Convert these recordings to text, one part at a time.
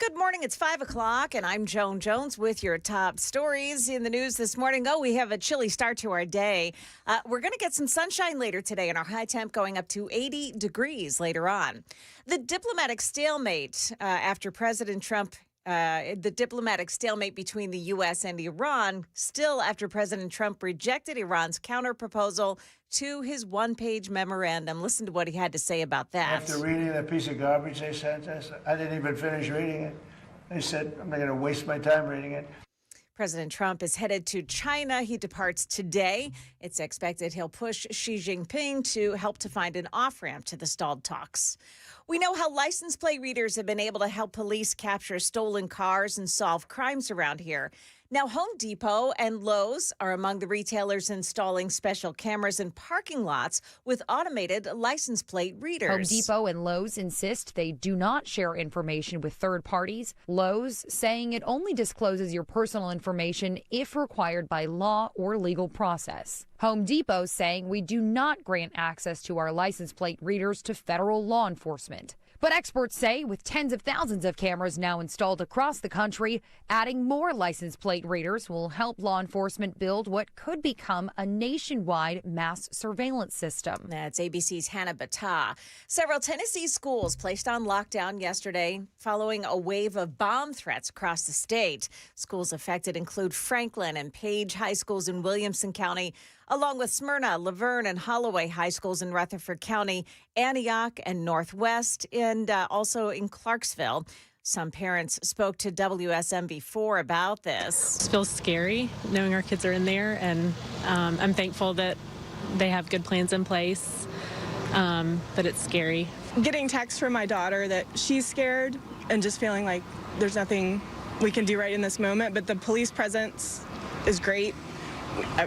Good morning. It's 5 o'clock, and I'm Joan Jones with your top stories in the news this morning. Oh, we have a chilly start to our day. We're going to get some sunshine later today, and our high temp going up to 80 degrees later on. The diplomatic stalemate after President Trump. The diplomatic stalemate between the U.S. and Iran, still after President Trump rejected Iran's counterproposal to his one-page memorandum. Listen to what he had to say about that. After reading that piece of garbage they sent us, I didn't even finish reading it. They said, I'm not going to waste my time reading it. President Trump is headed to China. He departs today. It's expected he'll push Xi Jinping to help to find an off-ramp to the stalled talks. We know how license plate readers have been able to help police capture stolen cars and solve crimes around here. Now, Home Depot and Lowe's are among the retailers installing special cameras in parking lots with automated license plate readers. Home Depot and Lowe's insist they do not share information with third parties. Lowe's saying it only discloses your personal information if required by law or legal process. Home Depot saying we do not grant access to our license plate readers to federal law enforcement. But experts say with tens of thousands of cameras now installed across the country, adding more license plate readers will help law enforcement build what could become a nationwide mass surveillance system. That's ABC's Hannah Battah. Several Tennessee schools placed on lockdown yesterday following a wave of bomb threats across the state. Schools affected include Franklin and Page High Schools in Williamson County, along with Smyrna, Laverne, and Holloway High Schools in Rutherford County, Antioch, and Northwest, and also in Clarksville. Some parents spoke to WSM4 about this. It feels scary knowing our kids are in there, and I'm thankful that they have good plans in place, but it's scary. Getting texts from my daughter that she's scared and just feeling like there's nothing we can do right in this moment, but the police presence is great.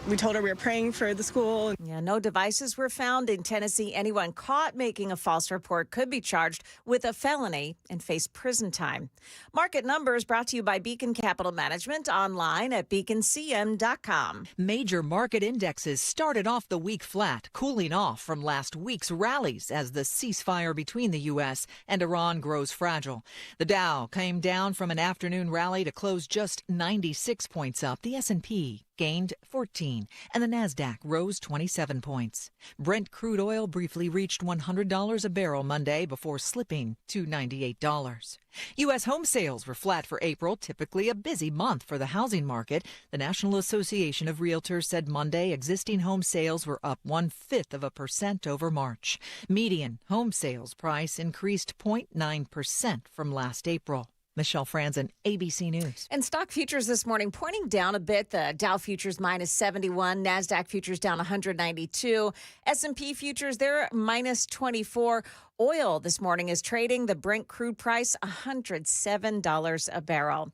We told her we were praying for the school. Yeah, no devices were found in Tennessee. Anyone caught making a false report could be charged with a felony and face prison time. Market Numbers brought to you by Beacon Capital Management, online at beaconcm.com. Major market indexes started off the week flat, cooling off from last week's rallies as the ceasefire between the U.S. and Iran grows fragile. The Dow came down from an afternoon rally to close just 96 points up. The S&P gained 14, and the Nasdaq rose 27 points. Brent crude oil briefly reached $100 a barrel Monday before slipping to $98. U.S. home sales were flat for April, typically a busy month for the housing market. The National Association of Realtors said Monday existing home sales were up 0.1% over March. Median home sales price increased 0.9% from last April. Michelle Franzen, ABC News. And stock futures this morning pointing down a bit. The Dow futures minus 71, NASDAQ futures down 192, S&P futures, they're minus 24. Oil this morning is trading the Brent crude price $107 a barrel.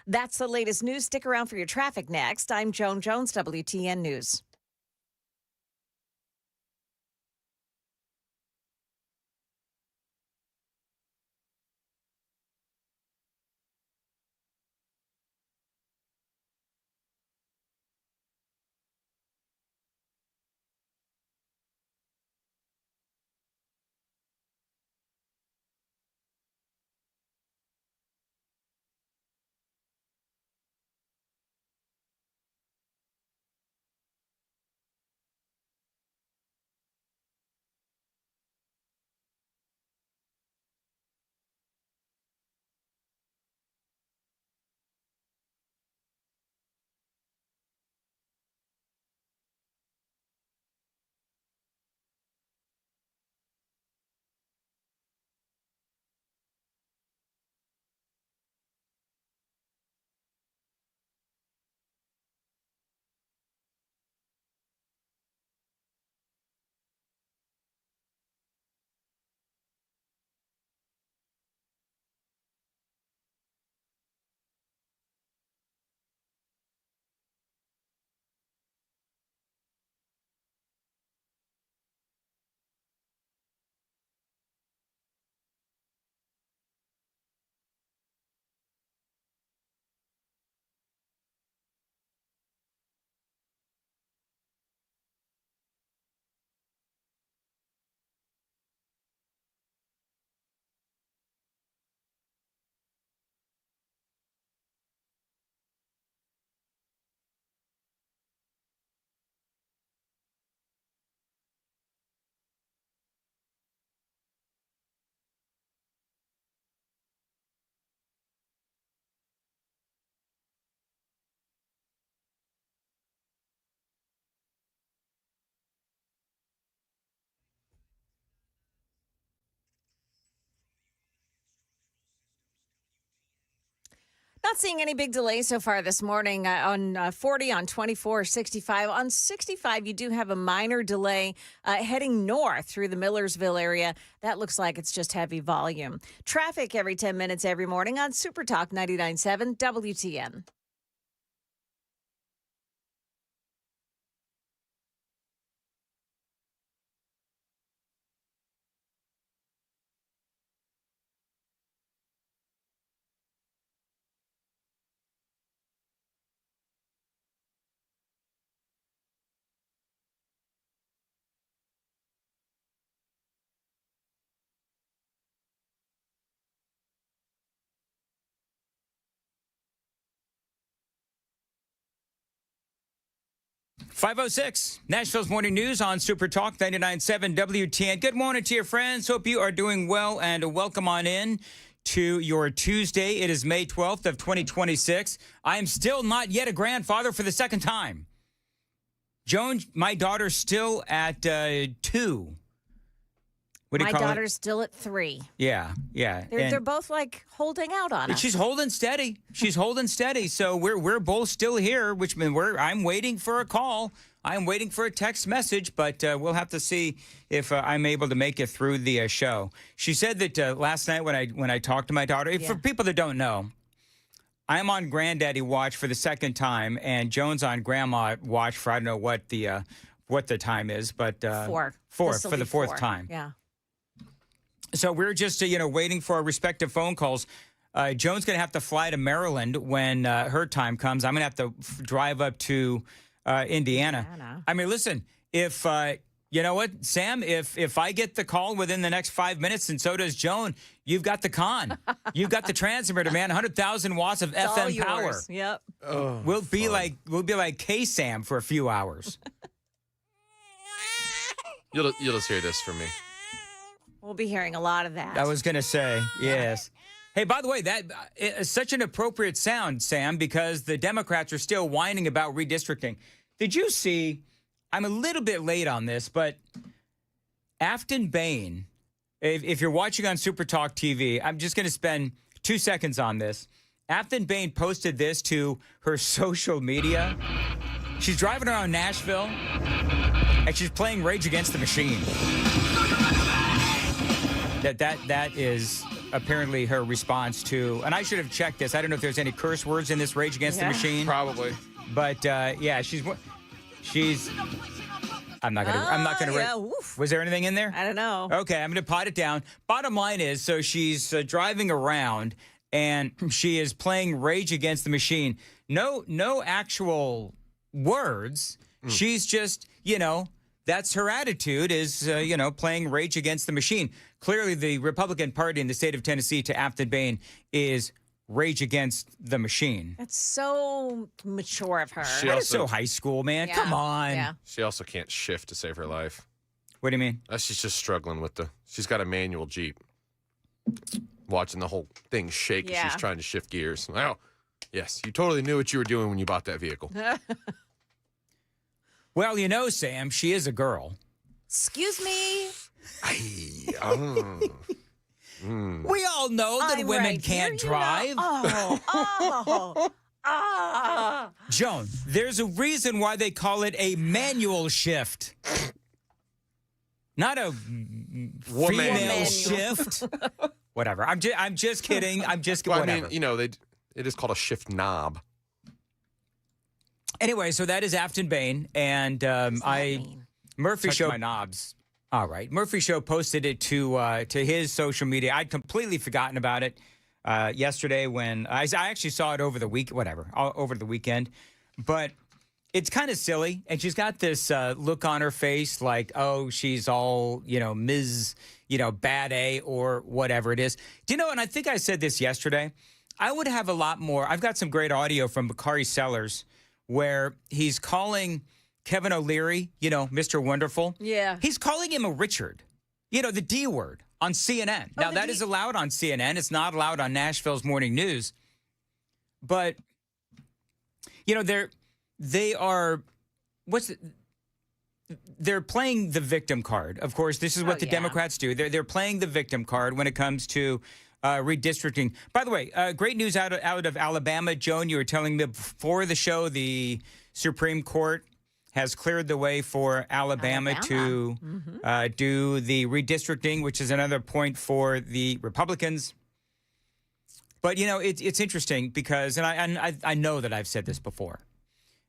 That's the latest news. Stick around for your traffic next. I'm Joan Jones, WTN News. Not seeing any big delays so far this morning on 40, on 24, 65. On 65, you do have a minor delay heading north through the Millersville area. That looks like it's just heavy volume. Traffic every 10 minutes every morning on Super Talk 99.7 WTN. .506, Nashville's Morning News on Super Talk 99.7 WTN. Good morning to your friends. Hope you are doing well, and welcome on in to your Tuesday. It is May 12th of 2026. I am still not yet a grandfather for the second time. Joan, my daughter's still at 2. What do you My call it? daughter's still at 3. Yeah. They're both like holding out on us. She's holding steady. She's holding steady. So we're both still here, which means I'm waiting for a call. I'm waiting for a text message, but we'll have to see if I'm able to make it through the show. She said that last night when I talked to my daughter, for people that don't know, I'm on Granddaddy watch for the second time, and Joan's on Grandma watch for I don't know what the time is, but 4. for This'll the be fourth 4. time. Yeah. So we're just, waiting for our respective phone calls. Joan's going to have to fly to Maryland when her time comes. I'm going to have to drive up to Indiana. I mean, listen, if, you know what, Sam, if I get the call within the next 5 minutes and so does Joan, you've got the con. You've got the transmitter, man, 100,000 watts of It's all FM power. yours. Yep. Oh, we'll be like K-Sam for a few hours. You'll just hear this from me. We'll be hearing a lot of that. I was going to say, yes. Hey, by the way, that is such an appropriate sound, Sam, because the Democrats are still whining about redistricting. Did you see, I'm a little bit late on this, but Afton Bain, if you're watching on Super Talk TV, I'm just going to spend 2 seconds on this. Afton Bain posted this to her social media. She's driving around Nashville, and she's playing Rage Against the Machine. That is apparently her response to, and I should have checked this. I don't know if there's any curse words in this Rage Against the Machine. Probably. But yeah, she's. I'm not gonna. Yeah, woof. Was there anything in there? I don't know. Okay, I'm gonna pot it down. Bottom line is, so she's driving around and she is playing Rage Against the Machine. No actual words. She's just, that's her attitude is, playing Rage Against the Machine. Clearly, the Republican Party in the state of Tennessee to Afton Bain is Rage Against the Machine. That's so mature of her. She That also- is so high school, man. Yeah. Come on. Yeah. She also can't shift to save her life. What do you mean? She's just struggling with she's got a manual Jeep. Watching the whole thing shake as Yeah. she's trying to shift gears. Oh, yes, you totally knew what you were doing when you bought that vehicle. Well, Sam, she is a girl. Excuse me. We all know that I'm women right can't here, drive. Oh. Joan, there's a reason why they call it a manual shift. Not a female shift. Whatever. I'm just kidding. Well, whatever. I mean, it is called a shift knob. Anyway, so that is Afton Bain, and Murphy Touch Show my knobs. All right, Murphy Show posted it to his social media. I'd completely forgotten about it yesterday when I actually saw it over the weekend, but it's kind of silly, and she's got this look on her face like, oh, she's all Ms. Bad A or whatever it is. Do you know? And I think I said this yesterday. I would have a lot more. I've got some great audio from Bakari Sellers where he's calling Kevin O'Leary, Mr. Wonderful. Yeah. He's calling him a Richard, the D word on CNN. Now, that is allowed on CNN. It's not allowed on Nashville's Morning News. But, they're playing the victim card. Of course, this is what the Democrats do. They're playing the victim card when it comes to redistricting. By the way, great news out of Alabama. Joan, you were telling me before the show, the Supreme Court has cleared the way for Alabama. To do the redistricting, which is another point for the Republicans. But, you know, it's interesting because, and I know that I've said this before,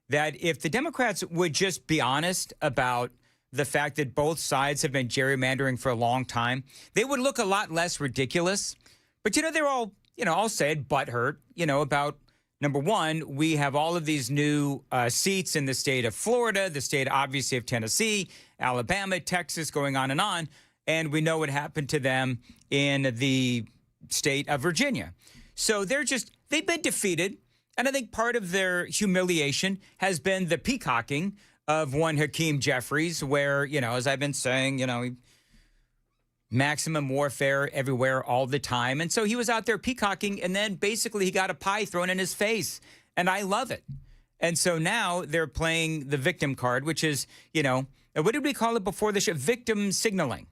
that if the Democrats would just be honest about the fact that both sides have been gerrymandering for a long time, they would look a lot less ridiculous. But, you know, they're all, you know, I'll say it, butthurt, you know, about, number one, we have all of these new seats in the state of Florida, the state, obviously, of Tennessee, Alabama, Texas, going on. And we know what happened to them in the state of Virginia. So they've been defeated. And I think part of their humiliation has been the peacocking of one Hakeem Jeffries, where, you know, as I've been saying, you know, maximum warfare everywhere all the time. And so he was out there peacocking, and then basically he got a pie thrown in his face. And I love it. And so now they're playing the victim card, which is, you know, what did we call it before the show? Victim signaling.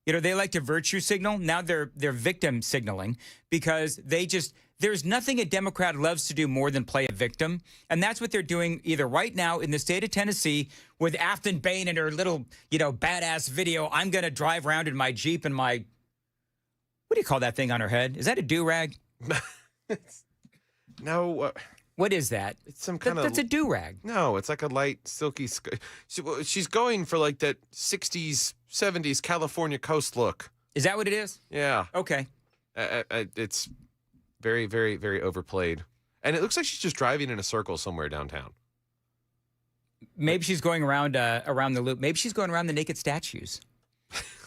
You know, they like to virtue signal. Now they're victim signaling because there's nothing a Democrat loves to do more than play a victim. And that's what they're doing either right now in the state of Tennessee with Afton Bain and her little, you know, badass video. I'm going to drive around in my Jeep and my, what do you call that thing on her head? Is that a do-rag? No. What is that? It's some kind of... That's a do-rag. No, it's like a light, silky... She's going for like that 60s, 70s California coast look. Is that what it is? Yeah. Okay. It's very, very, very overplayed. And it looks like she's just driving in a circle somewhere downtown. Maybe she's going around the loop. Maybe she's going around the naked statues.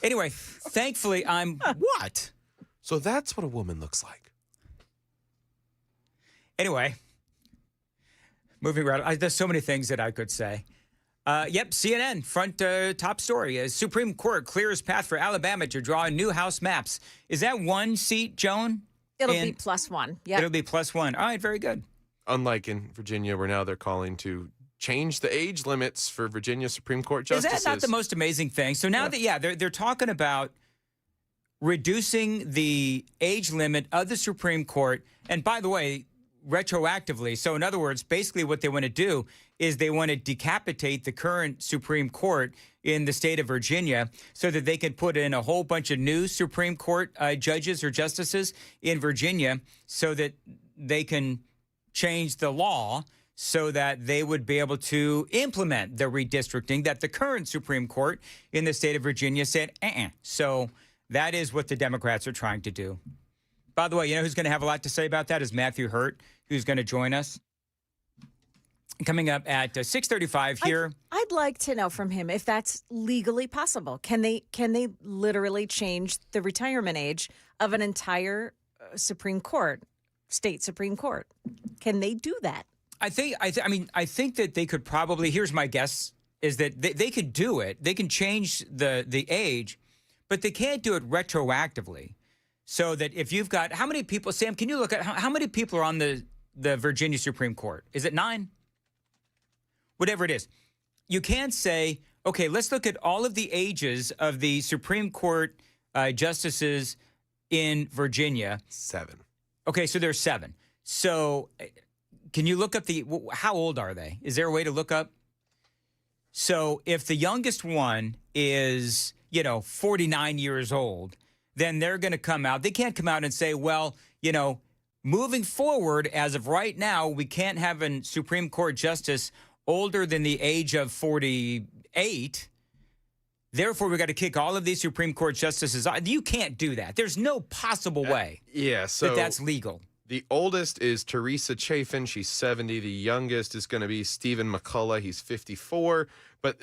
Anyway, thankfully, I'm... What? So that's what a woman looks like. Anyway... Moving right, there's so many things that I could say. Yep, CNN, front top story. Supreme Court clears path for Alabama to draw new House maps. Is that one seat, Joan? It'll be +1. Yeah. It'll be +1. All right, very good. Unlike in Virginia, where now they're calling to change the age limits for Virginia Supreme Court justices. Is that not the most amazing thing? So now they're talking about reducing the age limit of the Supreme Court. And by the way, retroactively. So in other words, basically what they want to do is they want to decapitate the current Supreme Court in the state of Virginia so that they can put in a whole bunch of new Supreme Court judges or justices in Virginia so that they can change the law so that they would be able to implement the redistricting that the current Supreme Court in the state of Virginia said, So that is what the Democrats are trying to do. By the way, you know who's going to have a lot to say about that is Matthew Hurt, who's going to join us. Coming up at 6:35 here. I'd like to know from him if that's legally possible. Can they literally change the retirement age of an entire Supreme Court, state Supreme Court? Can they do that? I think that they could probably. Here's my guess: is that they could do it. They can change the age, but they can't do it retroactively. So that if you've got how many people, Sam? Can you look at how many people are on the Virginia Supreme Court? Is it 9? Whatever it is, you can't say, okay, let's look at all of the ages of the Supreme Court justices in Virginia. 7. Okay, so there's 7. So can you look up how old are they? Is there a way to look up? So if the youngest one is, 49 years old, then they're going to come out. They can't come out and say, well, moving forward, as of right now, we can't have a Supreme Court justice older than the age of 48. Therefore, we got to kick all of these Supreme Court justices out. You can't do that. There's no possible way that's legal. The oldest is Teresa Chafin. She's 70. The youngest is going to be Stephen McCullough. He's 54. But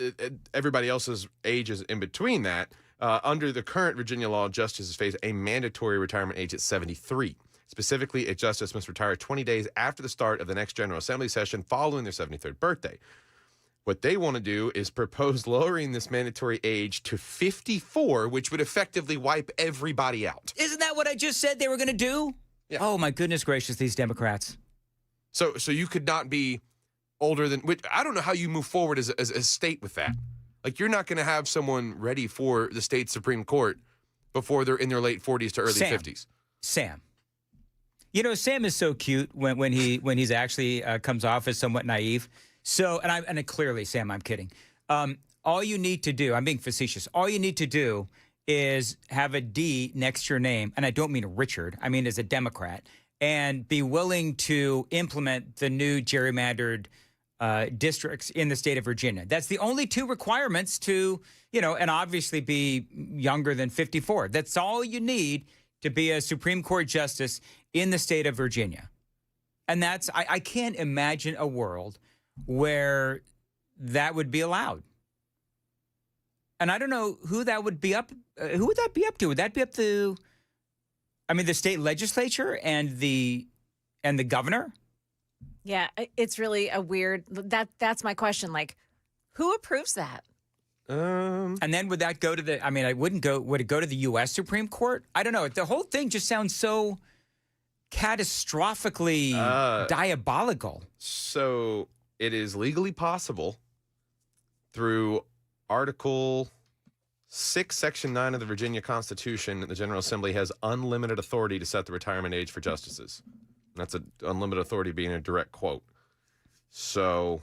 everybody else's age is in between that. Under the current Virginia law, justices face a mandatory retirement age at 73. Specifically, a justice must retire 20 days after the start of the next General Assembly session following their 73rd birthday. What they want to do is propose lowering this mandatory age to 54, which would effectively wipe everybody out. Isn't that what I just said they were going to do? Yeah. Oh, my goodness gracious, these Democrats. So you could not be older than... Which, I don't know how you move forward as a state with that. Like, you're not going to have someone ready for the state Supreme Court before they're in their late 40s to early 50s. Sam. You know, Sam is so cute when he's actually comes off as somewhat naive. So, and clearly, Sam, I'm kidding. All you need to do, I'm being facetious. All you need to do is have a D next to your name, and I don't mean Richard. I mean as a Democrat, and be willing to implement the new gerrymandered districts in the state of Virginia. That's the only two requirements to, and obviously be younger than 54. That's all you need to be a Supreme Court justice in the state of Virginia. And I can't imagine a world where that would be allowed. And I don't know who that would be up. Who would that be up to? Would that be up to, the state legislature and the governor? Yeah, it's really a weird. That's my question. Like, who approves that? And then would that go to the? I wouldn't go. Would it go to the U.S. Supreme Court? I don't know. The whole thing just sounds so catastrophically diabolical. So it is legally possible through Article 6, Section 9 of the Virginia Constitution. The General Assembly has unlimited authority to set the retirement age for justices. And that's unlimited authority being a direct quote. So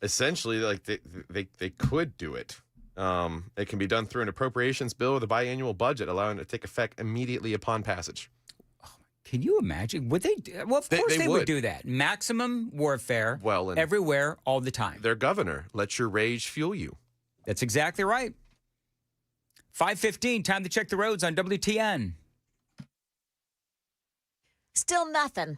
essentially, like they could do it. It can be done through an appropriations bill with a biannual budget, allowing it to take effect immediately upon passage. Can you imagine? Would they? Well, of course they would do that. Maximum warfare. Everywhere, all the time. Their governor, let your rage fuel you. That's exactly right. 5:15, time to check the roads on WTN. Still nothing.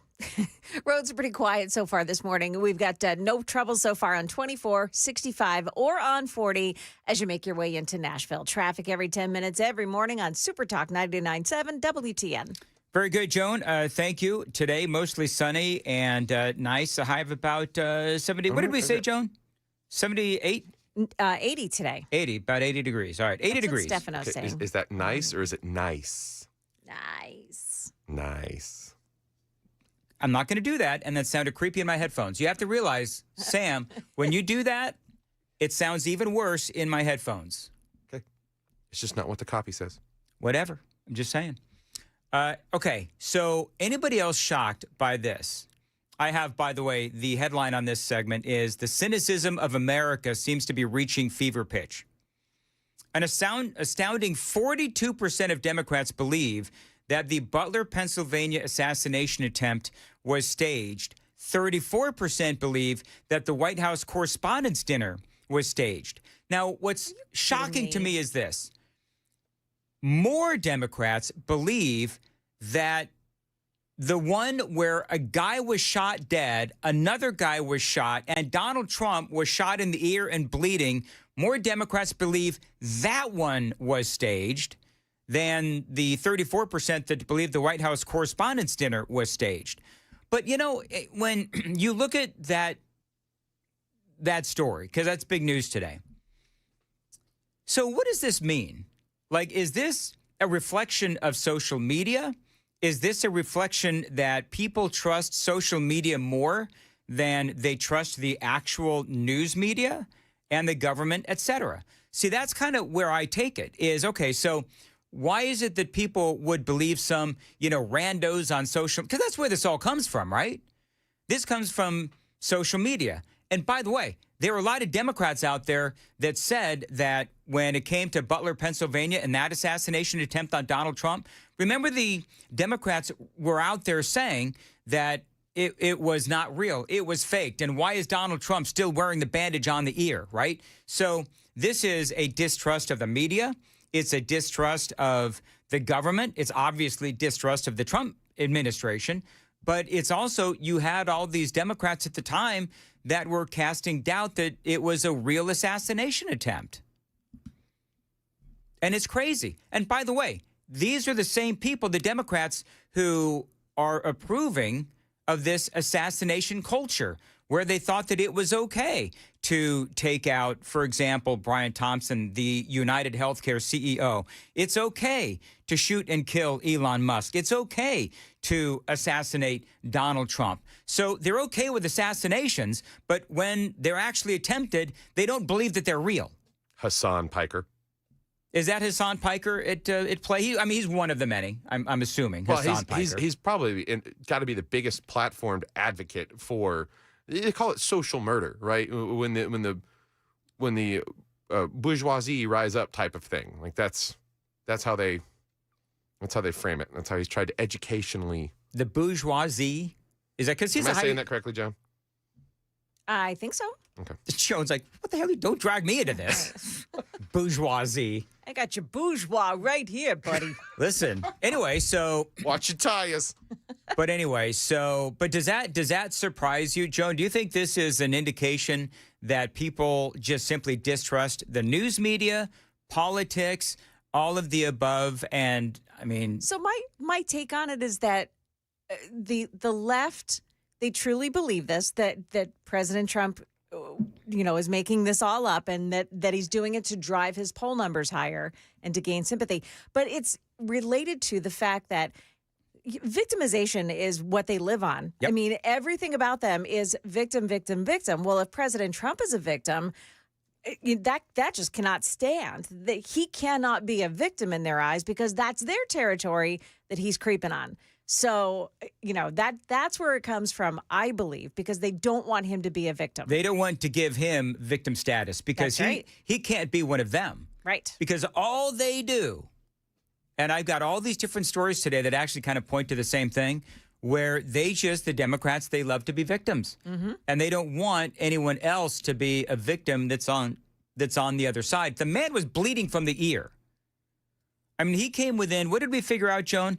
Roads are pretty quiet so far this morning. We've got no trouble so far on 24, 65, or on 40 as you make your way into Nashville. Traffic every 10 minutes every morning on Super Talk 99.7 WTN. Very good, Joan. Thank you. Today, mostly sunny and nice. A high of about 70. What did we say, Joan? 78? 80 today. 80, about 80 degrees. All right, 80 degrees. That's what Stefano's saying. Is that nice or is it nice? Nice. Nice. I'm not going to do that, and that sounded creepy in my headphones. You have to realize, Sam, when you do that, it sounds even worse in my headphones. Okay. It's just not what the copy says. Whatever. I'm just saying. Okay, so anybody else shocked by this? I have, by the way, the headline on this segment is "The Cynicism of America Seems to Be Reaching Fever Pitch." An astounding 42% of Democrats believe that the Butler, Pennsylvania assassination attempt was staged. 34% believe that the White House Correspondents' Dinner was staged. Now, what's shocking to me is this. More Democrats believe that the one where a guy was shot dead, another guy was shot, and Donald Trump was shot in the ear and bleeding, more Democrats believe that one was staged than the 34% that believe the White House Correspondents' Dinner was staged. But, when you look at that story, because that's big news today. So what does this mean? Like, is this a reflection of social media? Is this a reflection that people trust social media more than they trust the actual news media and the government, et cetera? See, that's kind of where I take it is, okay, so why is it that people would believe some, randos on social, because that's where this all comes from, right? This comes from social media. And by the way, there were a lot of Democrats out there that said that when it came to Butler, Pennsylvania, and that assassination attempt on Donald Trump, remember the Democrats were out there saying that it was not real. It was faked. And why is Donald Trump still wearing the bandage on the ear, right? So this is a distrust of the media. It's a distrust of the government. It's obviously distrust of the Trump administration. But it's also, you had all these Democrats at the time that were casting doubt that it was a real assassination attempt. And it's crazy. And by the way, these are the same people, the Democrats, who are approving of this assassination culture, where they thought that it was okay to take out, for example, Brian Thompson, the United Healthcare CEO. It's okay to shoot and kill Elon Musk. It's okay to assassinate Donald Trump. So they're okay with assassinations, but when they're actually attempted, they don't believe that they're real. Hassan Piker. Is that Hassan Piker at play? He's one of the many. I'm assuming. Well, Hassan Piker. he's probably got to be the biggest platformed advocate for. They call it social murder, right? When the bourgeoisie rise up type of thing. Like that's how they frame it. That's how he's tried to educationally. The bourgeoisie. Is that because he's? Am I saying that correctly, Joan? I think so. Okay. Joan's like, what the hell? Don't drag me into this. Bourgeoisie. I got your bourgeois right here, buddy. Listen. Anyway, so Watch your tires. But anyway, but does that surprise you, Joan? Do you think this is an indication that people just simply distrust the news media, politics, all of the above? And I mean, So my take on it is that the left, they truly believe this, that President Trump, is making this all up, and that he's doing it to drive his poll numbers higher and to gain sympathy. But it's related to the fact that victimization is what they live on. Yep. I mean, everything about them is victim, victim, victim. Well, if President Trump is a victim, that just cannot stand. He cannot be a victim in their eyes because that's their territory that he's creeping on. So, that's where it comes from, I believe, because they don't want him to be a victim. they don't want to give him victim status because That's right. he can't be one of them. Right. Because all they do, and I've got all these different stories today that actually kind of point to the same thing, where the Democrats, they love to be victims. Mm-hmm. And they don't want anyone else to be a victim that's on the other side. The man was bleeding from the ear. I mean, he came within, what did we figure out, Joan?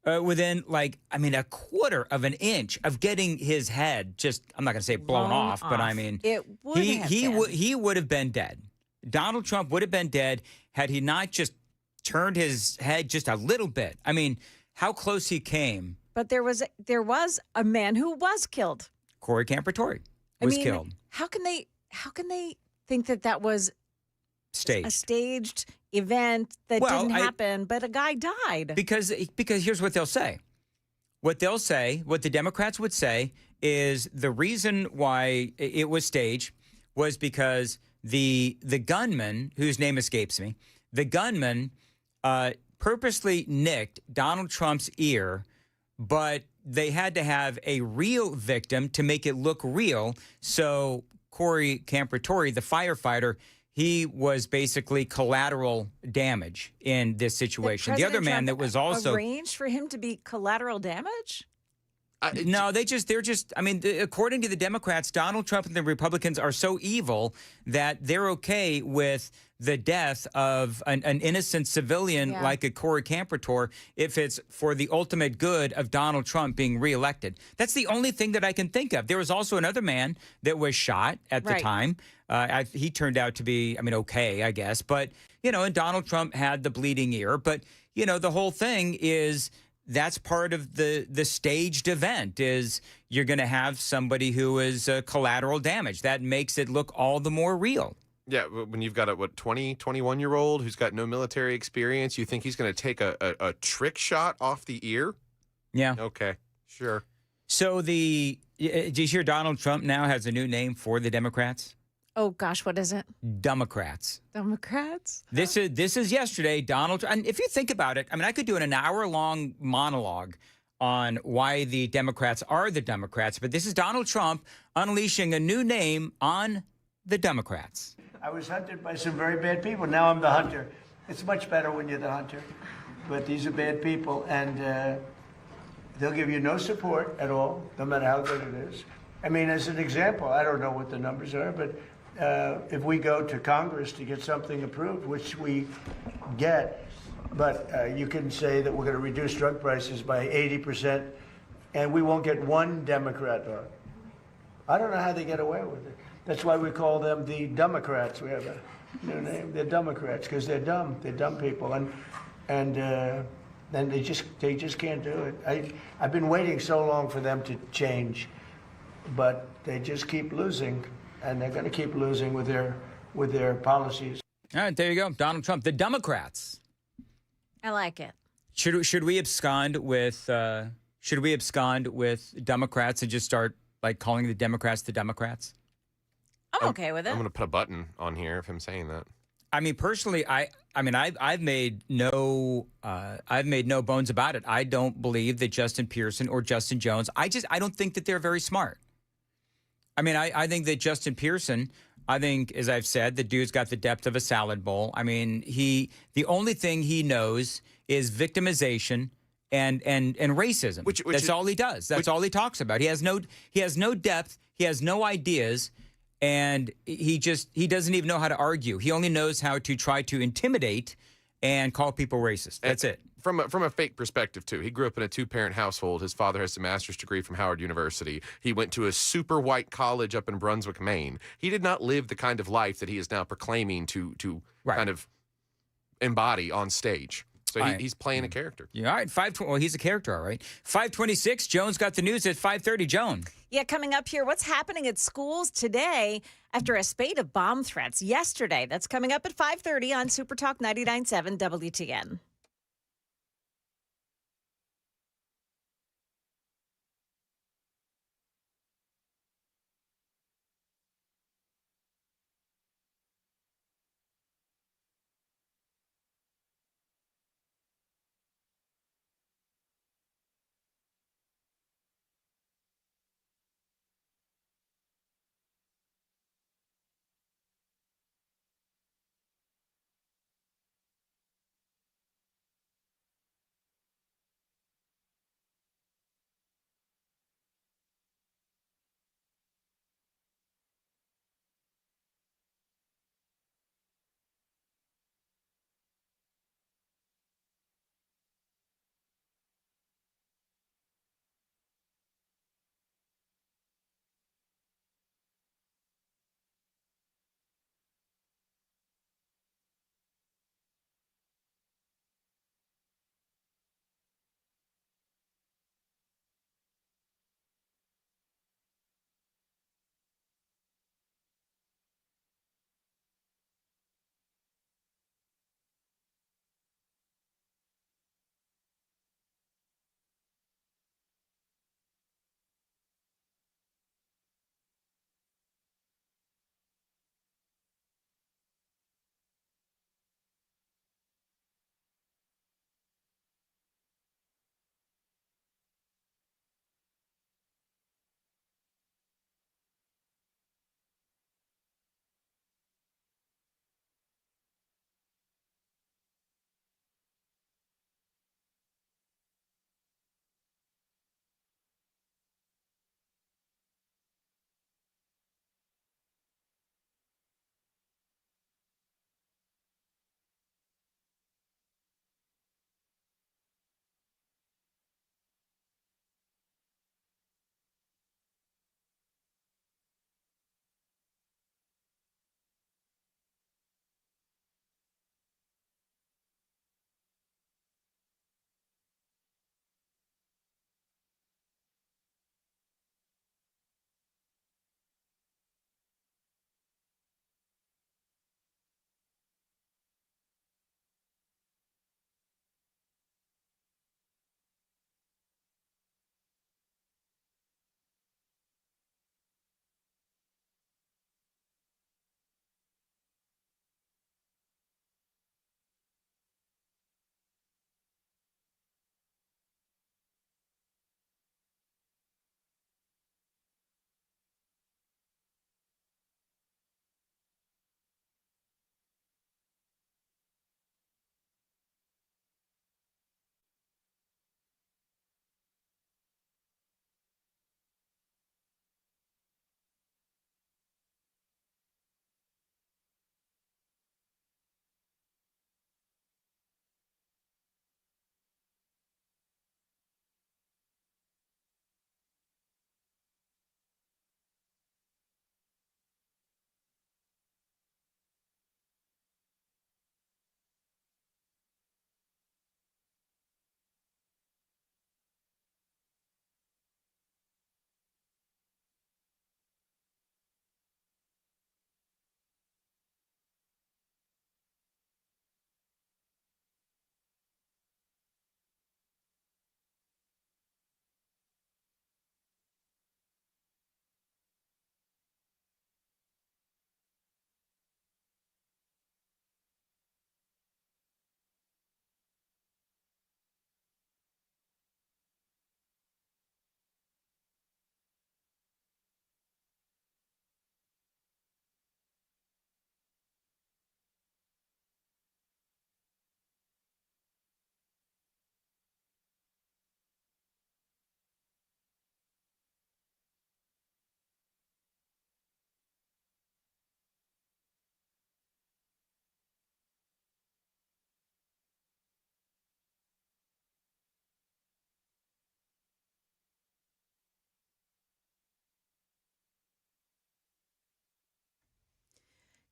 Within a quarter of an inch of getting his head just, I'm not going to say blown off, but I mean, It would have been. he would have been dead. Donald Trump would have been dead had he not just turned his head just a little bit. I mean, how close he came. But there was a man who was killed. Corey Campertori was killed. How can they think that was Staged. a staged event that Well, didn't happen, but a guy died? Because here's what they'll say. What the Democrats would say is the reason why it was staged was because the gunman, whose name escapes me, the gunman purposely nicked Donald Trump's ear, but they had to have a real victim to make it look real. So Corey Campertori, the firefighter, he was basically collateral damage in this situation. The other man that was also arranged for him to be collateral damage? No, according to the Democrats, Donald Trump and the Republicans are so evil that they're okay with the death of an innocent civilian like a Corey Campertor if it's for the ultimate good of Donald Trump being reelected. That's the only thing that I can think of. There was also another man that was shot at the time. He turned out to be, okay, I guess. But, and Donald Trump had the bleeding ear. But, the whole thing is that's part of the staged event is you're going to have somebody who is collateral damage. That makes it look all the more real. Yeah, when you've got a 21-year-old who's got no military experience, you think he's going to take a trick shot off the ear? Yeah. Okay, sure. So did you hear Donald Trump now has a new name for the Democrats? Oh gosh, what is it? Democrats. Democrats? This is yesterday, Donald. And if you think about it, I could do an hour-long monologue on why the Democrats are the Democrats, but this is Donald Trump unleashing a new name on the Democrats. I was hunted by some very bad people. Now I'm the hunter. It's much better when you're the hunter. But these are bad people, and they'll give you no support at all, no matter how good it is. As an example, I don't know what the numbers are, but if we go to Congress to get something approved, which we get, but you can say that we're going to reduce drug prices by 80%, and we won't get one Democrat vote. I don't know how they get away with it. That's why we call them the Democrats. We have a new name. They're Democrats because they're dumb. They're dumb people, and they just can't do it. I've been waiting so long for them to change, but they just keep losing, and they're going to keep losing with their policies. All right, there you go, Donald Trump, the Democrats. I like it. Should we abscond with Democrats and just start calling the Democrats the Democrats? I'm okay with it. I'm going to put a button on here of him saying that. Personally, I mean, I've made no bones about it. I don't believe that Justin Pearson or Justin Jones. I don't think that they're very smart. I mean, I think that Justin Pearson, I think, as I've said, the dude's got the depth of a salad bowl. I mean, the only thing he knows is victimization and racism. That's all he does. That's all he talks about. He has no depth. He has no ideas, and he doesn't even know how to argue. He only knows how to try to intimidate and call people racist. That's it. From a fake perspective, too. He grew up in a two-parent household. His father has a master's degree from Howard University. He went to a super white college up in Brunswick, Maine. He did not live the kind of life that he is now proclaiming to kind of embody on stage. So he's playing a character. Yeah, all right. Well, he's a character, all right. 5:26. Jones got the news at 5:30. Joan. Yeah, coming up here, what's happening at schools today after a spate of bomb threats yesterday? That's coming up at 5:30 on Super Talk 99.7 WTN.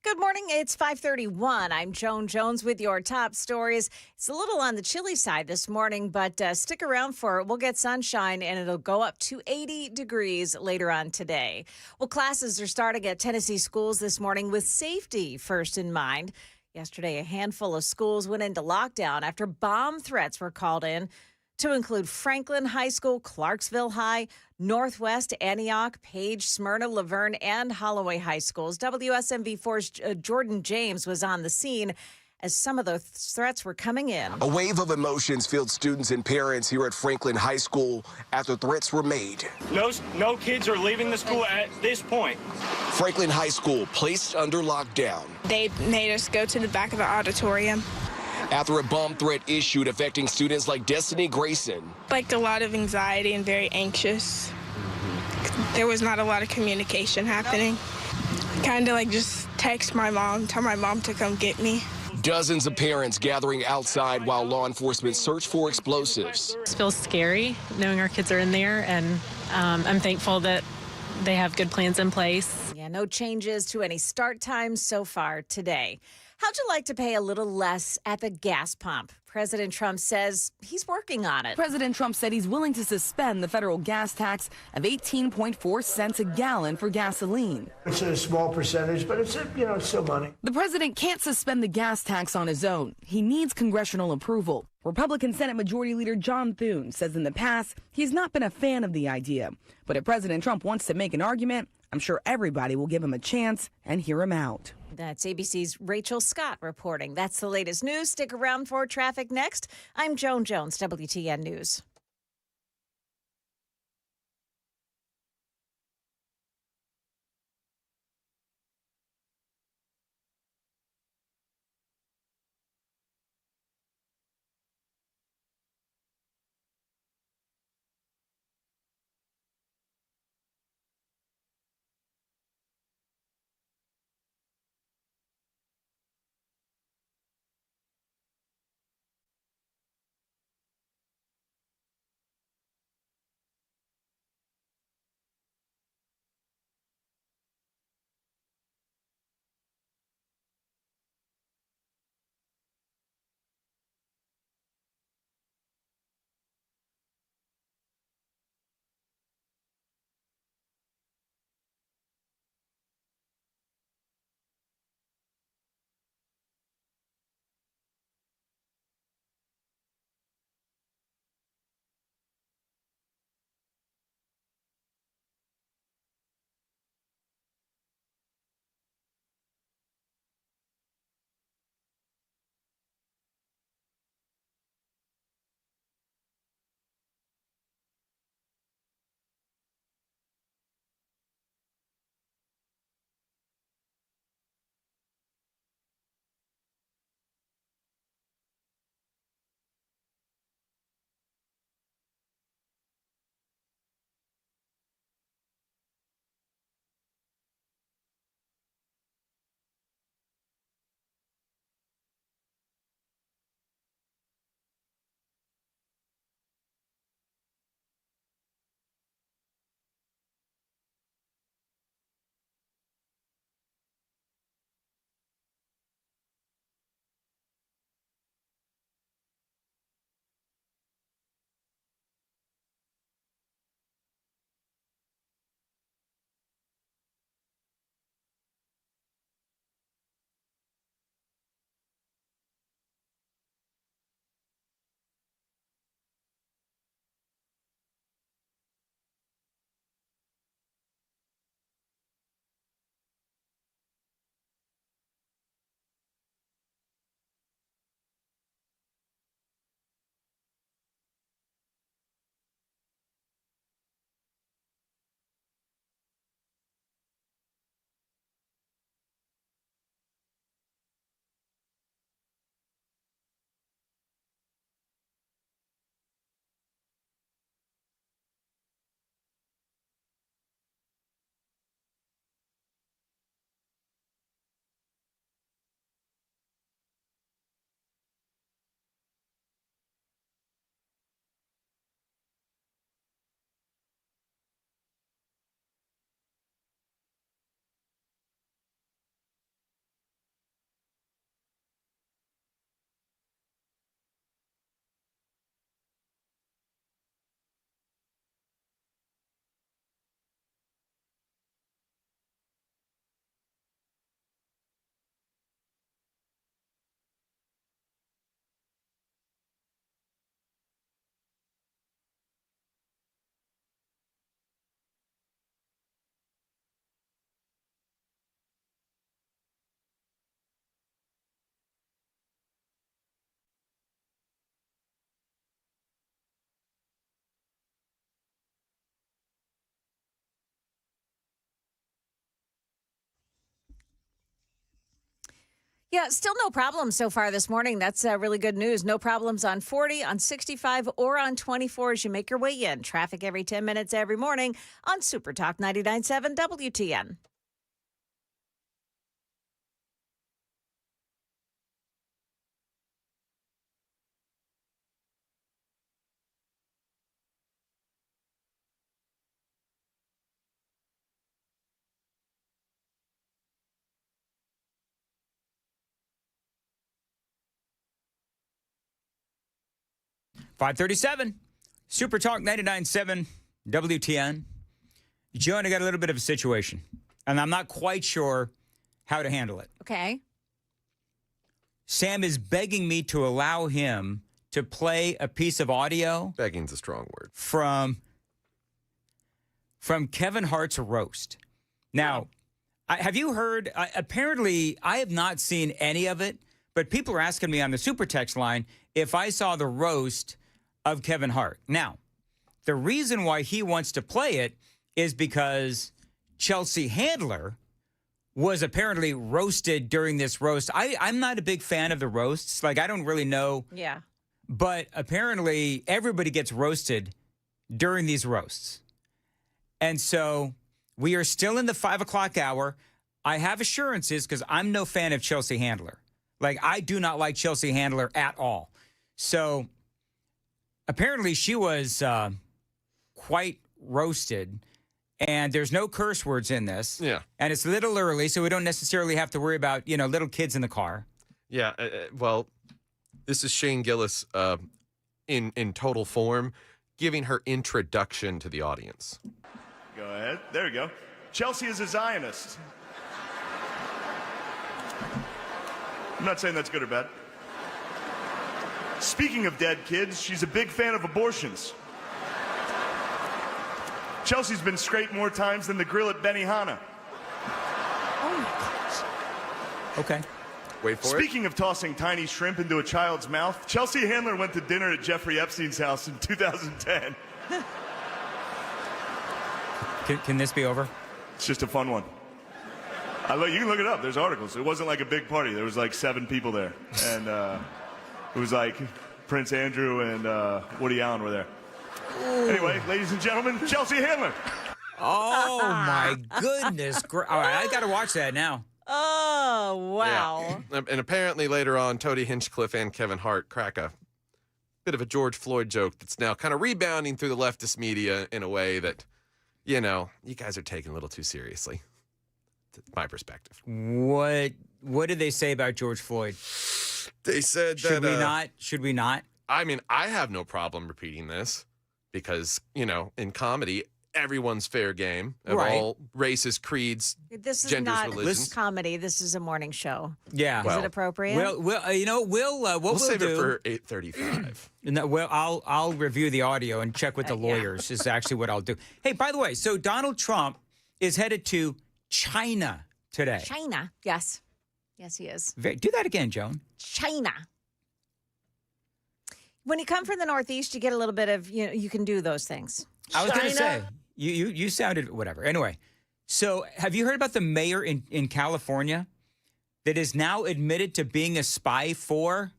Good morning. It's 5:31. I'm Joan Jones with your top stories. It's a little on the chilly side this morning, but stick around for it. We'll get sunshine and it'll go up to 80 degrees later on today. Well, classes are starting at Tennessee schools this morning with safety first in mind. Yesterday, a handful of schools went into lockdown after bomb threats were called in, to include Franklin High School, Clarksville High, Northwest Antioch, Page, Smyrna, Laverne, and Holloway High Schools. WSMV4's Jordan James was on the scene as some of those threats were coming in. A wave of emotions filled students and parents here at Franklin High School after threats were made. No kids are leaving the school at this point. Franklin High School placed under lockdown. They made us go to the back of the auditorium. After a bomb threat issued affecting students like Destiny Grayson. Like a lot of anxiety and very anxious. There was not a lot of communication happening. Kind of like just text my mom, tell my mom to come get me. Dozens of parents gathering outside while law enforcement search for explosives. It feels scary knowing our kids are in there, and I'm thankful that they have good plans in place. Yeah, no changes to any start times so far today. How'd you like to pay a little less at the gas pump? President Trump says he's working on it. President Trump said he's willing to suspend the federal gas tax of 18.4 cents a gallon for gasoline. It's a small percentage, but it's still money. The president can't suspend the gas tax on his own. He needs congressional approval. Republican Senate Majority Leader John Thune says in the past he's not been a fan of the idea. But if President Trump wants to make an argument, I'm sure everybody will give him a chance and hear him out. That's ABC's Rachel Scott reporting. That's the latest news. Stick around for traffic next. I'm Joan Jones, WTN News. Yeah, still no problems so far this morning. That's really good news. No problems on 40, on 65, or on 24 as you make your way in. Traffic every 10 minutes every morning on Super Talk 99.7 WTN. .537, Super Talk 99.7 WTN. Joe and I got a little bit of a situation, and I'm not quite sure how to handle it. Okay. Sam is begging me to allow him to play a piece of audio. Begging's a strong word. From Kevin Hart's roast. Now, have you heard? Apparently, I have not seen any of it, but people are asking me on the super text line if I saw the roast of Kevin Hart. Now, the reason why he wants to play it is because Chelsea Handler was apparently roasted during this roast. I'm not a big fan of the roasts. Like, I don't really know. Yeah. But apparently everybody gets roasted during these roasts. And so we are still in the 5 o'clock hour. I have assurances because I'm no fan of Chelsea Handler. Like, I do not like Chelsea Handler at all. So apparently she was quite roasted, and there's no curse words in this. Yeah. And it's a little early, so we don't necessarily have to worry about, little kids in the car. Yeah, well, this is Shane Gillis in total form, giving her introduction to the audience. Go ahead. There you go. Chelsea is a Zionist. I'm not saying that's good or bad. Speaking of dead kids, she's a big fan of abortions. Chelsea's been straight more times than the grill at Benihana. Oh, my gosh. Okay. Wait for Speaking of tossing tiny shrimp into a child's mouth, Chelsea Handler went to dinner at Jeffrey Epstein's house in 2010. Can this be over? It's just a fun one. You can look it up. There's articles. It wasn't like a big party. There was like 7 people there. And it was like Prince Andrew and Woody Allen were there. Ooh. Anyway, ladies and gentlemen, Chelsea Handler. Oh, my goodness. All right, I got to watch that now. Oh, wow. Yeah. And apparently later on, Toady Hinchcliffe and Kevin Hart crack a bit of a George Floyd joke that's now kind of rebounding through the leftist media in a way that, you guys are taking a little too seriously. That's my perspective. What did they say about George Floyd? They said Should that... Should we not? I mean, I have no problem repeating this because, in comedy, everyone's fair game of all races, creeds, This is genders, not religions. comedy. This is a morning show. Yeah. Is it appropriate? We'll save do, it for 8:35. No, I'll review the audio and check with the lawyers is actually what I'll do. Hey, by the way, so Donald Trump is headed to China today. China. Yes. Yes, he is. Do that again, Joan. China. When you come from the Northeast, you get a little bit of, you can do those things. I was going to say, you sounded whatever. Anyway, so have you heard about the mayor in California that is now admitted to being a spy for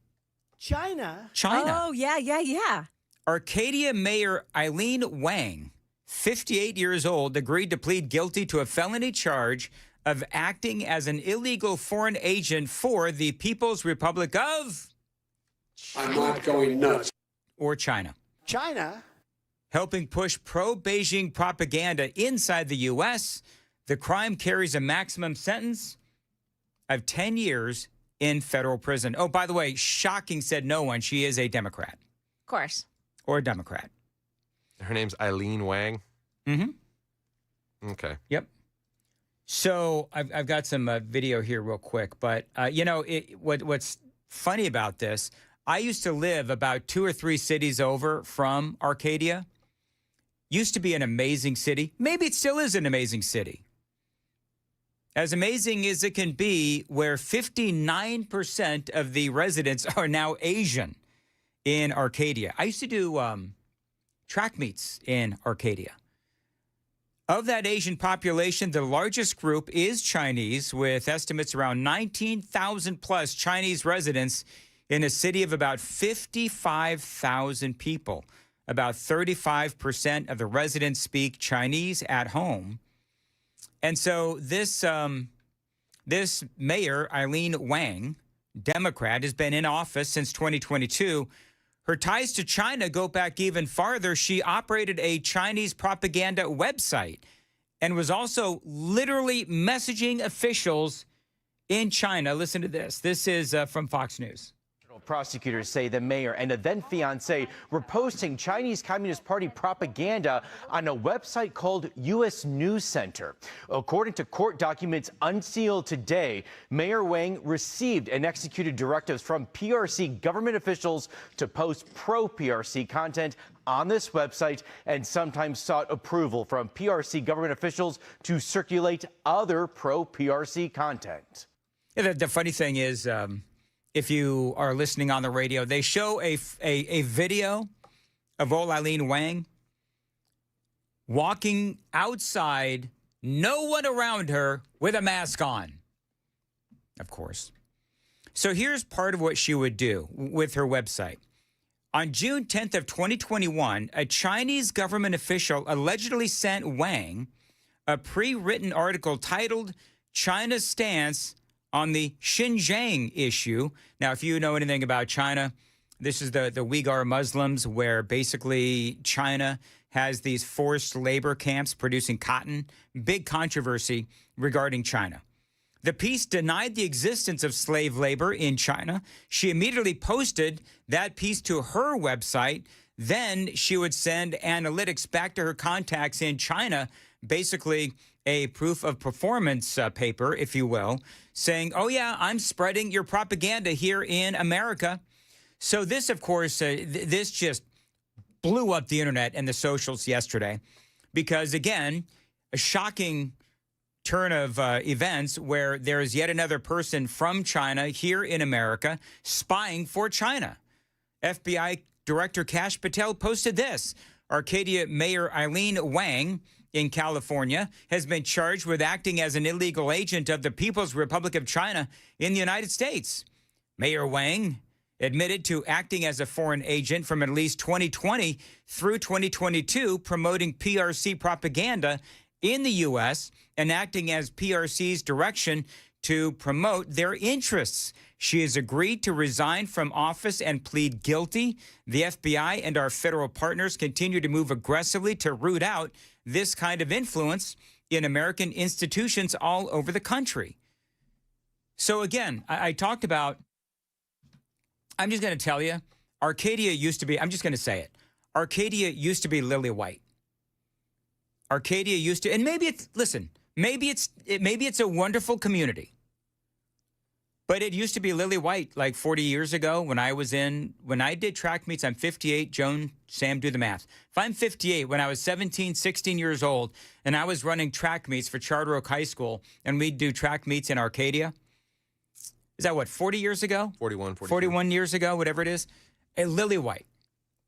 China? Oh, yeah. Arcadia Mayor Eileen Wang, 58 years old, agreed to plead guilty to a felony charge of acting as an illegal foreign agent for the People's Republic of... I'm not going nuts. Or China. China? Helping push pro-Beijing propaganda inside the U.S., the crime carries a maximum sentence of 10 years in federal prison. Oh, by the way, shocking said no one. She is a Democrat. Of course. Or a Democrat. Her name's Eileen Wang? Mm-hmm. Okay. Yep. So I've got some video here real quick. But, what's funny about this, I used to live about 2 or 3 cities over from Arcadia. Used to be an amazing city. Maybe it still is an amazing city. As amazing as it can be, where 59% of the residents are now Asian in Arcadia. I used to do track meets in Arcadia. Of that Asian population, the largest group is Chinese, with estimates around 19,000 plus Chinese residents in a city of about 55,000 people. About 35% of the residents speak Chinese at home. And so this mayor, Eileen Wang, Democrat, has been in office since 2022. Her ties to China go back even farther. She operated a Chinese propaganda website and was also literally messaging officials in China. Listen to this. This is from Fox News. Prosecutors say the mayor and a then fiancé were posting Chinese Communist Party propaganda on a website called U.S. News Center. According to court documents unsealed today, Mayor Wang received and executed directives from PRC government officials to post pro-PRC content on this website and sometimes sought approval from PRC government officials to circulate other pro-PRC content. Yeah, the funny thing is, if you are listening on the radio, they show a video of old Eileen Wang walking outside, no one around her, with a mask on, of course. So here's part of what she would do with her website. On June 10th of 2021, a Chinese government official allegedly sent Wang a pre-written article titled China's Stance on the Xinjiang issue. Now, if you know anything about China, this is the Uyghur Muslims, where basically China has these forced labor camps producing cotton. Big controversy regarding China. The piece denied the existence of slave labor in China. She immediately posted that piece to her website. Then she would send analytics back to her contacts in China, basically a proof of performance paper, if you will, saying, oh, yeah, I'm spreading your propaganda here in America. So this, of course, this just blew up the internet and the socials yesterday because, again, a shocking turn of events where there is yet another person from China here in America spying for China. FBI Director Kash Patel posted this. Arcadia Mayor Eileen Wang in California has been charged with acting as an illegal agent of the People's Republic of China in the United States. Mayor Wang admitted to acting as a foreign agent from at least 2020 through 2022, promoting PRC propaganda in the U.S. and acting as PRC's direction to promote their interests. She has agreed to resign from office and plead guilty. The FBI and our federal partners continue to move aggressively to root out this kind of influence in American institutions all over the country. So again, I talked about, I'm just going to tell you, Arcadia used to be, I'm just going to say it, Arcadia used to be lily white. Arcadia used to, and maybe it's, listen, maybe it's a wonderful community. But it used to be lily white like 40 years ago when I did track meets. I'm 58. Joan, Sam, do the math. If I'm 58, when I was 17, 16 years old, and I was running track meets for Charter Oak High School, and we'd do track meets in Arcadia, is that what, 40 years ago? 41 years ago, whatever it is. A lily white.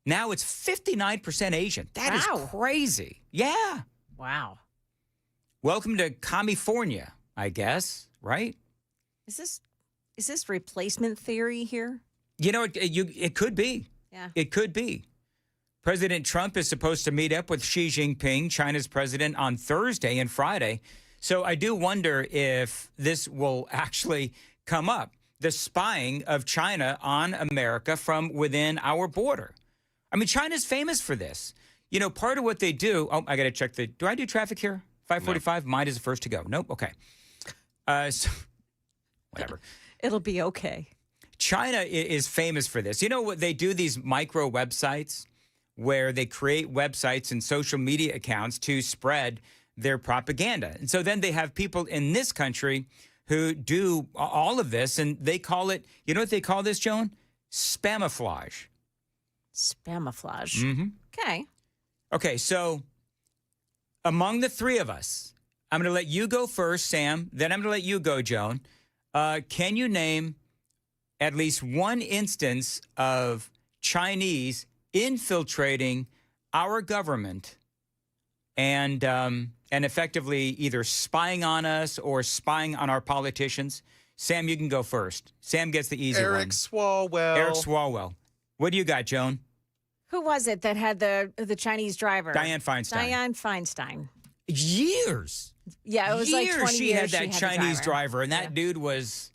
Now it's 59% Asian. That is crazy. Yeah. Wow. Welcome to California, I guess, right? Is this replacement theory here? You know, it could be. Yeah. It could be. President Trump is supposed to meet up with Xi Jinping, China's president, on Thursday and Friday. So I do wonder if this will actually come up, the spying of China on America from within our border. I mean, China's famous for this. You know, part of what they do, I got to check do I do traffic here? 545? No. Mine is the first to go. Nope. Okay. So, whatever. It'll be okay. China is famous for this. You know what? They do these micro websites where they create websites and social media accounts to spread their propaganda. And so then they have people in this country who do all of this, and they call it, you know what they call this, Joan? Spamiflage. Spamiflage. Mm-hmm. Okay. Okay, so among the three of us, I'm going to let you go first, Sam. Then I'm going to let you go, Joan. Can you name at least one instance of Chinese infiltrating our government and effectively either spying on us or spying on our politicians. Sam, you can go first. Sam gets the easy one. Eric Swalwell. Eric Swalwell. What do you got, Joan? Who was it that had the Chinese driver? Dianne Feinstein. Dianne Feinstein. Years. Yeah, it was like 20 she years had that Chinese driver, and that dude was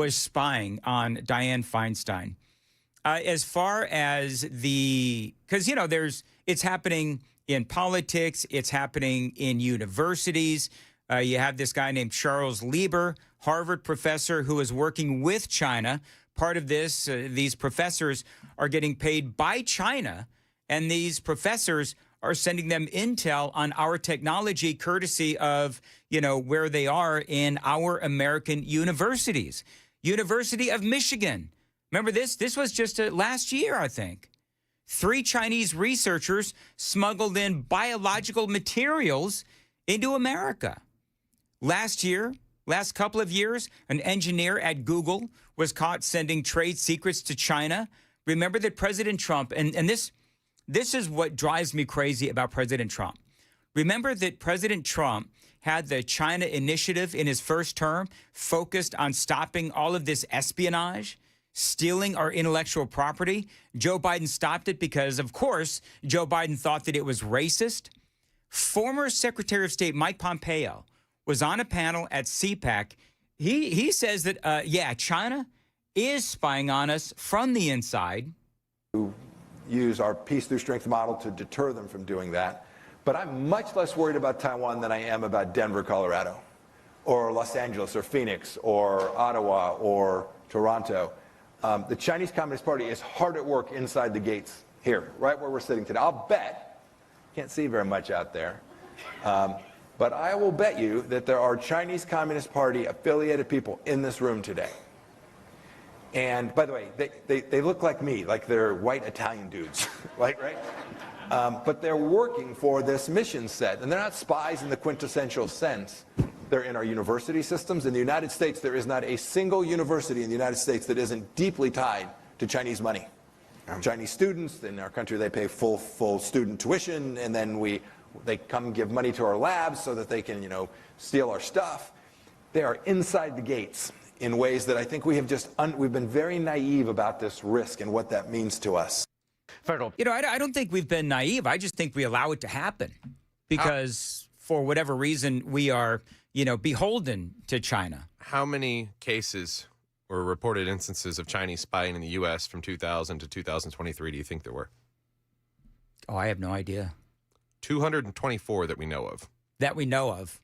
spying on Dianne Feinstein. As far as because it's happening in politics, it's happening in universities. You have this guy named Charles Lieber, Harvard professor, who is working with China. Part of this, these professors are getting paid by China, and these professors are sending them intel on our technology, courtesy of, where they are in our American universities. University of Michigan. Remember this? This was just last year, I think. 3 Chinese researchers smuggled in biological materials into America. Last couple of years, an engineer at Google was caught sending trade secrets to China. Remember that President Trump, and this is what drives me crazy about President Trump. Remember that President Trump had the China initiative in his first term focused on stopping all of this espionage, stealing our intellectual property. Joe Biden stopped it because, of course, Joe Biden thought that it was racist. Former Secretary of State Mike Pompeo was on a panel at CPAC. He says that, China is spying on us from the inside. Use our peace through strength model to deter them from doing that. But I'm much less worried about Taiwan than I am about Denver, Colorado, or Los Angeles, or Phoenix, or Ottawa, or Toronto. The Chinese Communist Party is hard at work inside the gates here, right where we're sitting today. I'll bet, can't see very much out there, but I will bet you that there are Chinese Communist Party affiliated people in this room today. And by the way, they look like me, like they're white Italian dudes, right? But they're working for this mission set, and they're not spies in the quintessential sense. They're in our university systems. In the United States, there is not a single university in the United States that isn't deeply tied to Chinese money. Chinese students in our country, they pay full student tuition, and then they come give money to our labs so that they can, steal our stuff. They are inside the gates in ways that I think we have we've been very naive about this risk and what that means to us. I don't think we've been naive. I just think we allow it to happen because for whatever reason we are, beholden to China. How many cases or reported instances of Chinese spying in the U.S. from 2000 to 2023 do you think there were? Oh, I have no idea. 224 that we know of. That we know of.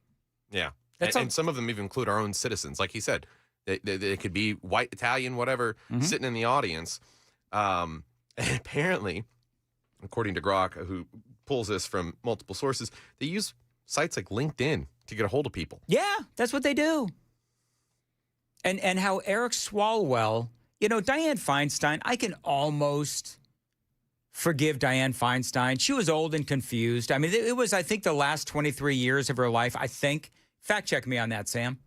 Yeah. And some of them even include our own citizens. Like he said, they could be white, Italian, whatever, sitting in the audience. And apparently, according to Grok, who pulls this from multiple sources, they use sites like LinkedIn to get a hold of people. Yeah, that's what they do. And how Eric Swalwell, Dianne Feinstein, I can almost forgive Dianne Feinstein. She was old and confused. I mean, it was, I think, the last 23 years of her life, I think. Fact check me on that, Sam.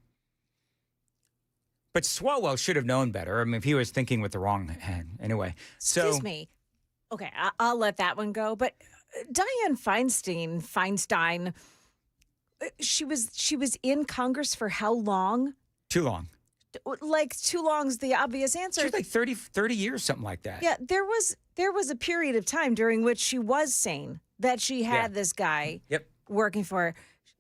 But Swalwell should have known better. I mean, if he was thinking with the wrong head. Anyway, so... Excuse me. Okay, I'll let that one go. But Dianne Feinstein, she was in Congress for how long? Too long. Like, too long's the obvious answer. She was like 30 years, something like that. Yeah, there was a period of time during which she was sane, that she had this guy working for her.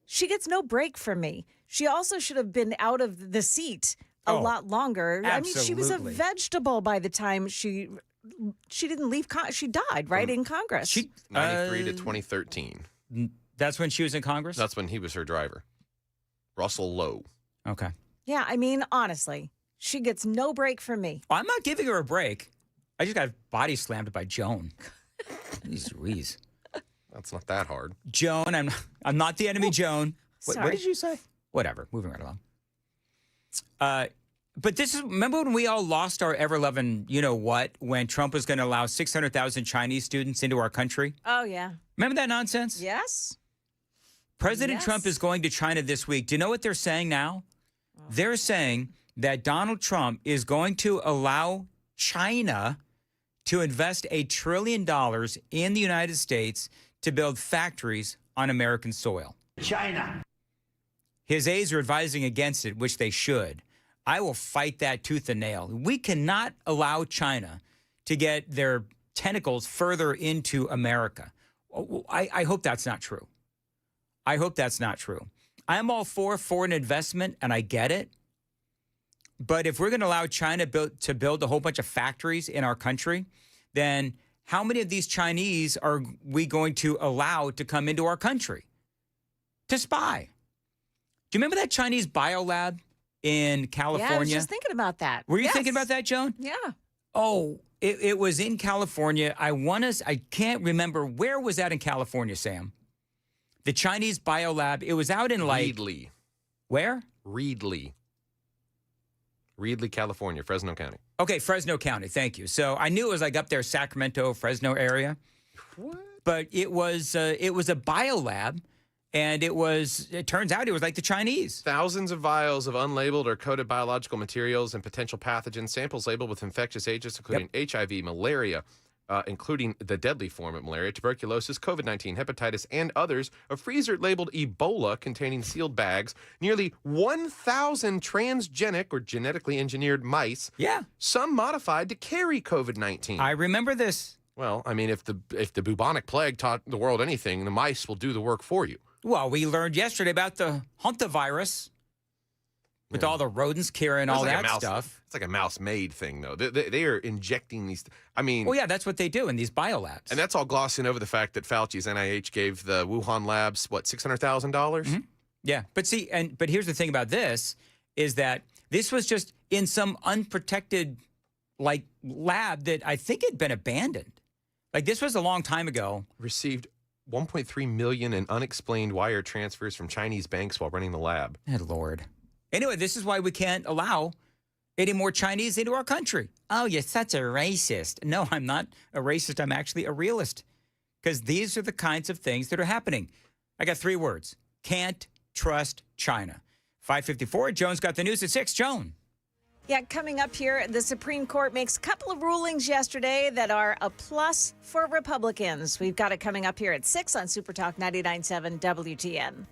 She gets no break from me. She also should have been out of the seat a lot longer. Absolutely. I mean, she was a vegetable by the time she didn't leave. She died in Congress. 93 to 2013. That's when she was in Congress? That's when he was her driver. Russell Lowe. Okay. Yeah, I mean, honestly, she gets no break from me. I'm not giving her a break. I just got body slammed by Joan. Jeez Louise. That's not that hard. Joan, I'm not the enemy, Joan. What did you say? Whatever. Moving right along. But remember when we all lost our ever-loving, when Trump was going to allow 600,000 Chinese students into our country? Oh, yeah. Remember that nonsense? Yes. President Trump is going to China this week. Do you know what they're saying now? Oh. They're saying that Donald Trump is going to allow China to invest $1 trillion in the United States to build factories on American soil. China. His aides are advising against it, which they should. I will fight that tooth and nail. We cannot allow China to get their tentacles further into America. I hope that's not true. I hope that's not true. I'm all for foreign investment, and I get it. But if we're going to allow China to build a whole bunch of factories in our country, then how many of these Chinese are we going to allow to come into our country to spy? Do you remember that Chinese biolab in California? Yeah, I was just thinking about that. Were you thinking about that, Joan? Yeah. Oh, it was in California. I can't remember. Where was that in California, Sam? The Chinese biolab. It was out in like... Reedley. Where? Reedley, California, Fresno County. Okay, Fresno County. Thank you. So I knew it was like up there, Sacramento, Fresno area. What? But it was a biolab, and it turns out it was like the Chinese. Thousands of vials of unlabeled or coded biological materials and potential pathogens, samples labeled with infectious agents, including HIV, malaria, including the deadly form of malaria, tuberculosis, COVID-19, hepatitis, and others, a freezer-labeled Ebola containing sealed bags, nearly 1,000 transgenic or genetically engineered mice, some modified to carry COVID-19. I remember this. Well, I mean, if the bubonic plague taught the world anything, the mice will do the work for you. Well, we learned yesterday about the hantavirus with all the rodents carrying all that stuff. It's like a mouse-made thing, though. They are injecting these. I mean, well, yeah, that's what they do in these biolabs. And that's all glossing over the fact that Fauci's NIH gave the Wuhan labs what, $600,000. Yeah, but here's the thing about this is that this was just in some unprotected like lab that I think had been abandoned. Like this was a long time ago. Received $1.3 million in unexplained wire transfers from Chinese banks while running the lab. Good Lord. Anyway, this is why we can't allow any more Chinese into our country. Oh, you're such a racist. No, I'm not a racist. I'm actually a realist. Because these are the kinds of things that are happening. I got 3 words. Can't trust China. 5:54. Joan's got the news at 6. Joan. Yeah, coming up here, the Supreme Court makes a couple of rulings yesterday that are a plus for Republicans. We've got it coming up here at 6 on Super Talk 99.7 WTN.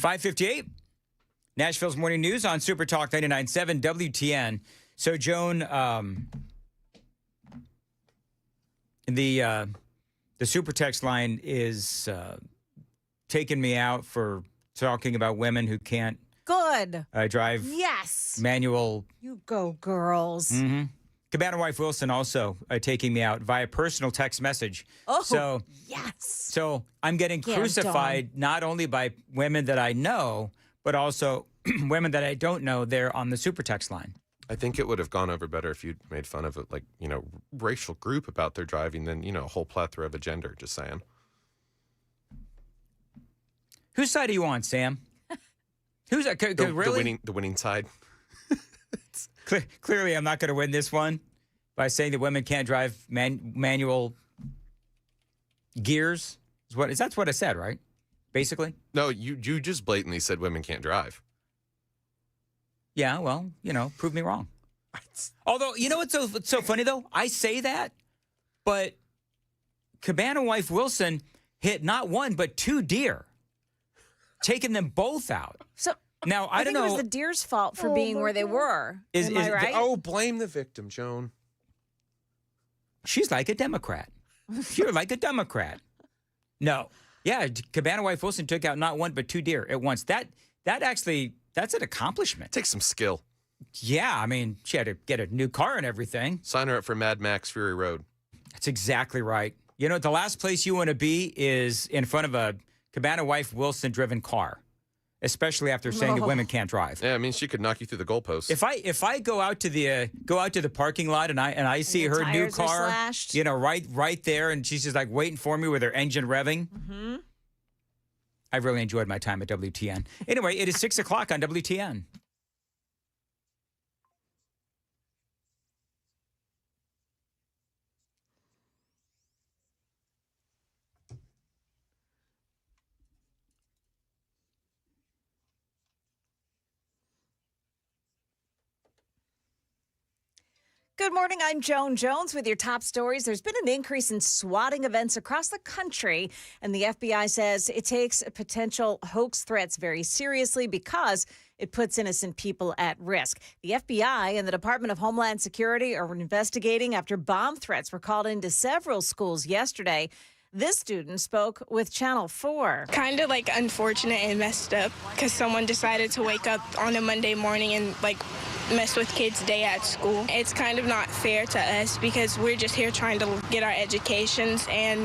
5:58. Nashville's Morning News on Super Talk 99.7 WTN. So, Joan, the super text line is taking me out for talking about women who can't Good. drive Yes. manual. You go, girls. Mm-hmm. Cabana wife Wilson also taking me out via personal text message. Oh, so yes. So I'm getting Get 'em, crucified not only by women that I know, but also women that I don't know there on the super text line. I think it would have gone over better if you'd made fun of it, like, racial group about their driving than, a whole plethora of a gender, just saying. Whose side are you on, Sam? Who's really? The winning side. Clearly, I'm not going to win this one by saying that women can't drive manual gears. That's what I said, right? Basically. No, you just blatantly said women can't drive. Yeah, well, prove me wrong. Although, what's so funny though? I say that, but Cabana wife Wilson hit not one but two deer, taking them both out. So. Now, I don't know. It was the deer's fault for being where they were. Am I right? Blame the victim, Joan. She's like a Democrat. You're like a Democrat. No. Yeah, Cabana wife Wilson took out not one but two deer at once. That's an accomplishment. Takes some skill. Yeah, I mean, she had to get a new car and everything. Sign her up for Mad Max Fury Road. That's exactly right. The last place you want to be is in front of a Cabana wife Wilson driven car. Especially after saying that women can't drive. Yeah, I mean, she could knock you through the goalpost. If I go out to the parking lot and I see her new car, right there, and she's just like waiting for me with her engine revving. Mm-hmm. I've really enjoyed my time at WTN. Anyway, it is 6:00 on WTN. Good morning. I'm Joan Jones with your top stories. There's been an increase in swatting events across the country, and the FBI says it takes potential hoax threats very seriously because it puts innocent people at risk. The FBI and the Department of Homeland Security are investigating after bomb threats were called into several schools yesterday. This student spoke with Channel 4. Kind of unfortunate and messed up because someone decided to wake up on a Monday morning and mess with kids' day at school. It's kind of not fair to us because we're just here trying to get our educations and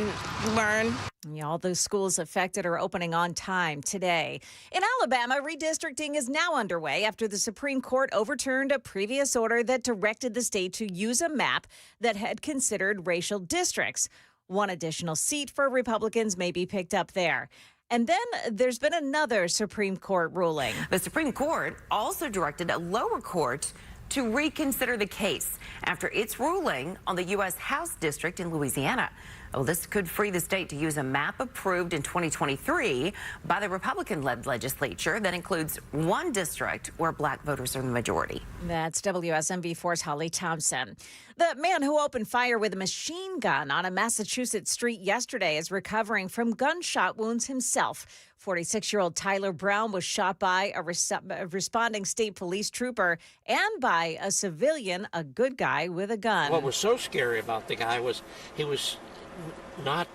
learn. Yeah, all those schools affected are opening on time today. In Alabama, redistricting is now underway after the Supreme Court overturned a previous order that directed the state to use a map that had considered racial districts. One additional seat for Republicans may be picked up there. And then there's been another Supreme Court ruling. The Supreme Court also directed a lower court to reconsider the case after its ruling on the U.S. House district in Louisiana. Oh, this could free the state to use a map approved in 2023 by the Republican-led legislature that includes one district where black voters are the majority. That's WSMV4's Holly Thompson. The man who opened fire with a machine gun on a Massachusetts street yesterday is recovering from gunshot wounds himself. 46-year-old Tyler Brown was shot by a responding state police trooper and by a civilian, a good guy with a gun. What was so scary about the guy was he was not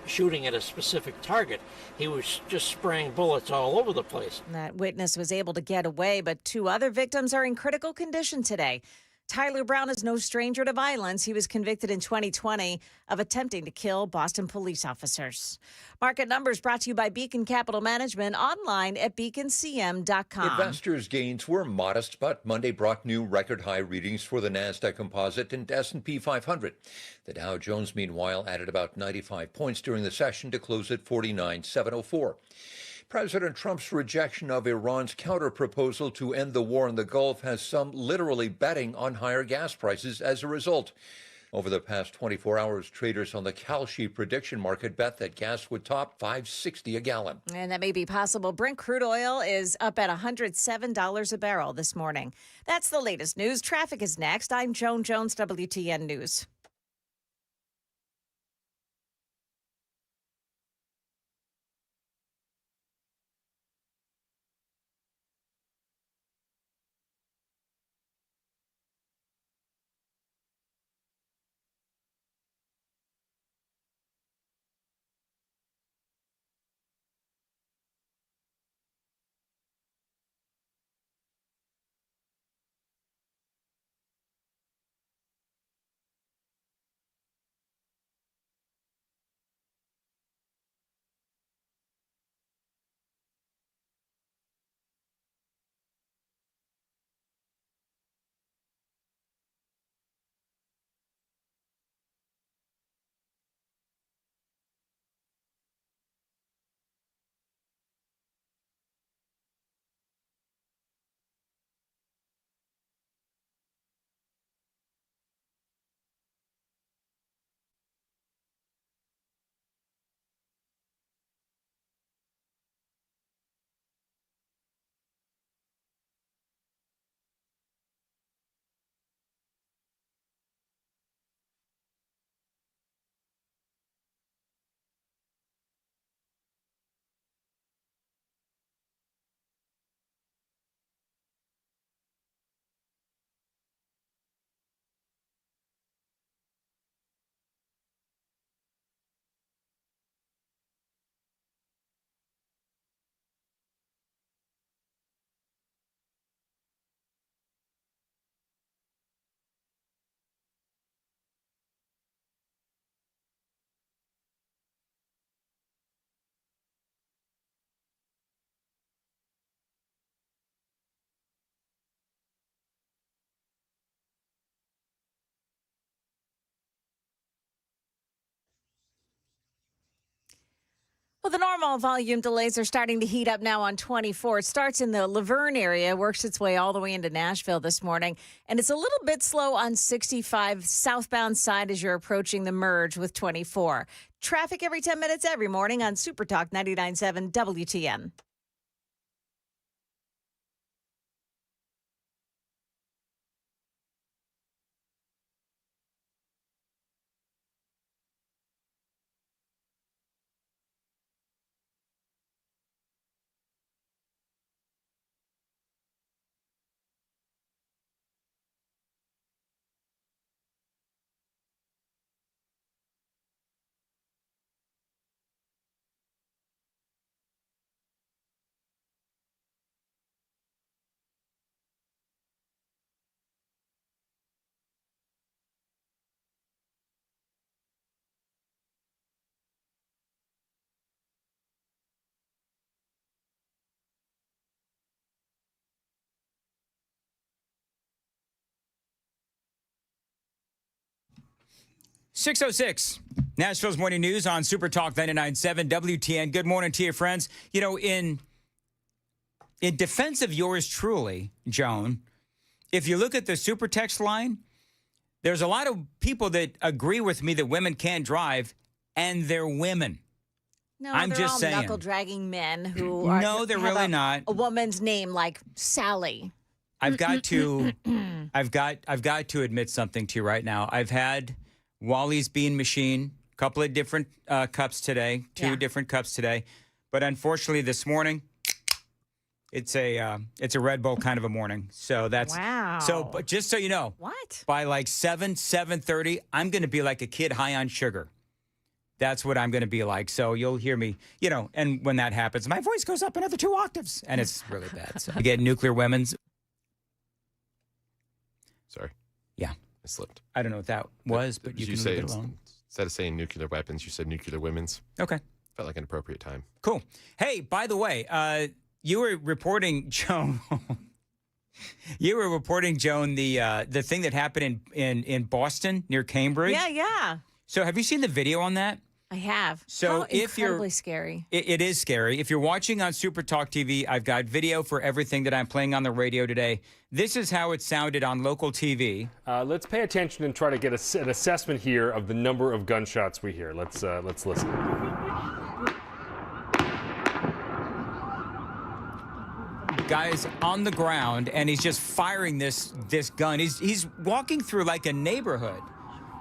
shooting at a specific target. He was just spraying bullets all over the place. That witness was able to get away, but two other victims are in critical condition today. Tyler Brown is no stranger to violence. He was convicted in 2020 of attempting to kill Boston police officers. Market numbers brought to you by Beacon Capital Management, online at beaconcm.com. Investors' gains were modest, but Monday brought new record-high readings for the Nasdaq Composite and S&P 500. The Dow Jones, meanwhile, added about 95 points during the session to close at 49,704. President Trump's rejection of Iran's counter-proposal to end the war in the Gulf has some literally betting on higher gas prices as a result. Over the past 24 hours, traders on the Kalshi prediction market bet that gas would top $5.60 a gallon. And that may be possible. Brent crude oil is up at $107 a barrel this morning. That's the latest news. Traffic is next. I'm Joan Jones, WTN News. Well, the normal volume delays are starting to heat up now on 24. It starts in the Laverne area, works its way all the way into Nashville this morning. And it's a little bit slow on 65 southbound side as you're approaching the merge with 24. Traffic every 10 minutes every morning on Super Talk 99.7 WTN. .606, Nashville's Morning News on Super Talk 99.7 WTN. Good morning to you, friends. You know, in defense of yours truly, Joan, if you look at the super text line, there's a lot of people that agree with me that women can't drive, and they're women. No, I'm they're just all saying. knuckle-dragging men who are, No, they're really not. A woman's name like Sally. I've got to admit something to you right now. I've had Wally's Bean Machine, a couple of different cups today, two different cups today, but unfortunately this morning it's a Red Bull kind of a morning. So that's So, but just so you know, what? By like 7:30, I'm going to be like a kid high on sugar. That's what I'm going to be like. So you'll hear me, you know, and when that happens, my voice goes up another 2 octaves, and it's really bad. So you get nuclear weapons. Sorry. Yeah. I slipped. I don't know what that was, but you can leave it alone. Instead of saying nuclear weapons, you said nuclear women's. Okay. Felt like an appropriate time. Cool. Hey, by the way, you were reporting, Joan. You were reporting, Joan, the thing that happened in Boston near Cambridge. Yeah. So have you seen the video on that? I have. So How if you're incredibly scary. It is scary. If you're watching on Super Talk TV, I've got video for everything that I'm playing on the radio today. This is how it sounded on local TV. Let's pay attention and try to get an assessment here of the number of gunshots we hear. Let's listen. Guy's on the ground and he's just firing this gun. He's walking through like a neighborhood.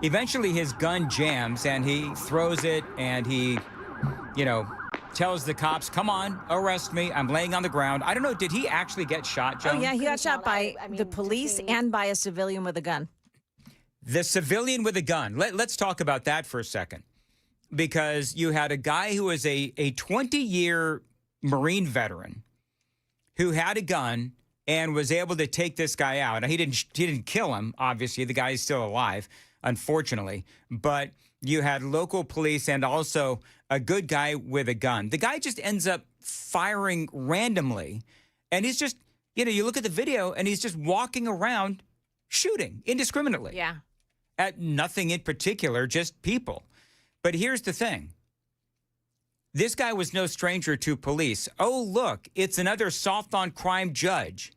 Eventually his gun jams and he throws it and he, you know, tells the cops, come on, arrest me. I'm laying on the ground. I don't know, did he actually get shot, Joan? Oh, yeah, he got shot by the police and by a civilian with a gun. The civilian with a gun. Let's talk about that for a second. Because you had a guy who was a 20-year Marine veteran who had a gun and was able to take this guy out. Now, he didn't kill him, obviously. The guy is still alive, unfortunately. But you had local police and also a good guy with a gun. The guy just ends up firing randomly. And he's just, you know, you look at the video and he's just walking around shooting indiscriminately. Yeah. At nothing in particular, just people. But here's the thing. This guy was no stranger to police. Oh, look, it's another soft on crime judge.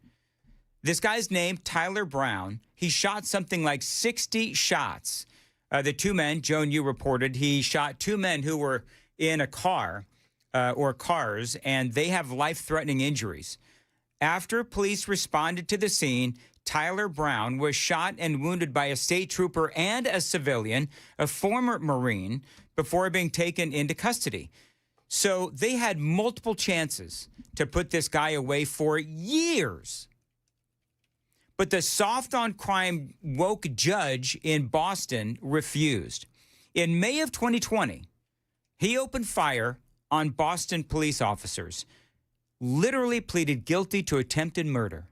This guy's named Tyler Brown. He shot something like 60 shots. The two men, Joan, you reported, he shot two men who were in a car or cars, and they have life-threatening injuries. After police responded to the scene, Tyler Brown was shot and wounded by a state trooper and a civilian, a former Marine, before being taken into custody. So they had multiple chances to put this guy away for years. But the soft on crime woke judge in Boston refused. In May of 2020, he opened fire on Boston police officers, literally pleaded guilty to attempted murder.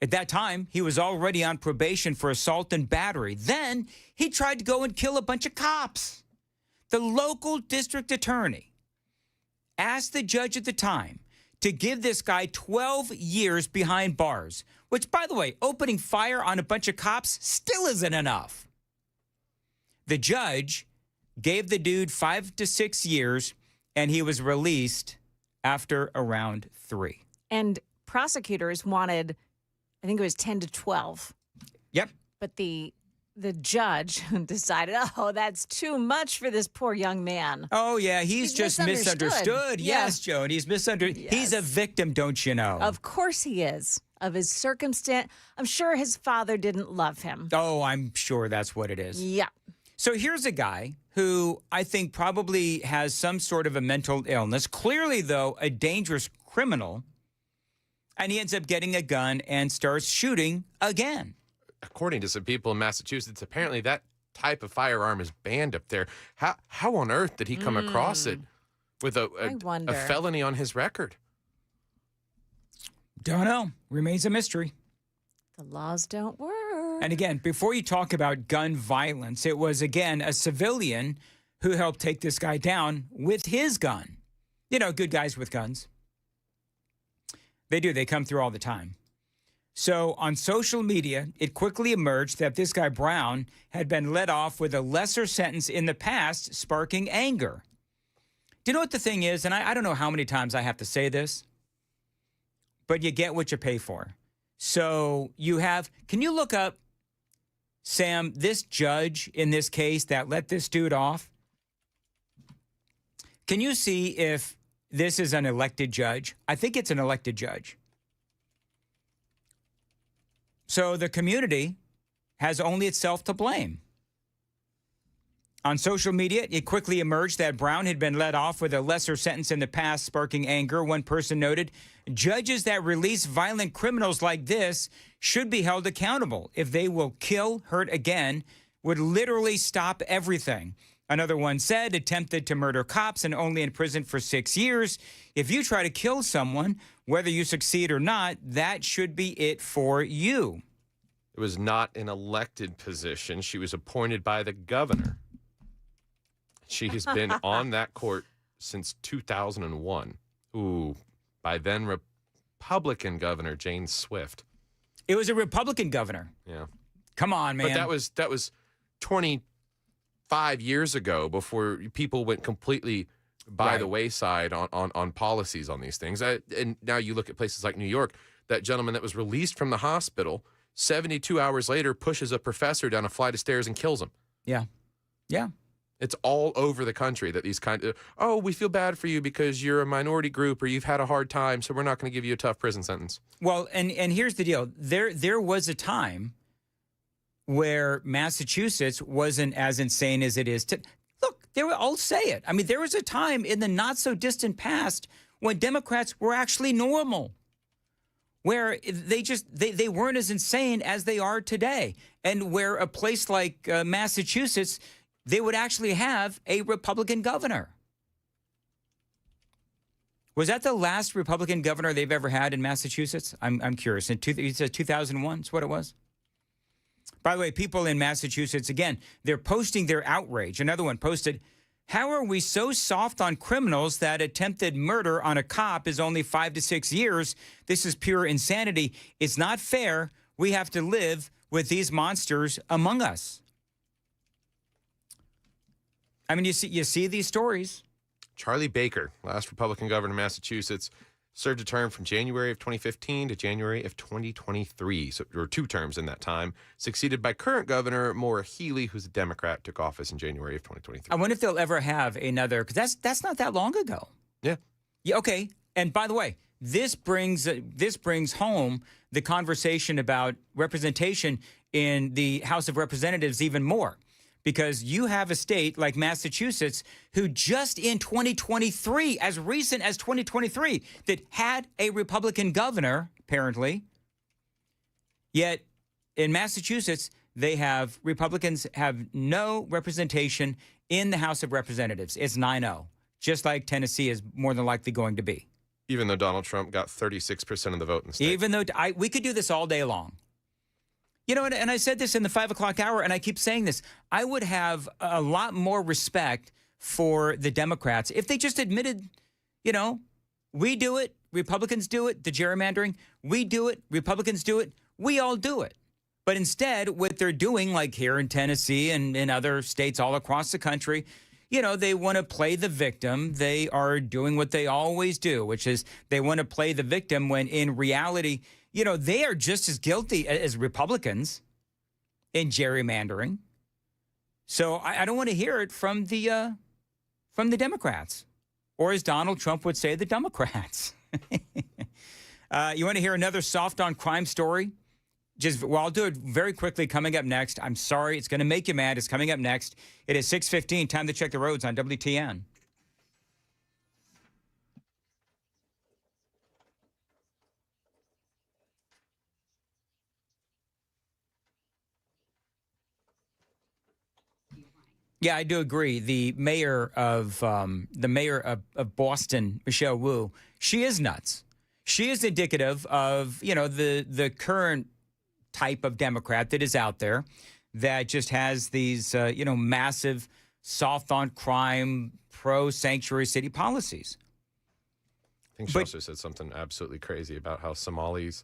At that time, he was already on probation for assault and battery. Then he tried to go and kill a bunch of cops. The local district attorney asked the judge at the time to give this guy 12 years behind bars, which, by the way, opening fire on a bunch of cops still isn't enough. The judge gave the dude 5 to 6 years and he was released after around 3. And prosecutors wanted, I think it was 10 to 12. Yep. But the judge decided, oh, that's too much for this poor young man. Oh, yeah, he's just misunderstood. Yeah. Yes, Joan, he's misunderstood. Yes. He's a victim, don't you know? Of course he is. Of his circumstance. I'm sure his father didn't love him. Oh, I'm sure that's what it is. Yeah. So here's a guy who I think probably has some sort of a mental illness. Clearly, though, a dangerous criminal. And he ends up getting a gun and starts shooting again. According to some people in Massachusetts, apparently that type of firearm is banned up there. How on earth did he come across it with a felony on his record? Don't know. Remains a mystery. The laws don't work. And again, before you talk about gun violence, it was, again, a civilian who helped take this guy down with his gun. You know, good guys with guns. They do. They come through all the time. So on social media, it quickly emerged that this guy Brown had been let off with a lesser sentence in the past, sparking anger. Do you know what the thing is? And I don't know how many times I have to say this, but you get what you pay for. So you have, can you look up, Sam, this judge in this case that let this dude off? Can you see if this is an elected judge? I think it's an elected judge. So the community has only itself to blame. On social media, it quickly emerged that Brown had been let off with a lesser sentence in the past, sparking anger. One person noted, judges that release violent criminals like this should be held accountable. If they will kill, hurt again, would literally stop everything. Another one said, attempted to murder cops and only in prison for 6 years. If you try to kill someone, whether you succeed or not, that should be it for you. It was not an elected position. She was appointed by the governor. She has been on that court since 2001. Ooh, by then Republican Governor Jane Swift. It was a Republican governor. Yeah. Come on, man. But that was 25 years ago, before people went completely by the wayside on policies on these things. And now you look at places like New York, that gentleman that was released from the hospital, 72 hours later, pushes a professor down a flight of stairs and kills him. Yeah. Yeah. It's all over the country that these kind of, oh, we feel bad for you because you're a minority group or you've had a hard time, so we're not going to give you a tough prison sentence. Well, and here's the deal. There was a time where Massachusetts wasn't as insane as it is today. Look, I'll say it. I mean, there was a time in the not-so-distant past when Democrats were actually normal, where they weren't as insane as they are today, and where a place like Massachusetts, they would actually have a Republican governor. Was that the last Republican governor they've ever had in Massachusetts? I'm curious. You said 2001 is what it was? By the way, people in Massachusetts, again, they're posting their outrage. Another one posted, how are we so soft on criminals that attempted murder on a cop is only 5 to 6 years? This is pure insanity. It's not fair. We have to live with these monsters among us. I mean, you see these stories. Charlie Baker, last Republican governor of Massachusetts, served a term from January of 2015 to January of 2023. So there were 2 terms in that time, succeeded by current governor Maura Healey, who's a Democrat, took office in January of 2023. I wonder if they'll ever have another, because that's not that long ago. Yeah. Yeah. Okay. And by the way, this brings home the conversation about representation in the House of Representatives even more. Because you have a state like Massachusetts who just in 2023, as recent as 2023, that had a Republican governor, apparently. Yet in Massachusetts, Republicans have no representation in the House of Representatives. It's 9-0, just like Tennessee is more than likely going to be. Even though Donald Trump got 36% of the vote in the state. Even though we could do this all day long. You know, and I said this in the 5 o'clock hour, and I keep saying this. I would have a lot more respect for the Democrats if they just admitted, you know, we do it, Republicans do it, the gerrymandering, we do it, Republicans do it, we all do it. But instead, what they're doing, like here in Tennessee and in other states all across the country, they want to play the victim. They are doing what they always do, which is they want to play the victim when in reality, they are just as guilty as Republicans in gerrymandering. So I don't want to hear it from the Democrats, or as Donald Trump would say, the Democrats. You want to hear another soft on crime story? I'll do it very quickly coming up next. I'm sorry, it's going to make you mad. It's coming up next. It is 6:15. Time to check the roads on WTN. Yeah, I do agree. The mayor of Boston, Michelle Wu, she is nuts. She is indicative of the current type of Democrat that is out there that just has these massive soft on crime, pro sanctuary city policies. I think she also said something absolutely crazy about how Somalis.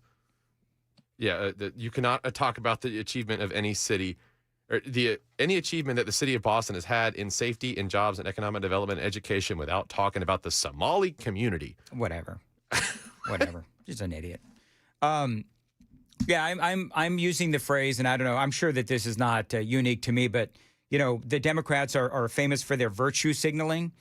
Yeah, that you cannot talk about the achievement of any city. Or any achievement that the city of Boston has had in safety, in jobs, and economic development and education without talking about the Somali community. Whatever. She's an idiot. Yeah, I'm using the phrase, and I don't know. I'm sure that this is not unique to me, but the Democrats are famous for their virtue signaling.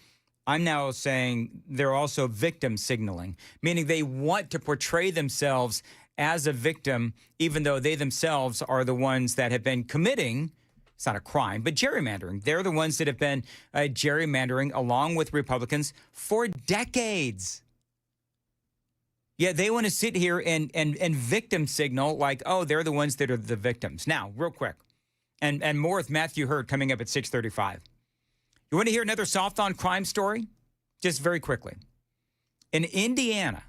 I'm now saying they're also victim signaling, meaning they want to portray themselves as a victim, even though they themselves are the ones that have been committing, it's not a crime, but gerrymandering. They're the ones that have been gerrymandering along with Republicans for decades. Yeah, they want to sit here and victim signal like, oh, they're the ones that are the victims. Now, real quick, and more with Matthew Hurd coming up at 6:35. You want to hear another soft on crime story? Just very quickly. In Indiana,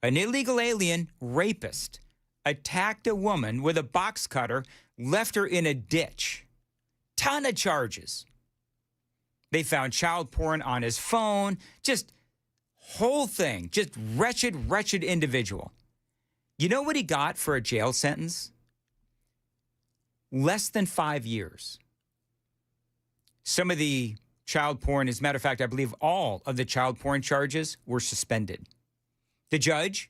an illegal alien rapist attacked a woman with a box cutter, left her in a ditch. Ton of charges. They found child porn on his phone. Just whole thing. Just wretched individual. You know what he got for a jail sentence? Less than 5 years. Some of the child porn, as a matter of fact, I believe all of the child porn charges were suspended. The judge,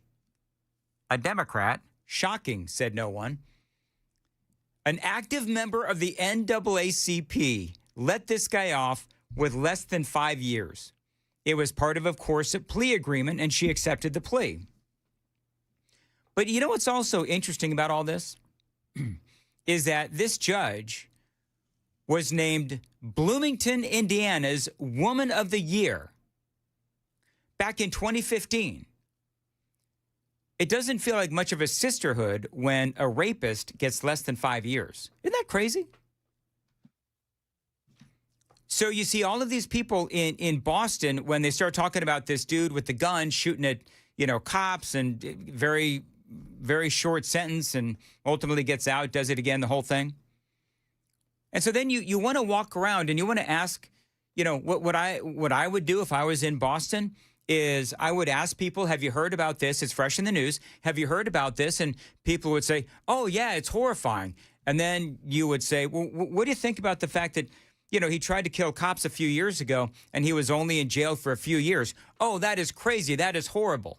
a Democrat, shocking, said no one. An active member of the NAACP let this guy off with less than 5 years. It was part of course, a plea agreement, and she accepted the plea. But you know what's also interesting about all this? Is that this judge was named Bloomington, Indiana's Woman of the Year back in 2015. It doesn't feel like much of a sisterhood when a rapist gets less than 5 years. Isn't that crazy? So you see all of these people in Boston, when they start talking about this dude with the gun shooting at, cops, and very, very short sentence, and ultimately gets out, does it again, the whole thing. And so then you want to walk around and you want to ask, what I would do if I was in Boston is I would ask people, have you heard about this? It's fresh in the news. Have you heard about this? And people would say, oh, yeah, it's horrifying. And then you would say, well, what do you think about the fact that, he tried to kill cops a few years ago and he was only in jail for a few years? Oh, that is crazy. That is horrible.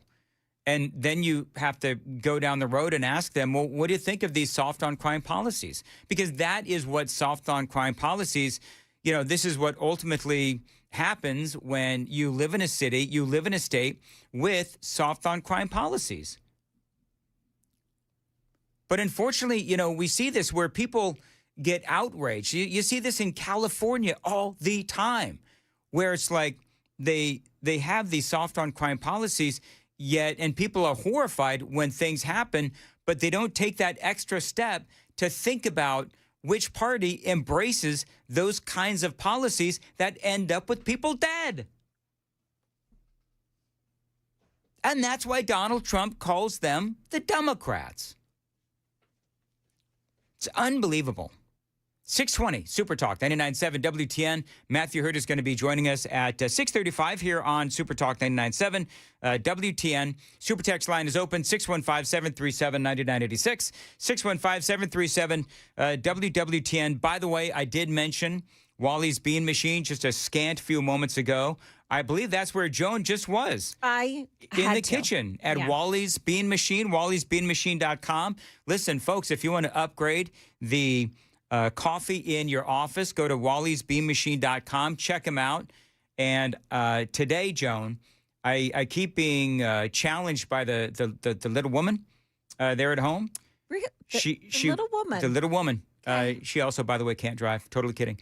And then you have to go down the road and ask them, well, what do you think of these soft on crime policies? Because that is what soft on crime policies, this is what ultimately happens when you live in a city, you live in a state with soft on crime policies. But unfortunately, we see this where people get outraged. You see this in California all the time, where it's like they have these soft on crime policies, and people are horrified when things happen, but they don't take that extra step to think about which party embraces those kinds of policies that end up with people dead. And that's why Donald Trump calls them the Democrats. It's unbelievable. 620 Super Talk 99.7 WTN. Matthew Hurd is going to be joining us at 6:35 here on Super Talk 99.7 WTN. Super text line is open 615-737-9986. 615-737 WWTN. By the way, I did mention Wally's Bean Machine just a scant few moments ago. I believe that's where Joan just was. I in had the to. kitchen at Yeah. Wally's Bean Machine, wallysbeanmachine.com. Listen, folks, if you want to upgrade the coffee in your office, go to wallysbeanmachine.com. Check them out. And today, Joan, I keep being challenged by the little woman there at home. The little woman. The little woman. She also, by the way, can't drive. Totally kidding.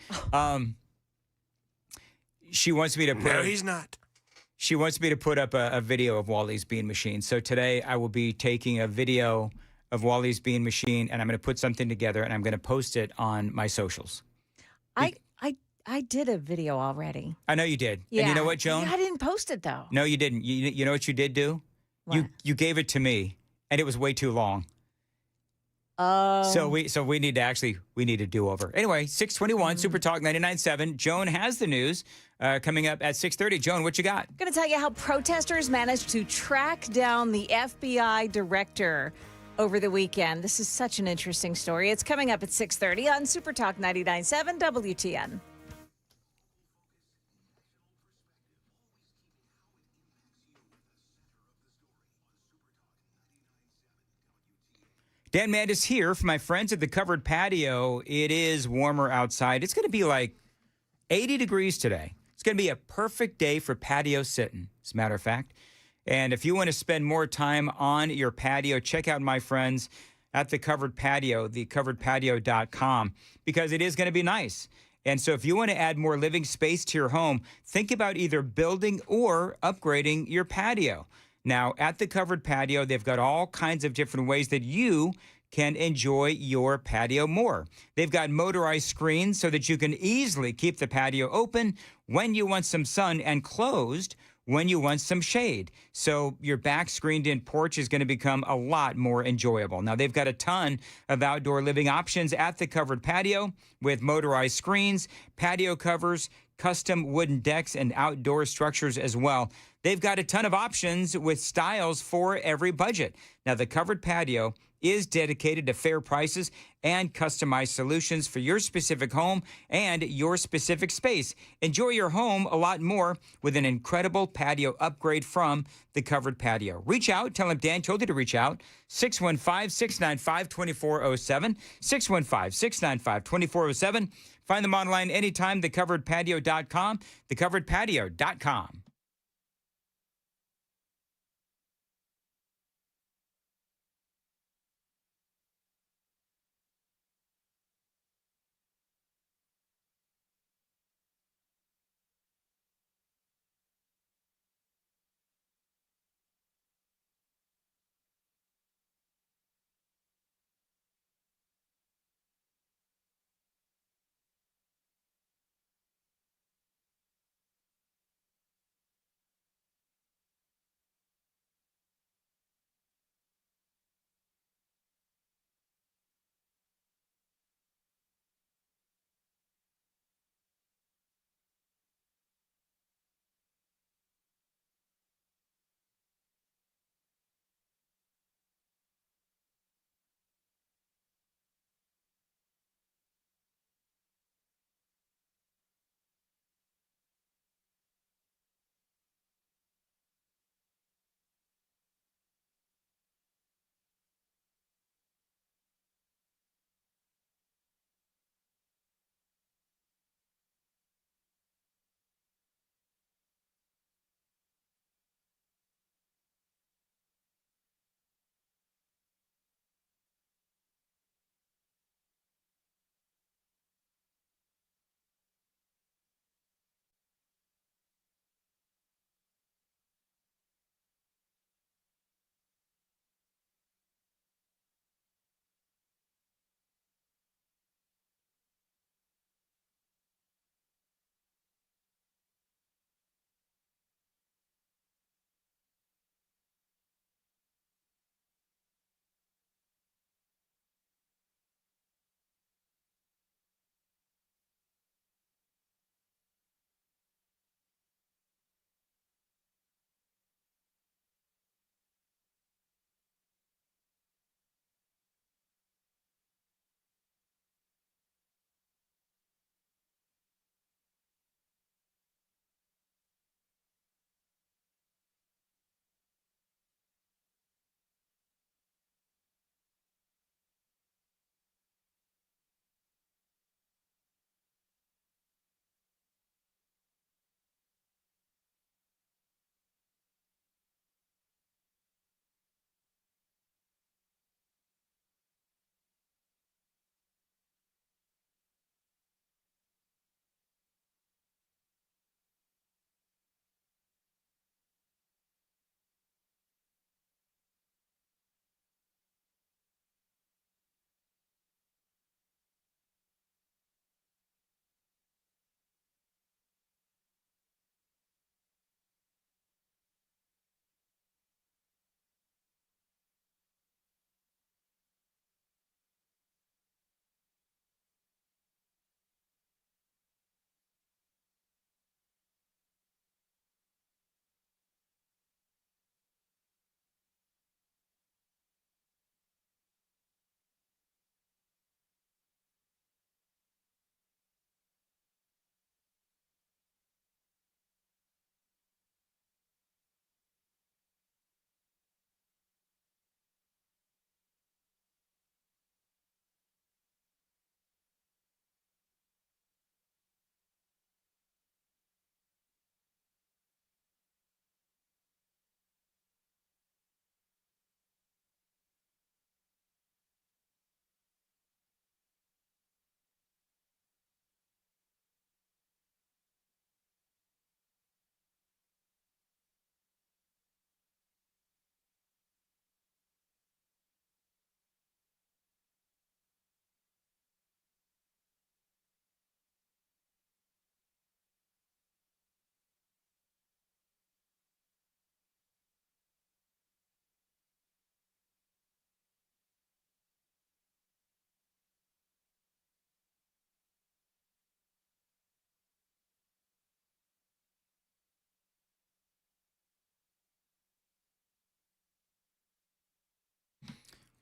She wants me to put. No, he's not. She wants me to put up a video of Wally's Bean Machine. So today I will be taking a video of Wally's Bean Machine, and I'm going to put something together, and I'm going to post it on my socials. I did a video already. I know you did. Yeah. And you know what, Joan? I didn't post it though. No, you didn't. You know what you did do? What? You gave it to me, and it was way too long. Oh. So we need to do over. Anyway, 621 Super Talk 99.7. Joan has the news coming up at 6:30. Joan, what you got? I'm going to tell you how protesters managed to track down the FBI director over the weekend. This is such an interesting story. It's coming up at 6:30 on Super Talk 99.7 WTN. Dan Mandis here for my friends at the Covered Patio. It is warmer outside. It's going to be like 80 degrees today. It's going to be a perfect day for patio sitting, as a matter of fact. And if you want to spend more time on your patio, check out my friends at the Covered Patio, thecoveredpatio.com, because it is going to be nice. And so if you want to add more living space to your home, think about either building or upgrading your patio. Now, at the Covered Patio, they've got all kinds of different ways that you can enjoy your patio more. They've got motorized screens so that you can easily keep the patio open when you want some sun and closed when you want some shade. So your back screened-in porch is going to become a lot more enjoyable. Now, they've got a ton of outdoor living options at the Covered Patio with motorized screens, patio covers, custom wooden decks, and outdoor structures as well. They've got a ton of options with styles for every budget. Now, the Covered Patio is dedicated to fair prices and customized solutions for your specific home and your specific space. Enjoy your home a lot more with an incredible patio upgrade from the Covered Patio. Reach out. Tell them Dan told you to reach out. 615-695-2407. 615-695-2407. Find them online anytime, thecoveredpatio.com, thecoveredpatio.com.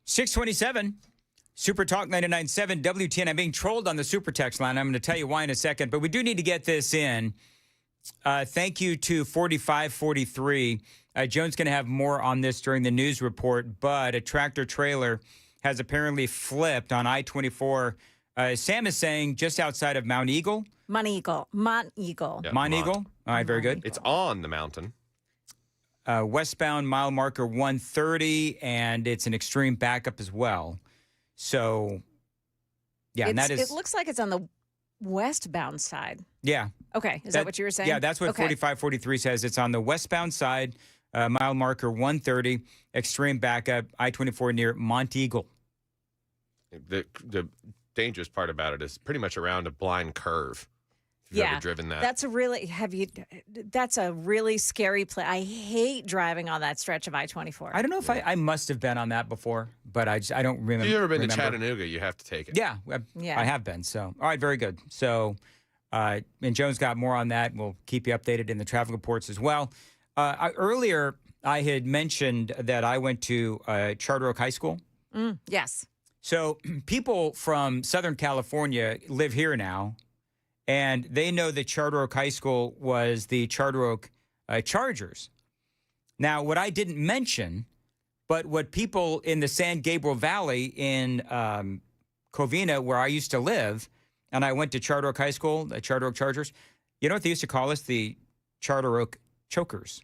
627. Super Talk 99.7 WTN. I'm being trolled on the super text line. I'm going to tell you why in a second, but we do need to get this in. Thank you to 4543. Joan's going to have more on this during the news report, but a tractor trailer has apparently flipped on I-24. Sam is saying just outside of Mount Eagle. Mount Eagle. Yeah, Mount Eagle. All right, very good. It's on the mountain. Westbound mile marker 130, and it's an extreme backup as well. So, yeah, and that is. It looks like it's on the westbound side. Yeah. Okay. Is that what you were saying? Yeah, that's what 4543 says. It's on the westbound side, mile marker 130, extreme backup, I-24 near Mount Eagle. The dangerous part about it is pretty much around a blind curve. If you've ever driven that. That's a really scary place. I hate driving on that stretch of I-24. I don't know if I must have been on that before, but I don't remember. If you've ever been to Chattanooga, you have to take it. Yeah, I have been. So, all right, very good. So, and Joan's got more on that. We'll keep you updated in the traffic reports as well. Earlier, I had mentioned that I went to Charter Oak High School. Yes. So people from Southern California live here now, and they know that Charter Oak High School was the Charter Oak Chargers. Now, what I didn't mention, but what people in the San Gabriel Valley in Covina, where I used to live, and I went to Charter Oak High School, the Charter Oak Chargers, you know what they used to call us? The Charter Oak Chokers.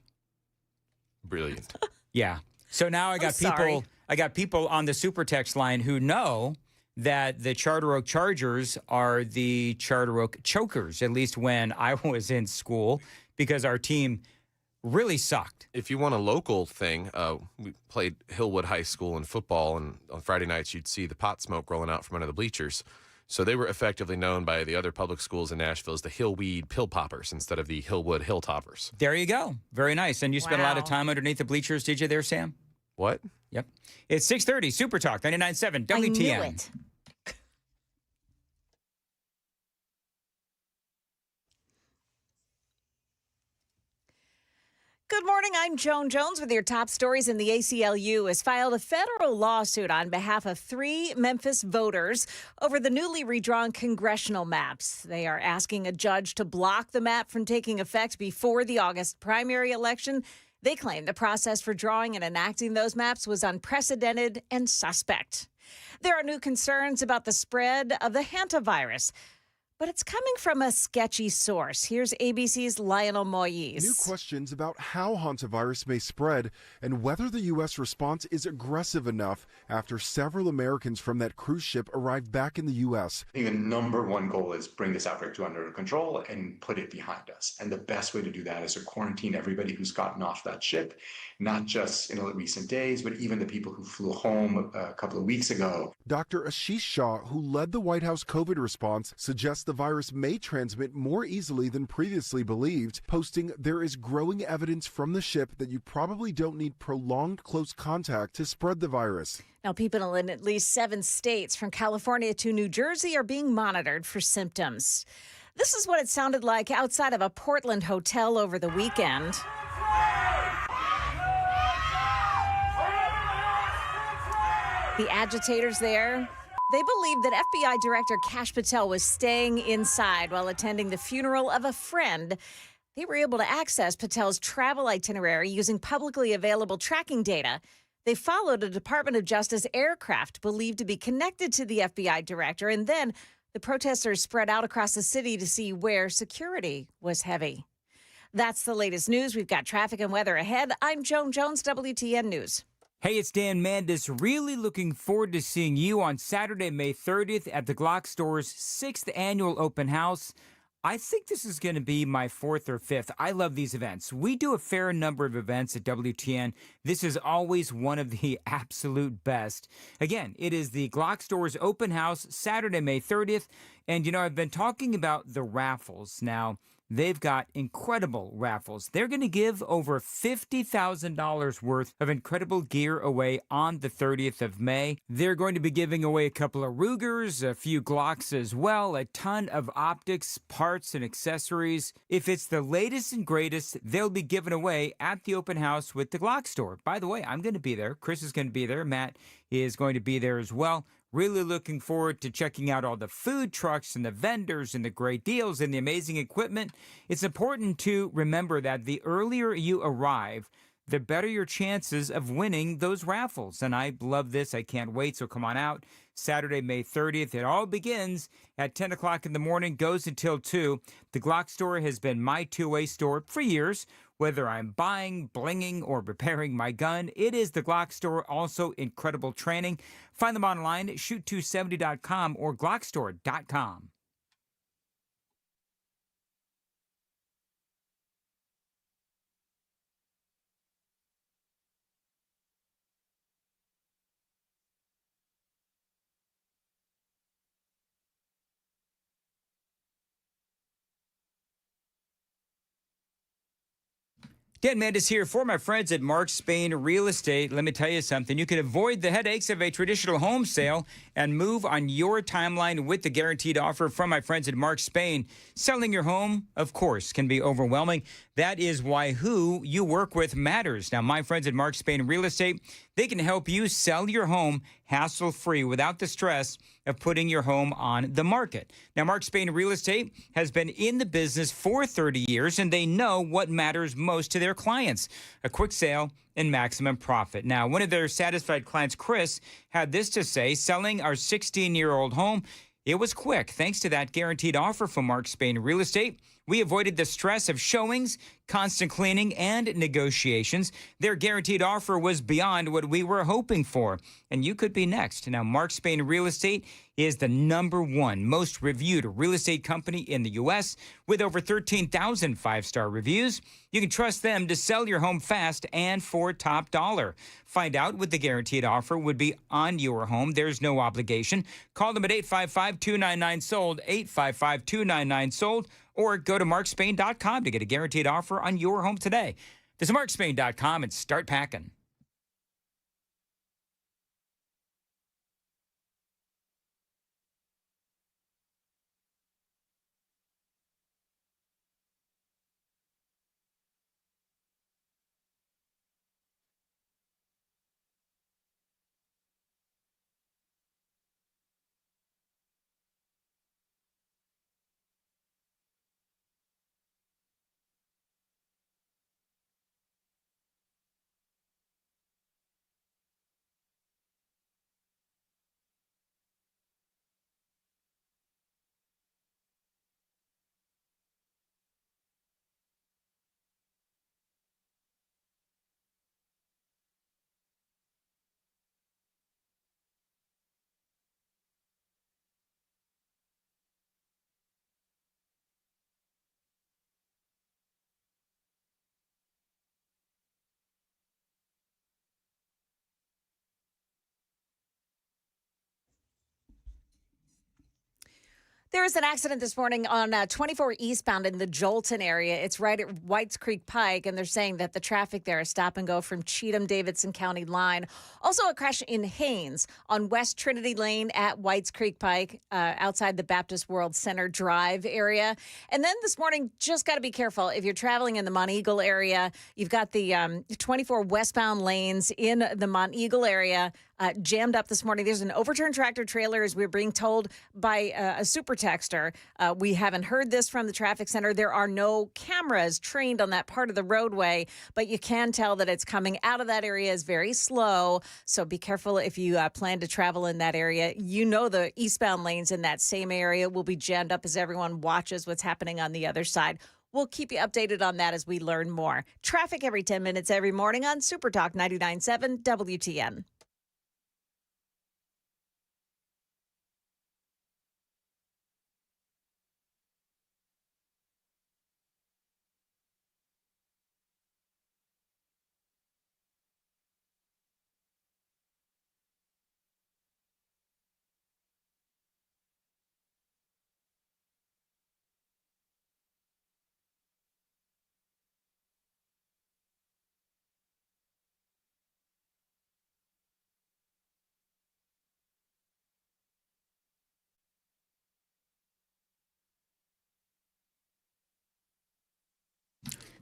Brilliant. Yeah. So now I got people on the super text line who know that the Charter Oak Chargers are the Charter Oak Chokers, at least when I was in school, because our team really sucked. If you want a local thing, we played Hillwood High School in football, and on Friday nights you'd see the pot smoke rolling out from under the bleachers. So they were effectively known by the other public schools in Nashville as the Hillweed Pill Poppers instead of the Hillwood Hilltoppers. There you go. Very nice. And you spent a lot of time underneath the bleachers, did you there, Sam? What? Yep. It's 6:30, Super Talk 99.7 WTN. I knew it. Good morning. I'm Joan Jones with your top stories. In the ACLU has filed a federal lawsuit on behalf of 3 Memphis voters over the newly redrawn congressional maps. They are asking a judge to block the map from taking effect before the August primary election. They claim the process for drawing and enacting those maps was unprecedented and suspect. There are new concerns about the spread of the hantavirus, but it's coming from a sketchy source. Here's ABC's Lionel Moyes. New questions about how hantavirus may spread and whether the U.S. response is aggressive enough after several Americans from that cruise ship arrived back in the U.S. I think the number one goal is bring this outbreak to under control and put it behind us. And the best way to do that is to quarantine everybody who's gotten off that ship, not just in the recent days, but even the people who flew home a couple of weeks ago. Dr. Ashish Shah, who led the White House COVID response, suggests the virus may transmit more easily than previously believed, posting, "There is growing evidence from the ship that you probably don't need prolonged close contact to spread the virus." Now, people in at least 7 states, from California to New Jersey, are being monitored for symptoms. This is what it sounded like outside of a Portland hotel over the weekend. The agitators there, they believe that FBI Director Kash Patel was staying inside while attending the funeral of a friend. They were able to access Patel's travel itinerary using publicly available tracking data. They followed a Department of Justice aircraft believed to be connected to the FBI director, and then the protesters spread out across the city to see where security was heavy. That's the latest news. We've got traffic and weather ahead. I'm Joan Jones, WTN News. Hey, it's Dan Mandis. Really looking forward to seeing you on Saturday, May 30th at the Glock Store's 6th annual open house. I think this is going to be my 4th or 5th. I love these events. We do a fair number of events at WTN. This is always one of the absolute best. Again, it is the Glock Store's open house, Saturday, May 30th. And, you know, I've been talking about the raffles. Now, they've got incredible raffles. They're going to give over $50,000 worth of incredible gear away on the 30th of May. They're going to be giving away a couple of Rugers, a few Glocks as well, a ton of optics, parts, and accessories. If it's the latest and greatest, they'll be given away at the open house with the Glock store. By the way, I'm going to be there. Chris is going to be there. Matt is going to be there as well. Really looking forward to checking out all the food trucks and the vendors and the great deals and the amazing equipment. It's important to remember that the earlier you arrive, the better your chances of winning those raffles. And I love this. I can't wait. So come on out. Saturday, May 30th. It all begins at 10 o'clock in the morning, goes until 2. The Glock store has been my two-way store for years. Whether I'm buying, blinging, or repairing my gun, it is the Glock store. Also, incredible training. Find them online at shoot270.com or glockstore.com. Dan Mandis here for my friends at Mark Spain Real Estate. Let me tell you something. You can avoid the headaches of a traditional home sale and move on your timeline with the guaranteed offer from my friends at Mark Spain. Selling your home, of course, can be overwhelming. That is why who you work with matters. Now, my friends at Mark Spain Real Estate, they can help you sell your home hassle-free without the stress of putting your home on the market. Now, Mark Spain Real Estate has been in the business for 30 years, and they know what matters most to their clients: a quick sale and maximum profit. Now, one of their satisfied clients, Chris, had this to say: selling our 16-year-old home, it was quick. Thanks to that guaranteed offer from Mark Spain Real Estate, we avoided the stress of showings, constant cleaning, and negotiations. Their guaranteed offer was beyond what we were hoping for, and you could be next. Now, Mark Spain Real Estate is the #1 most reviewed real estate company in the U.S. with over 13,000 five-star reviews. You can trust them to sell your home fast and for top dollar. Find out what the guaranteed offer would be on your home. There's no obligation. Call them at 855-299-SOLD, 855-299-SOLD, or go to markspain.com to get a guaranteed offer on your home today. Visit markspain.com and start packing. There was an accident this morning on 24 eastbound in the Jolton area. It's right at Whites Creek Pike, and they're saying that the traffic there is stop and go from Cheatham-Davidson County line. Also, a crash in Haines on West Trinity Lane at Whites Creek Pike, outside the Baptist World Center Drive area. And then this morning, just got to be careful. If you're traveling in the Monteagle area, you've got the 24 westbound lanes in the Monteagle area jammed up this morning. There's an overturned tractor trailer, as we're being told by a super texter. We haven't heard this from the traffic center. There are no cameras trained on that part of the roadway, but you can tell that it's coming out of that area is very slow. So be careful if you plan to travel in that area. You know the eastbound lanes in that same area will be jammed up as everyone watches what's happening on the other side. We'll keep you updated on that as we learn more. Traffic every 10 minutes every morning on Super Talk 99.7 WTN.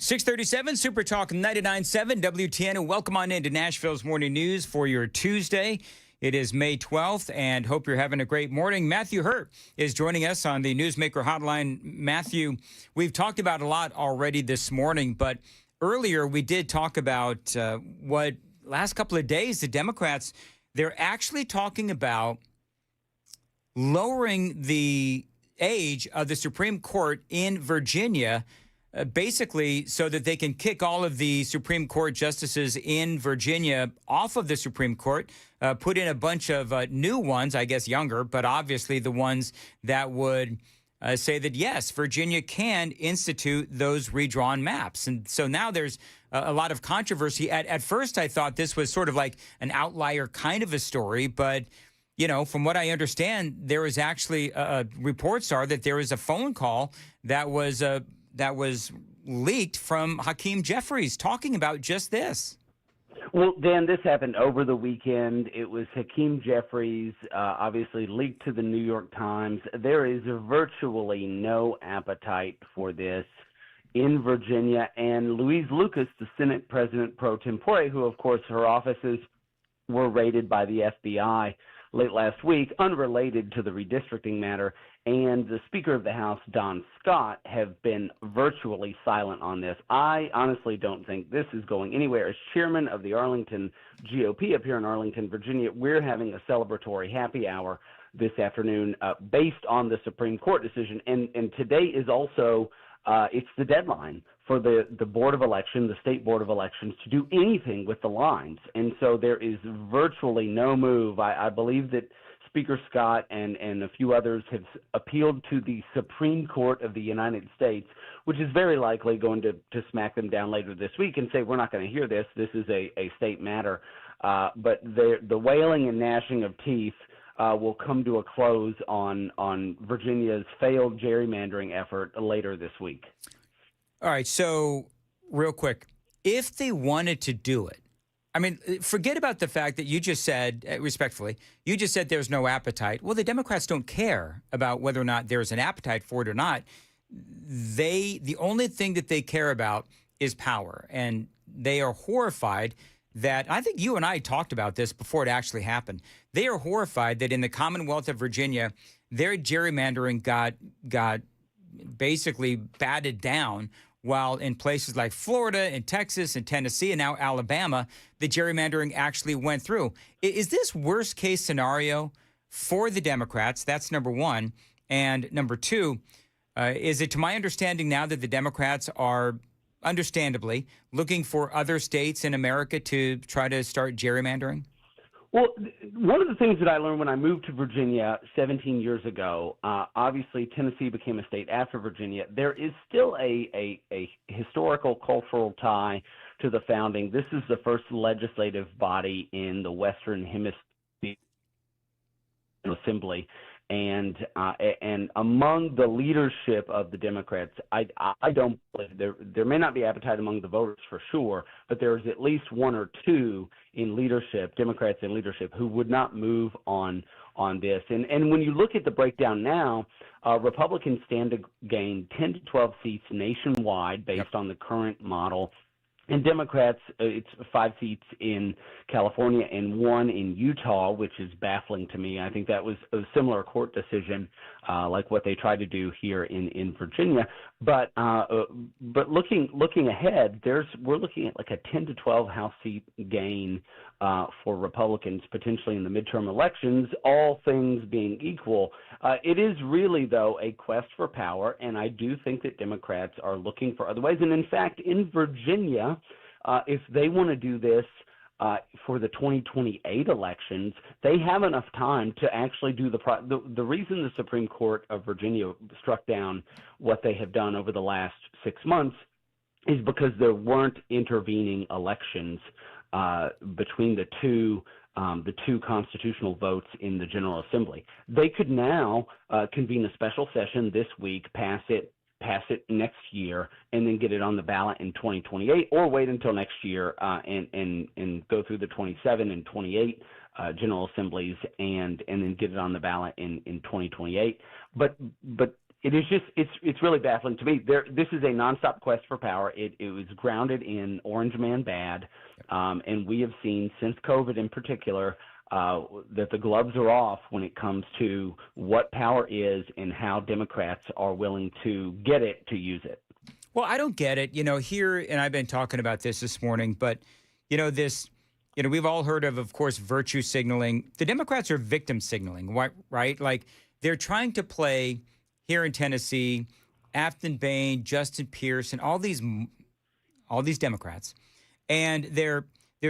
637 Super Talk 99.7 WTN, and welcome on into Nashville's Morning News for your Tuesday. It is May 12th, and hope you're having a great morning. Matthew Hurt is joining us on the Newsmaker Hotline. Matthew, we've talked about a lot already this morning, but earlier we did talk about what last couple of days the Democrats, they're actually talking about lowering the age of the Supreme Court in Virginia, basically so that they can kick all of the Supreme Court justices in Virginia off of the Supreme Court, put in a bunch of new ones, I guess younger, but obviously the ones that would say that, yes, Virginia can institute those redrawn maps. And so now there's a lot of controversy. At first, I thought this was sort of like an outlier kind of a story, but you know, from what I understand, there is actually reports are that there was a phone call that was leaked from Hakeem Jeffries talking about just this. Well, Dan, this happened over the weekend. It was Hakeem Jeffries, obviously leaked to the New York Times. There is virtually no appetite for this in Virginia. And Louise Lucas, the Senate President pro tempore, who, of course, her offices were raided by the FBI late last week, unrelated to the redistricting matter, and the Speaker of the House, Don Scott, have been virtually silent on this. I honestly don't think this is going anywhere. As chairman of the Arlington GOP up here in Arlington, Virginia, we're having a celebratory happy hour this afternoon based on the Supreme Court decision. And today is also it's the deadline for the Board of Elections, the State Board of Elections, to do anything with the lines. And so there is virtually no move. I believe that Speaker Scott and a few others have appealed to the Supreme Court of the United States, which is very likely going to smack them down later this week and say, we're not going to hear this. This is a state matter. But the wailing and gnashing of teeth will come to a close on Virginia's failed gerrymandering effort later this week. All right, so real quick, if they wanted to do it, I mean, forget about the fact that you just said, respectfully, you just said there's no appetite. Well, the Democrats don't care about whether or not there's an appetite for it or not. The only thing that they care about is power, and they are horrified that, I think you and I talked about this before it actually happened. They are horrified that in the Commonwealth of Virginia, their gerrymandering got basically batted down, while in places like Florida and Texas and Tennessee and now Alabama, the gerrymandering actually went through. Is this worst case scenario for the Democrats? That's number one. And number two, is it to my understanding now that the Democrats are understandably looking for other states in America to try to start gerrymandering? Well, one of the things that I learned when I moved to Virginia 17 years ago, obviously Tennessee became a state after Virginia. There is still a historical, cultural tie to the founding. This is the first legislative body in the Western Hemisphere Assembly. And among the leadership of the Democrats, I don't believe there may not be appetite among the voters for sure, but there is at least one or two in leadership, Democrats in leadership, who would not move on this. And when you look at the breakdown now, Republicans stand to gain 10 to 12 seats nationwide based on the current model. And Democrats, it's 5 seats in California and 1 in Utah, which is baffling to me. I think that was a similar court decision like what they tried to do here in Virginia. But looking ahead, we're looking at like a 10 to 12 House seat gain for Republicans potentially in the midterm elections, all things being equal. It is really, though, a quest for power, and I do think that Democrats are looking for other ways. And in fact, in Virginia, if they want to do this for the 2028 elections, they have enough time to actually do the reason the Supreme Court of Virginia struck down what they have done over the last 6 months is because there weren't intervening elections between the two constitutional votes in the General Assembly. They could now convene a special session this week, pass it next year, and then get it on the ballot in 2028, or wait until next year and go through the 27 and 28 General Assemblies and then get it on the ballot in 2028. But It is just it's really baffling to me. This is a nonstop quest for power. It was grounded in Orange Man bad, and we have seen since COVID in particular that the gloves are off when it comes to what power is and how Democrats are willing to get it to use it. Well, I don't get it. Here, and I've been talking about this morning, but we've all heard of course, virtue signaling. The Democrats are victim signaling, right? Like they're trying to play here in Tennessee, Afton Bain, Justin Pierce, and all these Democrats, and they're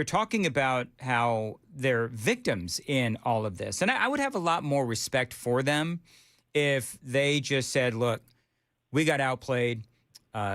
talking about how they're victims in all of this. And I would have a lot more respect for them if they just said, "Look, we got outplayed.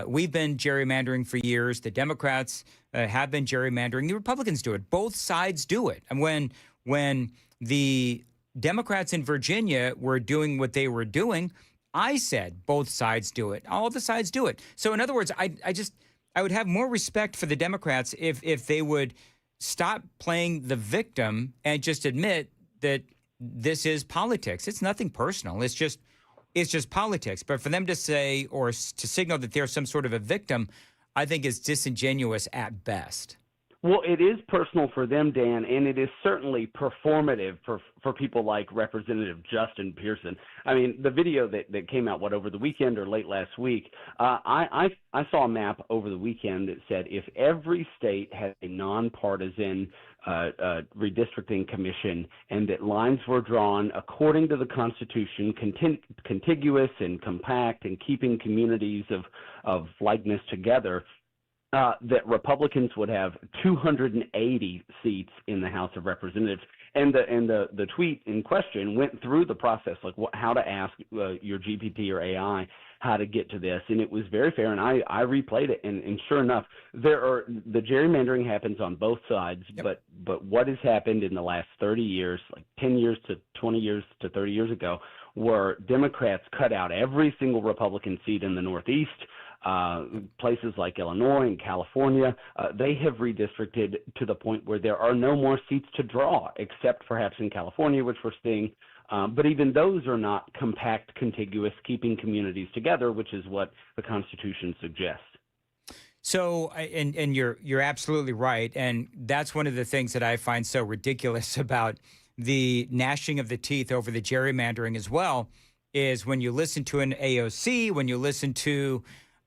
We've been gerrymandering for years. The Democrats have been gerrymandering. The Republicans do it. Both sides do it." And when the Democrats in Virginia were doing what they were doing, I said both sides do it. All the sides do it. So in other words, I would have more respect for the Democrats if they would stop playing the victim and just admit that this is politics. It's nothing personal. It's just politics. But for them to say or to signal that they're some sort of a victim, I think is disingenuous at best. Well, it is personal for them, Dan, and it is certainly performative for people like Representative Justin Pearson. I mean, the video that came out, over the weekend or late last week, I saw a map over the weekend that said if every state had a nonpartisan redistricting commission and that lines were drawn according to the Constitution, contiguous and compact and keeping communities of likeness together, that Republicans would have 280 seats in the House of Representatives. And the tweet in question went through the process, like how to ask your GPT or AI how to get to this, and it was very fair. And I replayed it, and sure enough, the gerrymandering happens on both sides. Yep. But what has happened in the last 30 years, like 10 years to 20 years to 30 years ago, where Democrats cut out every single Republican seat in the Northeast. Places like Illinois and California, they have redistricted to the point where there are no more seats to draw, except perhaps in California, which we're seeing. But even those are not compact, contiguous, keeping communities together, which is what the Constitution suggests. So, and you're absolutely right, and that's one of the things that I find so ridiculous about the gnashing of the teeth over the gerrymandering as well, is when you listen to an AOC, when you listen to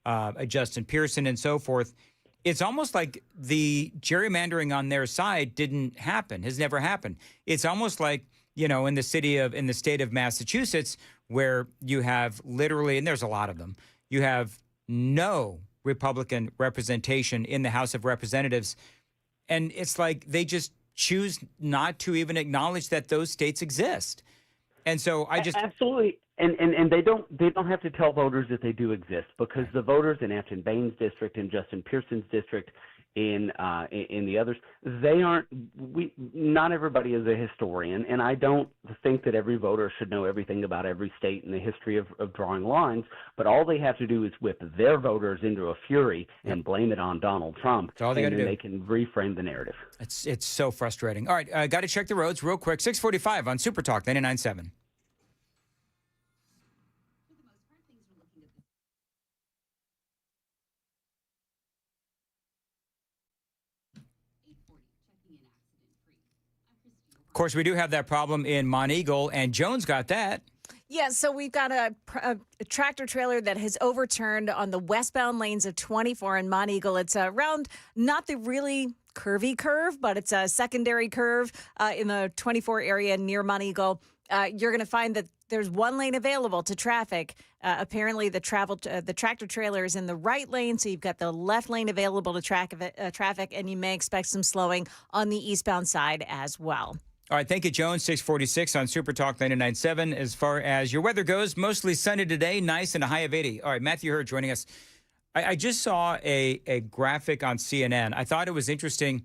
a Justin Pearson and so forth, it's almost like the gerrymandering on their side didn't happen, has never happened. It's almost like, in the state of Massachusetts, where you have literally, and there's a lot of them, you have no Republican representation in the House of Representatives. And it's like they just choose not to even acknowledge that those states exist. And so I just absolutely, and they don't have to tell voters that they do exist, because the voters in Afton Bain's district, in Justin Pearson's district, in the others, not everybody is a historian, and I don't think that every voter should know everything about every state and the history of drawing lines. But all they have to do is whip their voters into a fury and blame it on Donald Trump, all they and then do. they can reframe the narrative. It's so frustrating. All right, got to check the roads real quick. 6:45 on Super Talk 99.7. Of course, we do have that problem in Monteagle, and Jones got that. Yeah, so we've got a tractor trailer that has overturned on the westbound lanes of 24 in Monteagle. It's around not the really curvy curve, but it's a secondary curve in the 24 area near Monteagle. You're going to find that there's one lane available to traffic. Apparently, the tractor trailer is in the right lane, so you've got the left lane available to traffic, and you may expect some slowing on the eastbound side as well. All right, thank you, Jones. 6:46 on Super Talk 99.7. As far as your weather goes, mostly sunny today, nice, and a high of 80. All right, Matthew Hurd joining us. I just saw a graphic on CNN. I thought it was interesting,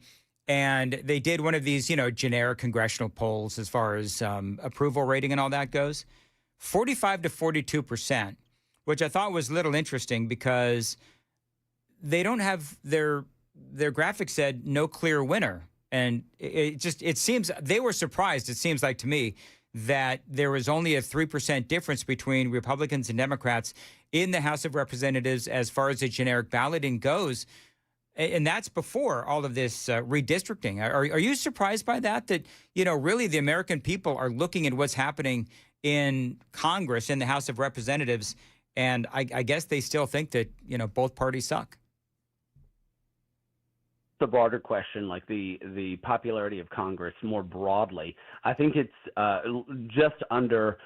and they did one of these, generic congressional polls as far as approval rating and all that goes. 45 to 42%, which I thought was a little interesting because they don't have their graphic said no clear winner. And it seems they were surprised, it seems like to me, that there was only a 3% difference between Republicans and Democrats in the House of Representatives as far as the generic balloting goes. And that's before all of this redistricting. Are you surprised by that? That, really the American people are looking at what's happening in Congress, in the House of Representatives, and I guess they still think that, both parties suck. The broader question, like the popularity of Congress more broadly, I think it's just under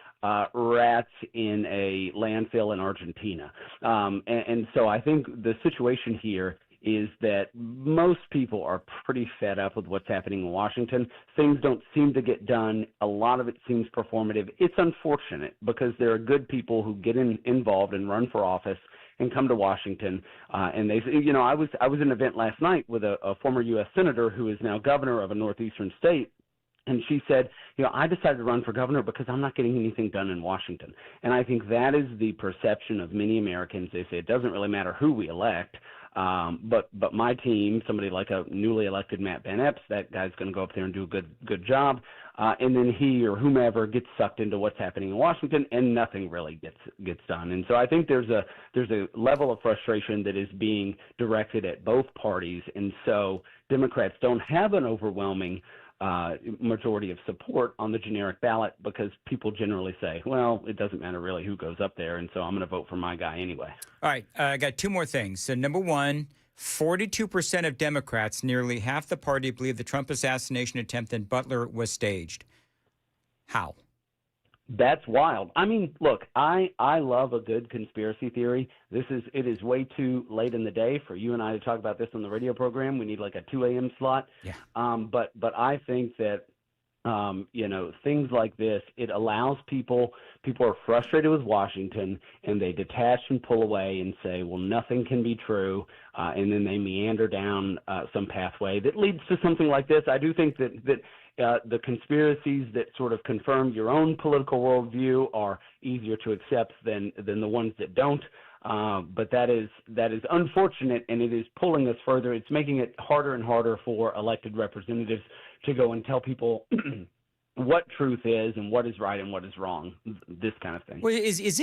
rats in a landfill in Argentina. And so I think the situation here is that most people are pretty fed up with what's happening in Washington. Things don't seem to get done. A lot of it seems performative. It's unfortunate because there are good people who get involved and run for office and come to Washington. And they, I was at an event last night with a former U.S. senator who is now governor of a northeastern state. And she said, I decided to run for governor because I'm not getting anything done in Washington. And I think that is the perception of many Americans. They say it doesn't really matter who we elect. But my team, somebody like a newly elected Matt Van Epps, that guy's going to go up there and do a good job. And then he or whomever gets sucked into what's happening in Washington, and nothing really gets done. And so I think there's a level of frustration that is being directed at both parties. And so Democrats don't have an overwhelming majority of support on the generic ballot because people generally say, well, it doesn't matter really who goes up there, and so I'm going to vote for my guy anyway. All right, I got two more things. So number one, 42% of Democrats, nearly half the party, believe the Trump assassination attempt in Butler was staged. How? That's wild. I mean, look, I love a good conspiracy theory. It is way too late in the day for you and I to talk about this on the radio program. We need like a 2 a.m. slot. Yeah. But I think that things like this, it allows people are frustrated with Washington and they detach and pull away and say, well, nothing can be true. And then they meander down some pathway that leads to something like this. I do think that the conspiracies that sort of confirm your own political worldview are easier to accept than the ones that don't. But that is unfortunate, and it is pulling us further. It's making it harder and harder for elected representatives to go and tell people what truth is and what is right and what is wrong. This kind of thing. Well, is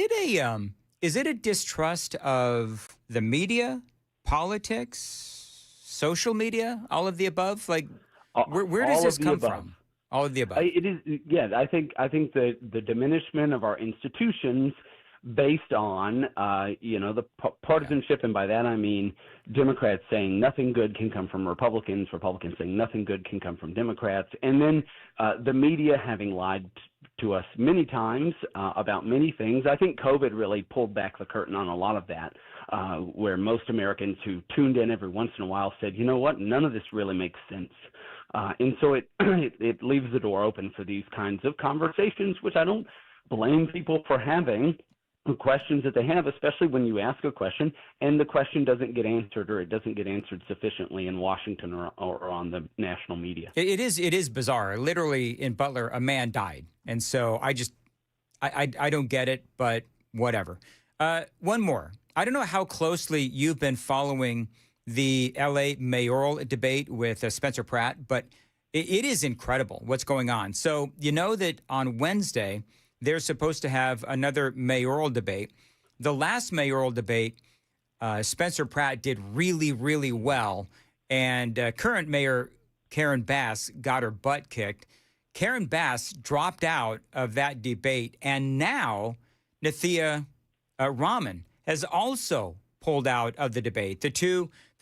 it a distrust of the media, politics, social media, all of the above? Like, where does this come from? All of the above. It is, yeah. I think the diminishment of our institutions based on the partisanship, and by that I mean Democrats saying nothing good can come from Republicans, Republicans saying nothing good can come from Democrats, and then the media having lied to us many times about many things. I think COVID really pulled back the curtain on a lot of that, where most Americans who tuned in every once in a while said, you know what, none of this really makes sense. And so it leaves the door open for these kinds of conversations, which I don't blame people for having, questions that they have, especially when you ask a question and the question doesn't get answered, or it doesn't get answered sufficiently in Washington or on the national media. It is bizarre. Literally in Butler, a man died. And so I don't get it, but whatever. One more. I don't know how closely you've been following the L.A. mayoral debate with Spencer Pratt, but it is incredible what's going on. So you know that on Wednesday, they're supposed to have another mayoral debate. The last mayoral debate, Spencer Pratt did really, really well, and current mayor Karen Bass got her butt kicked. Karen Bass dropped out of that debate, and now Nathia Rahman has also pulled out of the debate. The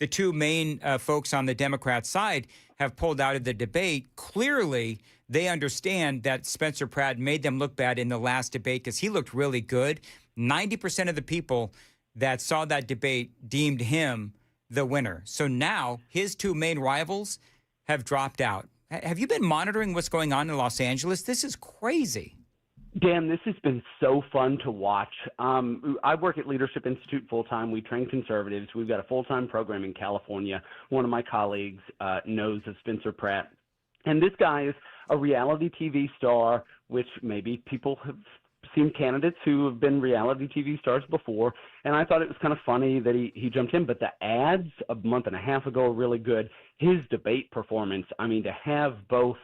two main folks on the Democrat side have pulled out of the debate. Clearly, they understand that Spencer Pratt made them look bad in the last debate because he looked really good. 90% of the people that saw that debate deemed him the winner. So now his two main rivals have dropped out. Have you been monitoring what's going on in Los Angeles? This is crazy. Dan, this has been so fun to watch. I work at Leadership Institute full-time. We train conservatives. We've got a full-time program in California. One of my colleagues knows of Spencer Pratt. And this guy is a reality TV star, which maybe people have seen candidates who have been reality TV stars before. And I thought it was kind of funny that he jumped in. But the ads a month and a half ago were really good. His debate performance, I mean, to have both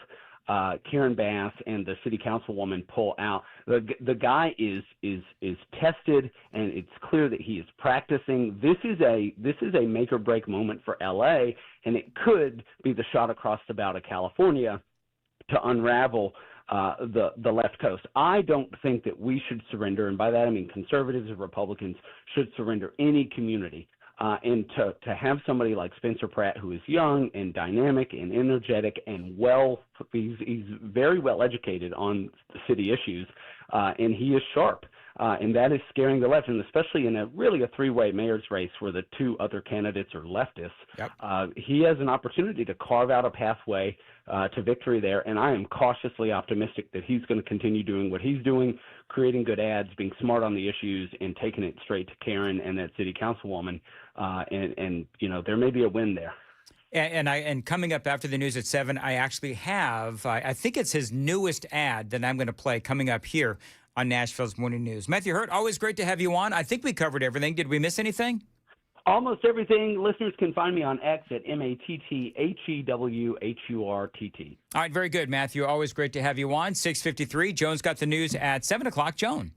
Karen Bass and the city councilwoman pull out. The guy is tested, and it's clear that he is practicing. This is a make or break moment for LA, and it could be the shot across the bow to California to unravel the left coast. I don't think that we should surrender, and by that I mean conservatives and Republicans should surrender any community. And to have somebody like Spencer Pratt, who is young and dynamic and energetic and he's very well educated on city issues, and he is sharp. And that is scaring the left, and especially in a three-way mayor's race where the two other candidates are leftists. Yep. He has an opportunity to carve out a pathway to victory there, and I am cautiously optimistic that he's going to continue doing what he's doing, creating good ads, being smart on the issues, and taking it straight to Karen and that city councilwoman. And there may be a win there. And coming up after the news at 7, I actually have, I think it's his newest ad that I'm going to play coming up here on Nashville's Morning News. Matthew Hurt, always great to have you on. I think we covered everything. Did we miss anything? Almost everything. Listeners can find me on X at MattheHurtt. All right, very good, Matthew. Always great to have you on. 6:53. Joan's got the news at 7 o'clock. Joan.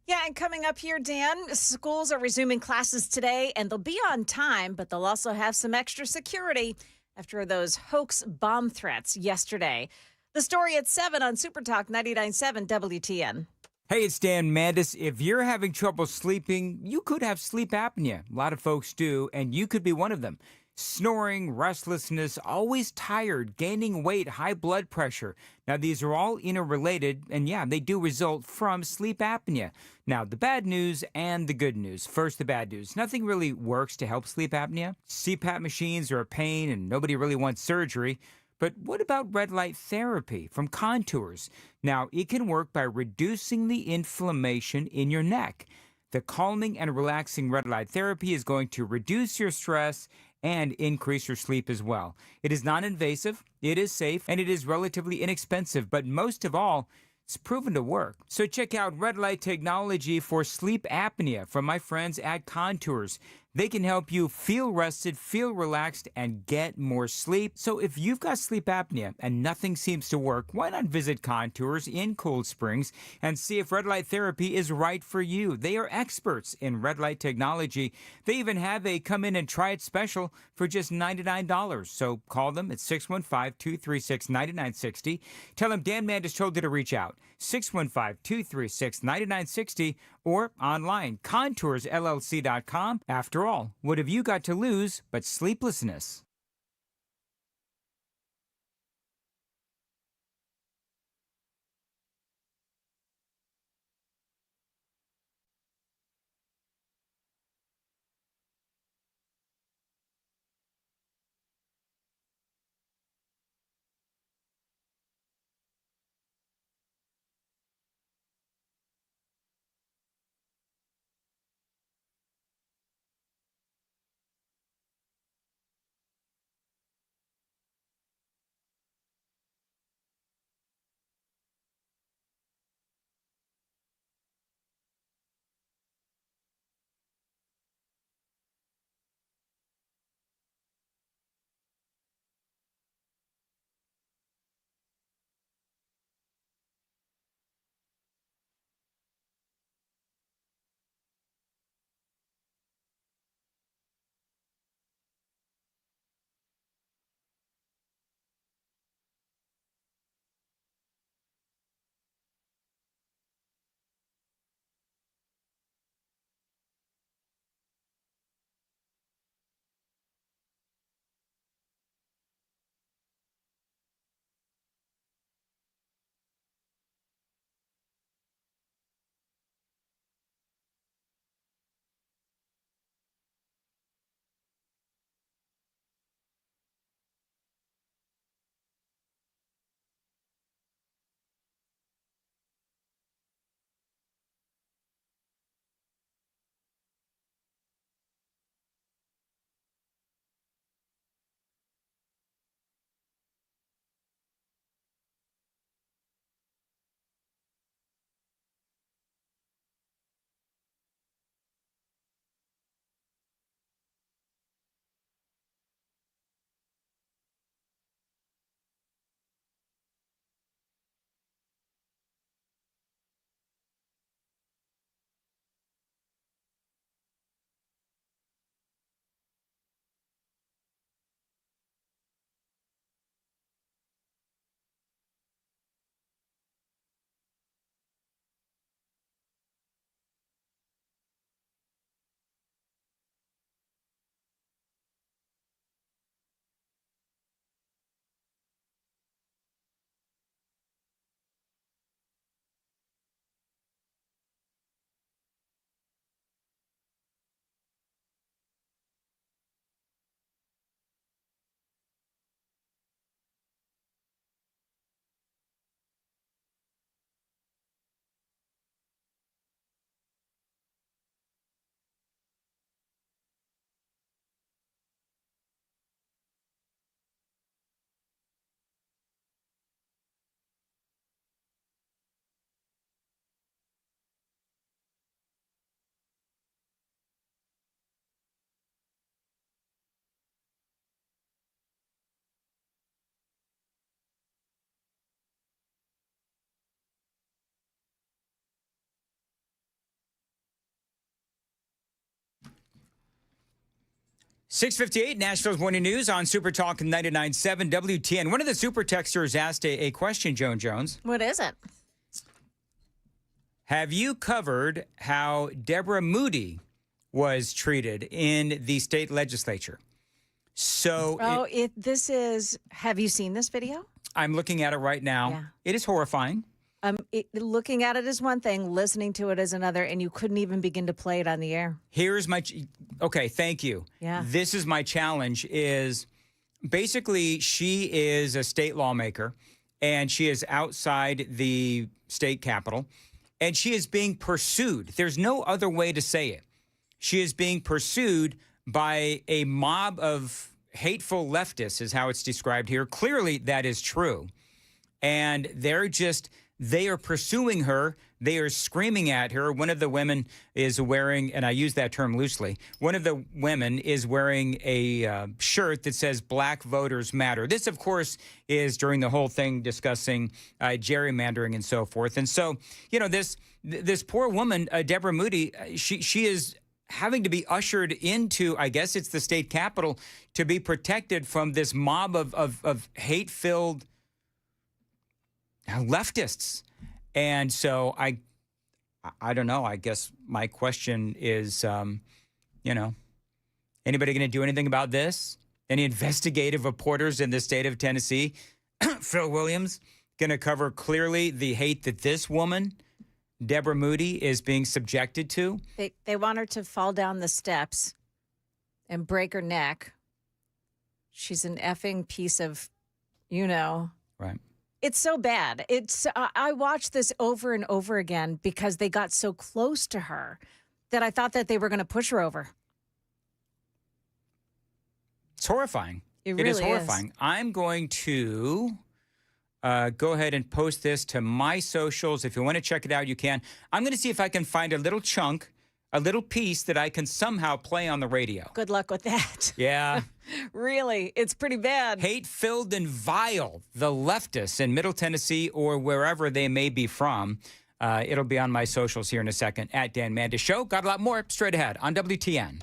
Yeah, and coming up here, Dan, schools are resuming classes today, and they'll be on time, but they'll also have some extra security after those hoax bomb threats yesterday. The story at 7 on Super Talk 99.7 WTN. Hey, it's Dan Mandis. If you're having trouble sleeping, you could have sleep apnea. A lot of folks do, and you could be one of them. Snoring, restlessness, always tired, gaining weight, high blood pressure. Now, these are all interrelated, and yeah, they do result from sleep apnea. Now, the bad news and the good news. First, the bad news. Nothing really works to help sleep apnea. CPAP machines are a pain, and nobody really wants surgery. But what about red light therapy from Contours? Now, it can work by reducing the inflammation in your neck. The calming and relaxing red light therapy is going to reduce your stress and increase your sleep as well. It is non-invasive, it is safe, and it is relatively inexpensive, but most of all, it's proven to work. So check out red light technology for sleep apnea from my friends at Contours. They can help you feel rested, feel relaxed, and get more sleep. So if you've got sleep apnea and nothing seems to work, why not visit Contours in Cold Springs and see if red light therapy is right for you? They are experts in red light technology. They even have a come in and try it special for just $99. So call them at 615-236-9960. Tell them Dan Mandis told you to reach out. 615-236-9960 or online, contoursllc.com. After all, what have you got to lose but sleeplessness? 6:58, Nashville's Morning News on Super Talk 99.7 WTN. One of the super texters asked a question, Joan Jones. What is it? Have you covered how Deborah Moody was treated in the state legislature? So, have you seen this video? I'm looking at it right now. Yeah. It is horrifying. Looking at it is one thing, listening to it is another, and you couldn't even begin to play it on the air. Here's my, okay, thank you. Yeah. This is my challenge is basically she is a state lawmaker and she is outside the state capitol and she is being pursued. There's no other way to say it. She is being pursued by a mob of hateful leftists is how it's described here. Clearly that is true. And they are pursuing her. They are screaming at her. One of the women is wearing, and I use that term loosely, one of the women is wearing a shirt that says Black Voters Matter. This, of course, is during the whole thing discussing gerrymandering and so forth. And so, you know, this poor woman, Deborah Moody, she is having to be ushered into, I guess it's the state capitol, to be protected from this mob of hate-filled leftists. And so I don't know. I guess my question is, anybody going to do anything about this? Any investigative reporters in the state of Tennessee, Phil Williams, going to cover clearly the hate that this woman, Deborah Moody, is being subjected to? They want her to fall down the steps and break her neck. She's an effing piece of, Right. It's so bad. I watched this over and over again because they got so close to her that I thought that they were going to push her over. It's horrifying. It really is horrifying. I'm going to go ahead and post this to my socials. If you want to check it out, you can. I'm going to see if I can find a little chunk, a little piece that I can somehow play on the radio. Good luck with that. Yeah. Really, it's pretty bad. Hate-filled and vile, the leftists in Middle Tennessee or wherever they may be from. It'll be on my socials here in a second at Dan Mandis Show. Got a lot more straight ahead on WTN.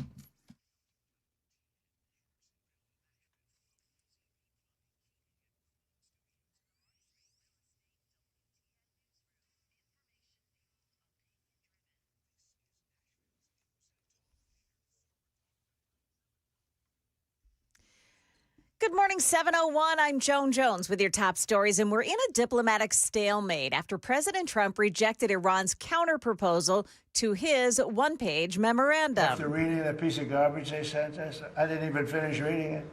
Good morning, 701. I'm Joan Jones with your top stories, and we're in a diplomatic stalemate after President Trump rejected Iran's counterproposal to his one-page memorandum. After reading that piece of garbage they sent us, I didn't even finish reading it.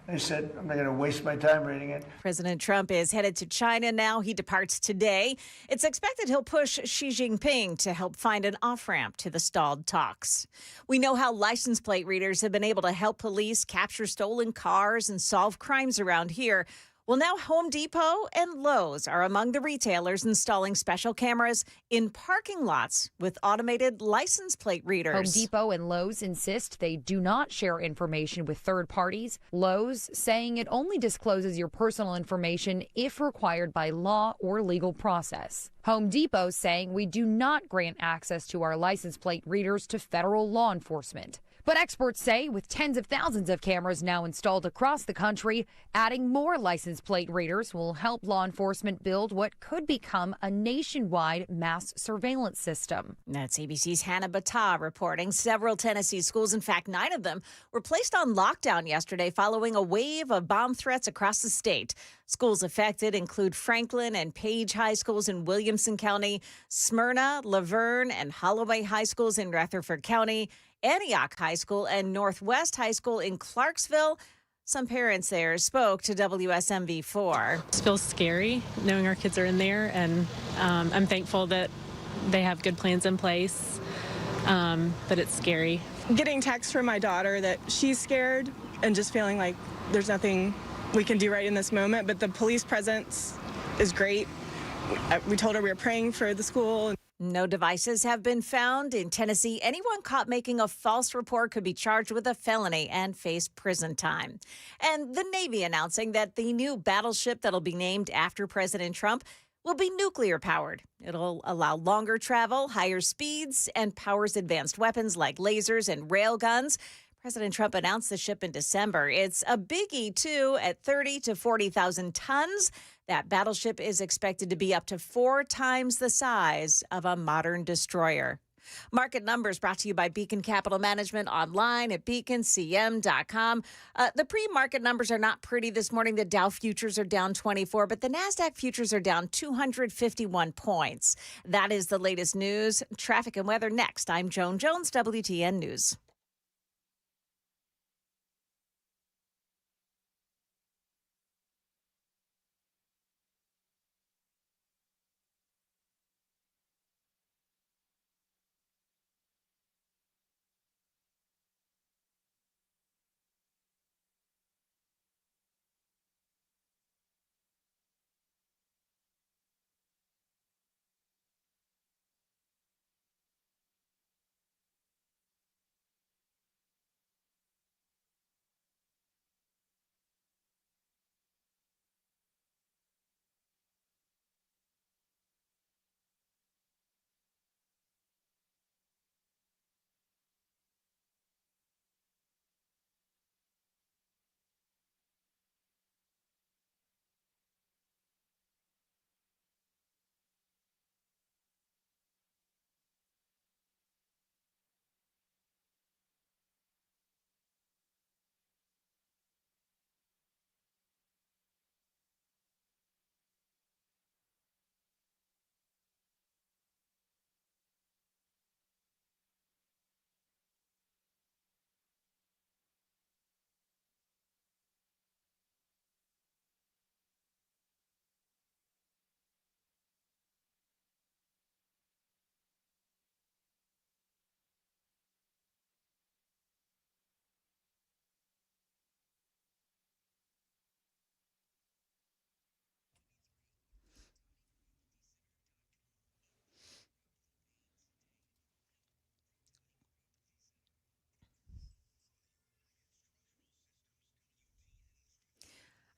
They said, I'm not going to waste my time reading it. President Trump is headed to China now. He departs today. It's expected he'll push Xi Jinping to help find an off-ramp to the stalled talks. We know how license plate readers have been able to help police capture stolen cars and solve crimes around here. Well, now Home Depot and Lowe's are among the retailers installing special cameras in parking lots with automated license plate readers. Home Depot and Lowe's insist they do not share information with third parties. Lowe's saying it only discloses your personal information if required by law or legal process. Home Depot saying we do not grant access to our license plate readers to federal law enforcement. But experts say with tens of thousands of cameras now installed across the country, adding more license plate readers will help law enforcement build what could become a nationwide mass surveillance system. That's ABC's Hannah Battah reporting. Several Tennessee schools, in fact 9 of them, were placed on lockdown yesterday following a wave of bomb threats across the state. Schools affected include Franklin and Page High Schools in Williamson County, Smyrna, Laverne, and Holloway High Schools in Rutherford County, Antioch High School and Northwest High School in Clarksville. Some parents there spoke to WSMV4. It feels scary knowing our kids are in there, and I'm thankful that they have good plans in place, but it's scary. Getting texts from my daughter that she's scared and just feeling like there's nothing we can do right in this moment, but the police presence is great. We told her we were praying for the school. No devices have been found. In Tennessee, anyone caught making a false report could be charged with a felony and face prison time. And the Navy announcing that the new battleship that'll be named after President Trump will be nuclear powered. It'll allow longer travel, higher speeds, and powers advanced weapons like lasers and rail guns. President Trump announced the ship in December. It's a biggie, too, at 30 to 40,000 tons. That battleship is expected to be up to 4 times the size of a modern destroyer. Market numbers brought to you by Beacon Capital Management online at beaconcm.com. The pre-market numbers are not pretty this morning. The Dow futures are down 24, but the NASDAQ futures are down 251 points. That is the latest news. Traffic and weather next. I'm Joan Jones, WTN News.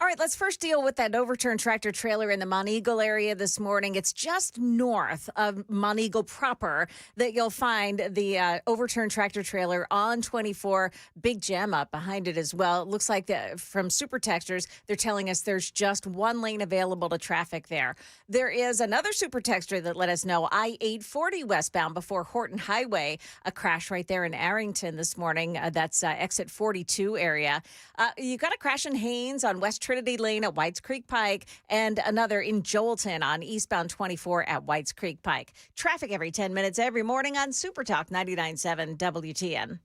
All right, let's first deal with that overturned tractor trailer in the Monteagle area this morning. It's just north of Monteagle proper that you'll find the overturned tractor trailer on 24. Big jam up behind it as well. It looks like from Super Texters, they're telling us there's just one lane available to traffic there. There is another Super Texter that let us know I-840 westbound before Horton Highway, a crash right there in Arrington this morning. That's exit 42 area. You got a crash in Haynes on West Trinity Lane at Whites Creek Pike, and another in Joelton on eastbound 24 at Whites Creek Pike. Traffic every 10 minutes every morning on Super Talk 99.7 WTN.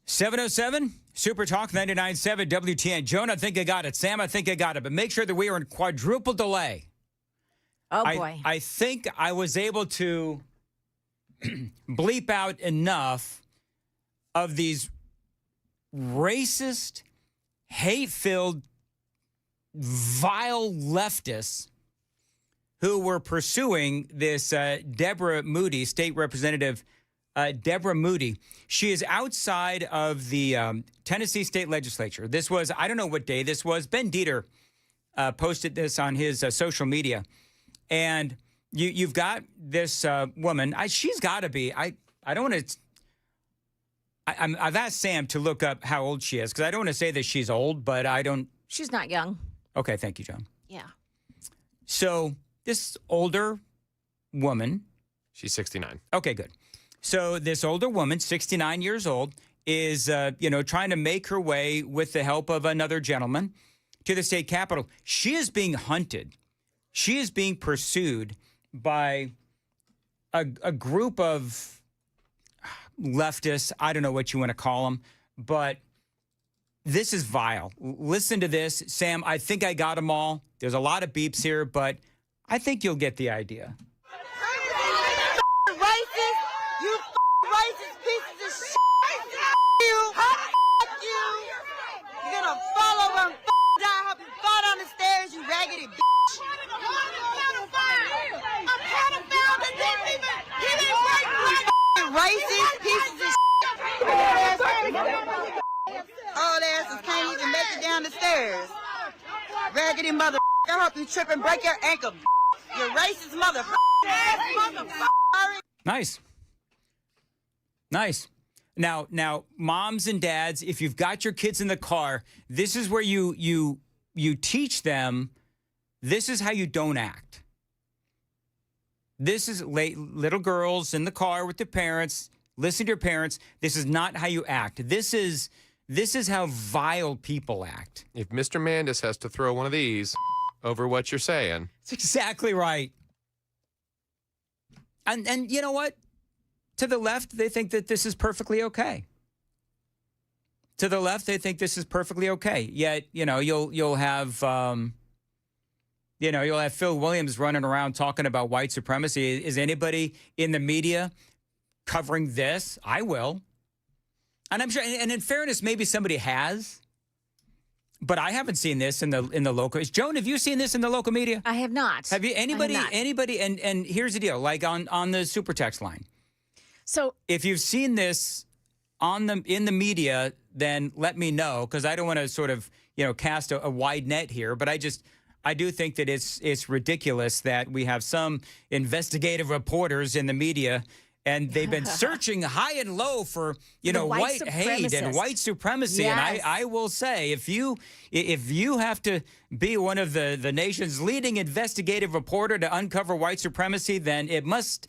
.707 Super Talk 99.7 WTN. Joan, I think I got it. Sam, I think I got it. But make sure that we are in quadruple delay. Oh, boy. I think I was able to bleep out enough of these racist, hate-filled, vile leftists who were pursuing this Deborah Moody, state representative Deborah Moody. She is outside of the Tennessee state legislature. This was, I don't know what day this was. Ben Dieter posted this on his social media. And you've got this woman. She's got to be, I don't want to, I've asked Sam to look up how old she is because I don't want to say that she's old, but I don't. She's not young. Okay, thank you, John. Yeah. So this older woman. She's 69. Okay, good. So this older woman, 69 years old, is, trying to make her way with the help of another gentleman to the state capitol. She is being hunted. She is being pursued by a group of leftists. I don't know what you want to call them, but this is vile. Listen to this. Sam, I think I got them all. There's a lot of beeps here, but I think you'll get the idea. racist pieces of old asses can't even make it down the stairs. Raggedy mother, I hope you trip and break your ankle. You racist mother. Nice. Nice. Now, moms and dads, if you've got your kids in the car, this is where you teach them. This is how you don't act. This is little girls in the car with their parents. Listen to your parents. This is not how you act. This is how vile people act. If Mr. Mandis has to throw one of these over what you're saying. That's exactly right. And you know what? To the left, they think that this is perfectly okay. To the left, they think this is perfectly okay. Yet, you'll have Phil Williams running around talking about white supremacy. Is anybody in the media covering this? I will. And I'm sure, and in fairness, maybe somebody has, but I haven't seen this in the local. Joan, have you seen this in the local media? I have not. Have you? Anybody? And here's the deal, like on the super text line. So if you've seen this in the media, then let me know, because I don't want to sort of cast a wide net here. But I do think that it's ridiculous that we have some investigative reporters in the media, and they've been searching high and low for white hate and white supremacy. Yes. And I will say, if you have to be one of the nation's leading investigative reporter to uncover white supremacy, then it must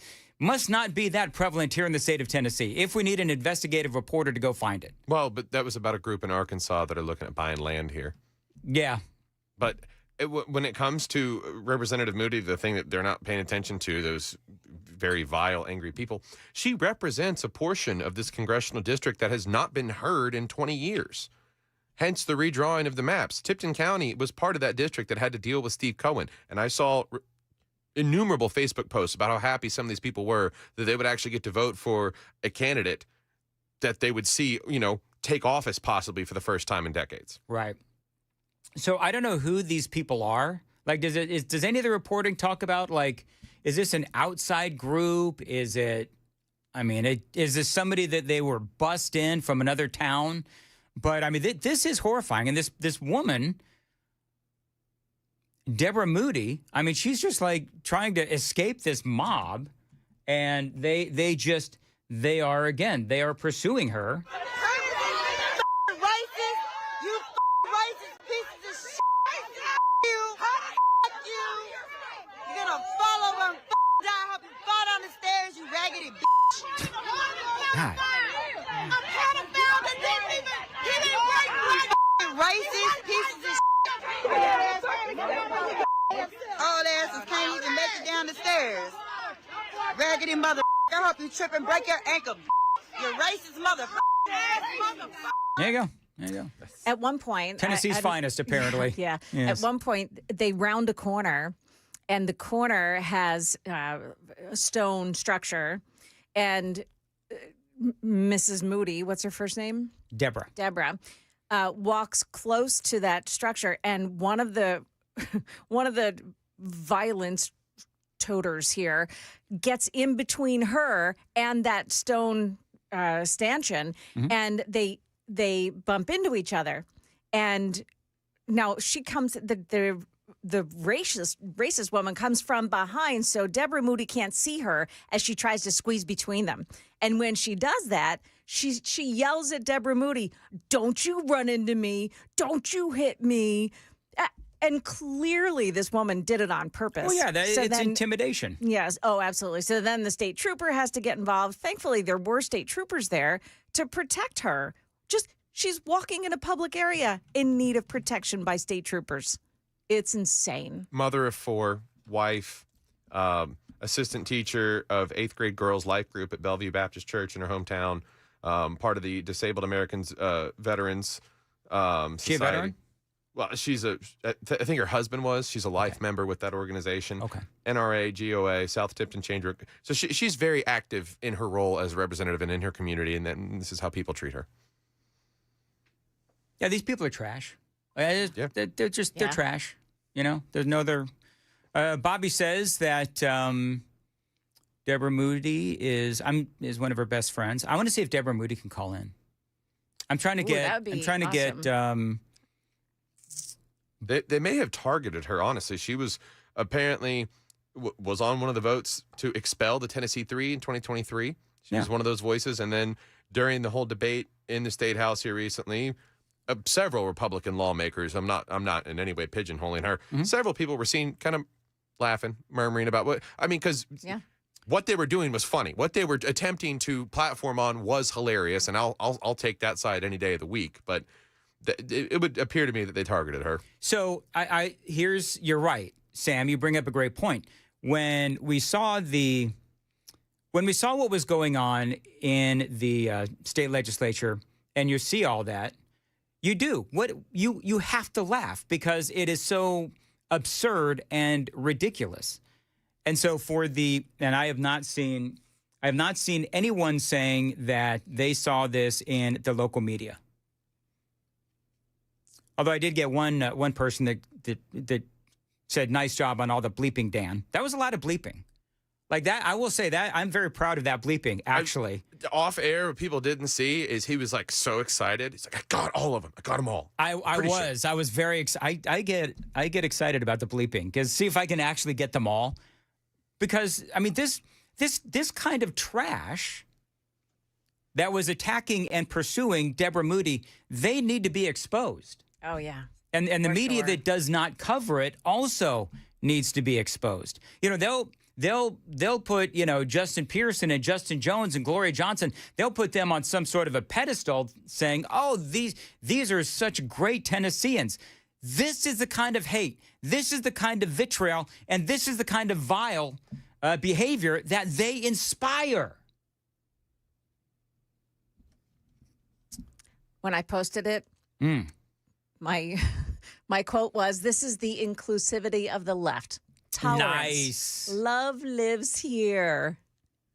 not be that prevalent here in the state of Tennessee, if we need an investigative reporter to go find it. Well, but that was about a group in Arkansas that are looking at buying land here. Yeah. But when it comes to Representative Moody, the thing that they're not paying attention to, those very vile, angry people, she represents a portion of this congressional district that has not been heard in 20 years. Hence the redrawing of the maps. Tipton County was part of that district that had to deal with Steve Cohen. And I saw innumerable Facebook posts about how happy some of these people were that they would actually get to vote for a candidate that they would see, take office possibly for the first time in decades. Right. So I don't know who these people are. Like, does any of the reporting talk about, like, is this an outside group? Is this somebody that they were bussed in from another town? But I mean, this is horrifying. And this woman, Deborah Moody, I mean, she's just like trying to escape this mob, and they are pursuing her. Racist pieces of old asses can't even make it down the stairs. Raggedy mother, I hope you trip and break your ankle. You racist mother. There you go. At one point, Tennessee's finest, apparently. Yeah. Yes. At one point, they round a corner, and the corner has a stone structure, and Mrs. Moody, what's her first name? Deborah. Walks close to that structure, and one of the violence toters here gets in between her and that stone stanchion, and they bump into each other. And now she comes, the racist woman comes from behind, so Deborah Moody can't see her as she tries to squeeze between them. And when she does that, she yells at Deborah Moody, "Don't you run into me. Don't you hit me." And clearly this woman did it on purpose. Oh, yeah, it's intimidation. Yes. Oh, absolutely. So then the state trooper has to get involved. Thankfully, there were state troopers there to protect her. She's walking in a public area in need of protection by state troopers. It's insane. Mother of four, wife, assistant teacher of 8th grade girls life group at Bellevue Baptist Church in her hometown, part of the Disabled Americans Veterans Society. She a veteran? Well, I think her husband was. She's a life member with that organization. Okay. NRA, GOA, South Tipton Change. So she's very active in her role as a representative and in her community, and then this is how people treat her. Yeah, these people are trash. They're trash. There's no other. Bobby says that Deborah Moody is one of her best friends. I want to see if Deborah Moody can call in. I'm trying to awesome. They may have targeted her. Honestly, she was apparently was on one of the votes to expel the Tennessee 3 in 2023. She was one of those voices, and then during the whole debate in the state house here recently, several Republican lawmakers. I'm not in any way pigeonholing her. Several people were seen kind of laughing, murmuring about what I mean, because what they were doing was funny. What they were attempting to platform on was hilarious, and I'll take that side any day of the week. But it would appear to me that they targeted her. So you're right, Sam. You bring up a great point. When we saw what was going on in the state legislature, and you see all that, you have to laugh because it is so absurd and ridiculous. And so I have not seen anyone saying that they saw this in the local media. Although I did get one person that said, "Nice job on all the bleeping, Dan." That was a lot of bleeping. Like that, I will say that I'm very proud of that bleeping, actually. Off air, what people didn't see is he was like so excited. He's like, I got all of them. I got them all. I was very excited. I get excited about the bleeping because see if I can actually get them all. Because I mean, this kind of trash that was attacking and pursuing Deborah Moody, they need to be exposed. Oh yeah. And the media that does not cover it also needs to be exposed. You know, they'll put, Justin Pearson and Justin Jones and Gloria Johnson, they'll put them on some sort of a pedestal saying, "Oh, these are such great Tennesseans." This is the kind of hate, this is the kind of vitriol, and this is the kind of vile behavior that they inspire. When I posted it, my quote was, "This is the inclusivity of the left. Tolerance. Nice. Love lives here."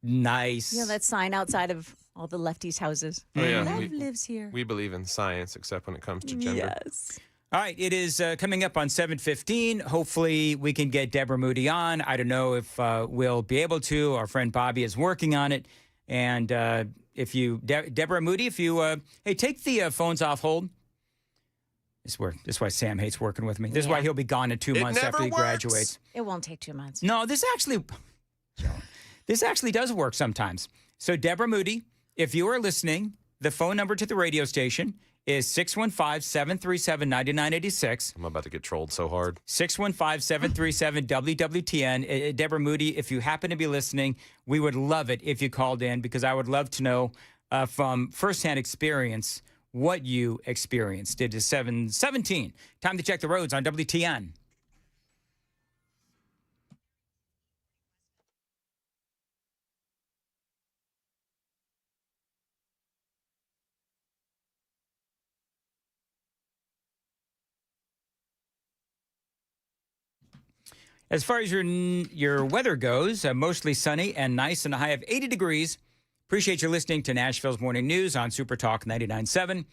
Nice. You know that sign outside of all the lefties' houses? Oh, yeah. Love lives here. We believe in science, except when it comes to gender. Yes. All right, it is coming up on 7:15. Hopefully we can get Deborah Moody on. I don't know if we'll be able to. Our friend Bobby is working on it. And if you, Deborah Moody, if you, hey, take the phones off hold. This is why Sam hates working with me. This is why he'll be gone in 2 months after he graduates. It won't take 2 months. No, this actually does work sometimes. So Deborah Moody, if you are listening, the phone number to the radio station is 615-737-9986. I'm about to get trolled so hard. 615-737-WWTN. Deborah Moody, if you happen to be listening, we would love it if you called in because I would love to know from firsthand experience what you experienced. It is 7:17. Time to check the roads on WTN. As far as your weather goes, mostly sunny and nice and a high of 80 degrees. Appreciate you listening to Nashville's Morning News on Super Talk 99.7,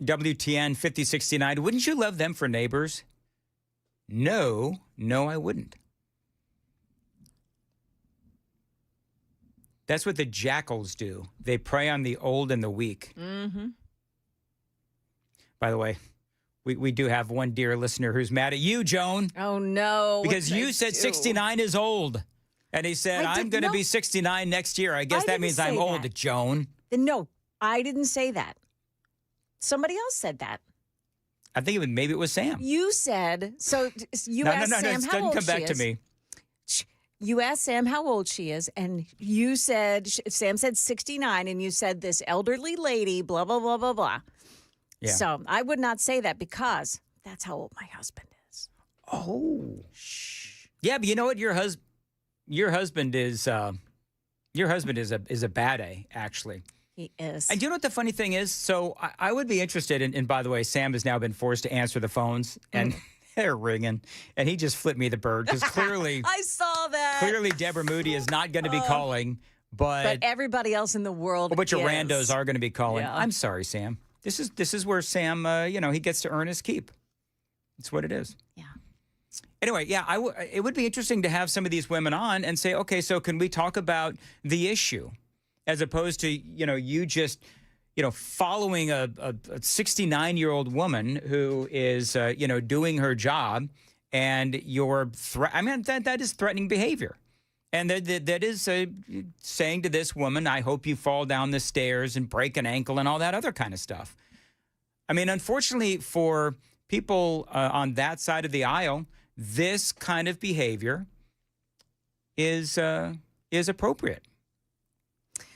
WTN 5069. Wouldn't you love them for neighbors? No, I wouldn't. That's what the jackals do. They prey on the old and the weak. Mm-hmm. By the way, we do have one dear listener who's mad at you, Joan. Oh, no. Because you said 69 is old. And he said, I'm going to be 69 next year. I guess that means I'm old, Joan. No, I didn't say that. Somebody else said that. I think maybe it was Sam. You said, so you asked Sam how old she is. Come back to me. You asked Sam how old she is, and you said, Sam said 69, and you said this elderly lady, blah, blah, blah, blah, blah. Yeah. So I would not say that because that's how old my husband is. Oh. Shh. Yeah, but you know what? Your husband is a bad A, actually. He is. And do you know what the funny thing is? So I would be interested in, and by the way, Sam has now been forced to answer the phones, and they're ringing, and he just flipped me the bird because clearly I saw that. Clearly, Deborah Moody is not going to be calling, but everybody else in the world a bunch of randos are going to be calling. Yeah. I'm sorry, Sam. This is where Sam, he gets to earn his keep. It's what it is. Yeah. Anyway, yeah, it would be interesting to have some of these women on and say, okay, so can we talk about the issue as opposed to, you just, following a 69-year-old woman who is, doing her job and that is threatening behavior. And that is saying to this woman, I hope you fall down the stairs and break an ankle and all that other kind of stuff. I mean, unfortunately for people on that side of the aisle, this kind of behavior is appropriate.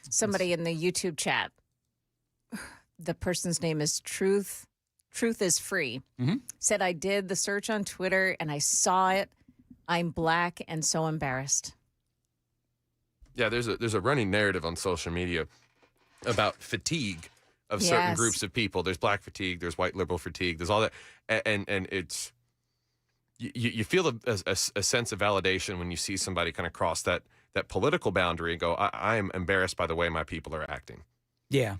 Somebody in the YouTube chat, the person's name is Truth is Free, said, I did the search on Twitter and I saw it. I'm black and so embarrassed. Yeah, there's a running narrative on social media about fatigue of certain groups of people. There's black fatigue, there's white liberal fatigue, there's all that, and it's you feel a sense of validation when you see somebody kind of cross that political boundary and go, I am embarrassed by the way my people are acting. Yeah.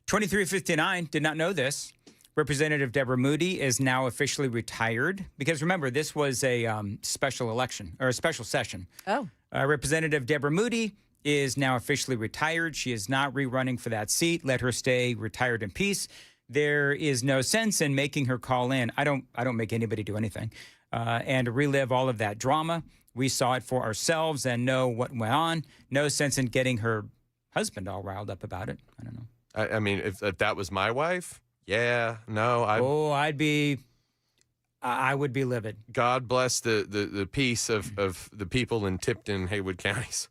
2359 did not know this. Representative Deborah Moody is now officially retired because remember, this was a special election or a special session. Oh. Representative Deborah Moody is now officially retired. She is not rerunning for that seat. Let her stay retired in peace. There is no sense in making her call in. I don't make anybody do anything. And to relive all of that drama, we saw it for ourselves and know what went on. No sense in getting her husband all riled up about it. I don't know. I mean, if that was my wife, I would be livid. God bless the peace of the people in Tipton, Haywood counties.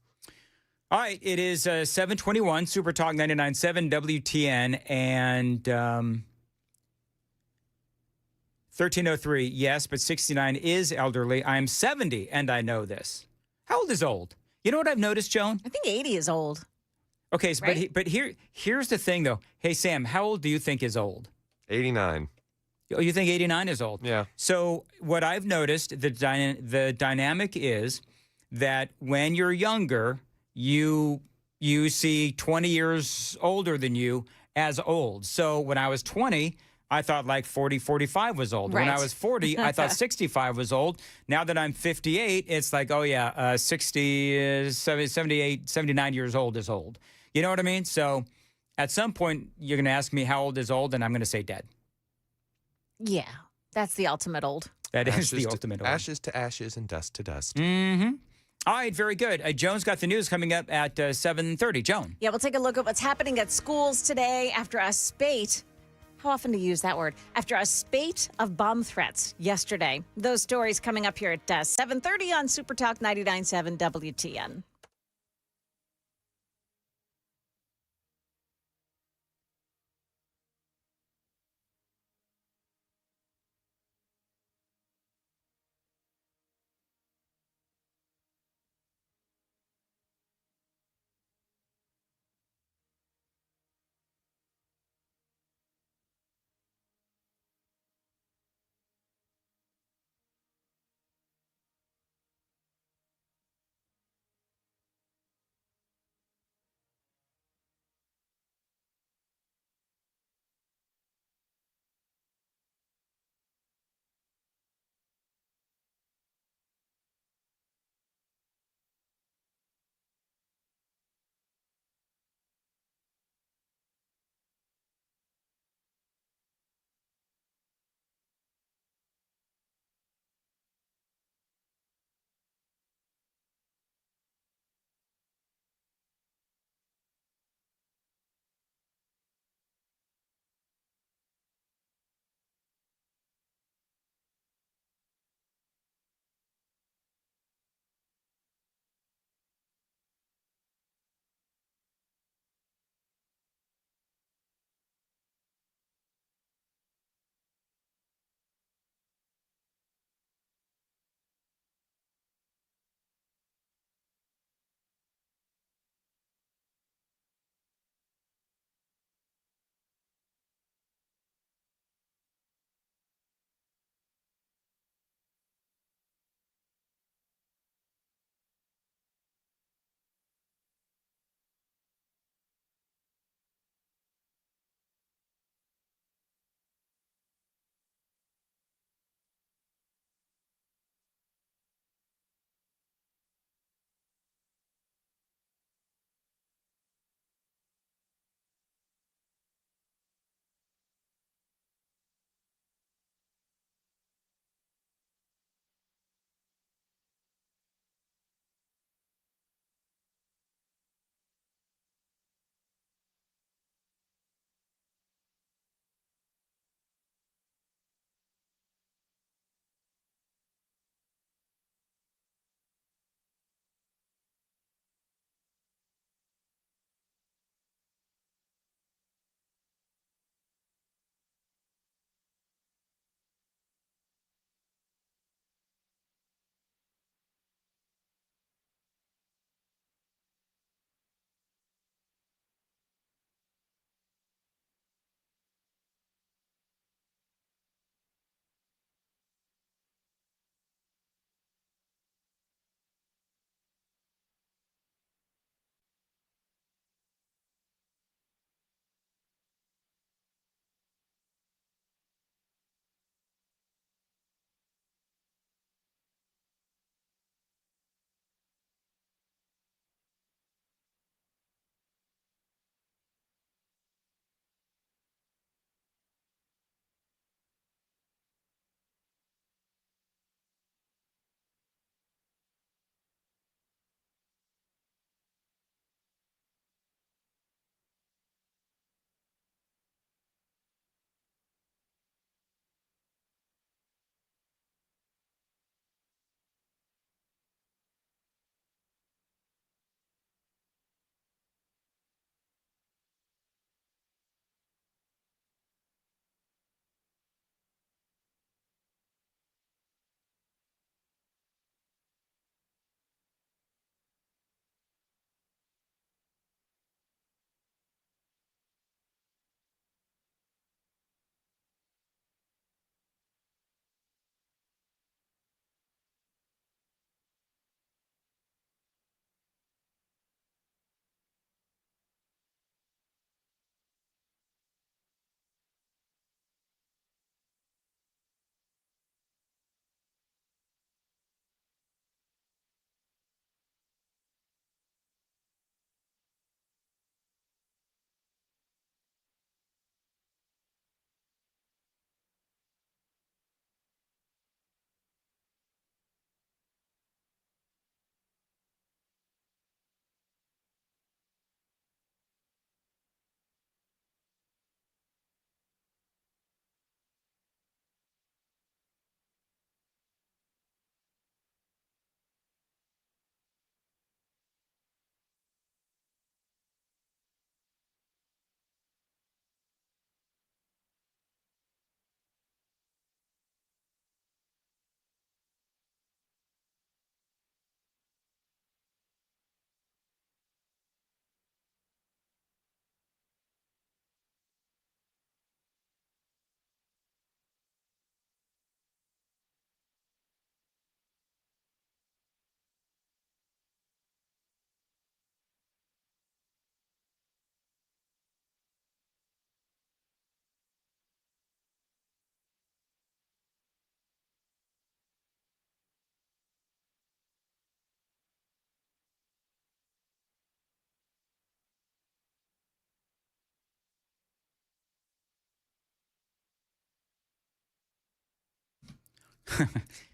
All right, it is 7:21, Super Talk 99.7 WTN, and 1303, yes, but 69 is elderly. I'm 70, and I know this. How old is old? You know what I've noticed, Joan? I think 80 is old. Okay, so, right? but here's the thing, though. Hey, Sam, how old do you think is old? 89. Oh, you think 89 is old? Yeah. So what I've noticed, the dynamic is that when you're younger, you see 20 years older than you as old. So when I was 20, I thought like 40, 45 was old. Right. When I was 40, I thought 65 was old. Now that I'm 58, it's like, 60, 78, 79 years old is old. You know what I mean? So at some point, you're going to ask me how old is old, and I'm going to say dead. Yeah, that's the ultimate old. That is the ultimate old. Ashes to ashes and dust to dust. Mm-hmm. All right, very good. Joan's got the news coming up at 7:30. Joan. Yeah, we'll take a look at what's happening at schools today after a spate. How often do you use that word? After a spate of bomb threats yesterday. Those stories coming up here at 7:30 on Super Talk 99.7 WTN.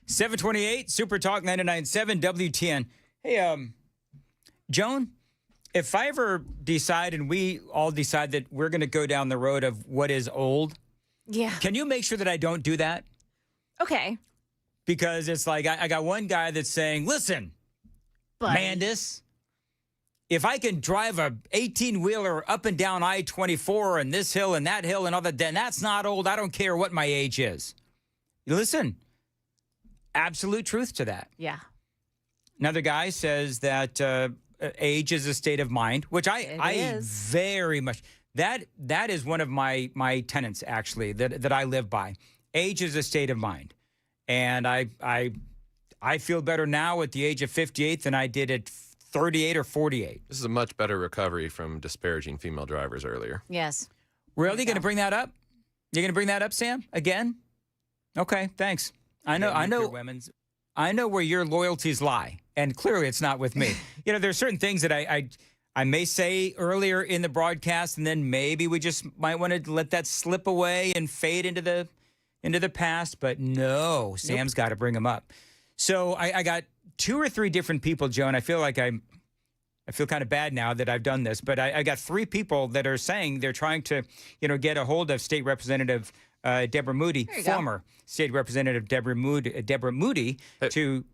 728 Super Talk 99.7 WTN. Hey, Joan, if I ever decide and we all decide that we're going to go down the road of what is old, can you make sure that I don't do that? Okay. Because it's like I got one guy that's saying, listen, Mandis, if I can drive a 18-wheeler up and down I-24 and this hill and that hill and all that, then that's not old. I don't care what my age is. Listen, absolute truth to that. Yeah. Another guy says that age is a state of mind, which I very much, that is one of my tenets, actually, that I live by. Age is a state of mind. And I feel better now at the age of 58 than I did at 38 or 48. This is a much better recovery from disparaging female drivers earlier. Yes. Really going to bring that up? You're going to bring that up, Sam? Again? Okay, thanks. I know where your loyalties lie, and clearly it's not with me. There's certain things that I may say earlier in the broadcast, and then maybe we just might want to let that slip away and fade into the past. But no, Sam's got to bring them up. So I got 2 or 3 different people, Joan. I feel like I feel kind of bad now that I've done this, but I got 3 people that are saying they're trying to, get a hold of State Representative Deborah Moody, former State Representative Deborah Moody, to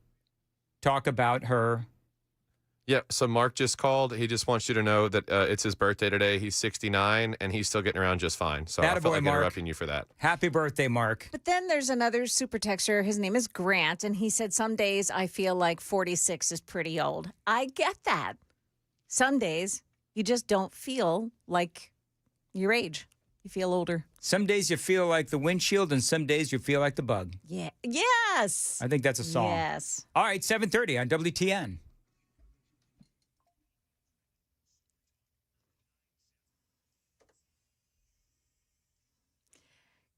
talk about her. Yeah, so Mark just called. He just wants you to know that it's his birthday today. He's 69, and he's still getting around just fine. So I felt like interrupting you for that. Happy birthday, Mark. But then there's another super texter. His name is Grant, and he said, some days I feel like 46 is pretty old. I get that. Some days you just don't feel like your age. You feel older. Some days you feel like the windshield, and some days you feel like the bug. Yeah. Yes. I think that's a song. Yes. All right, 7:30 on WTN.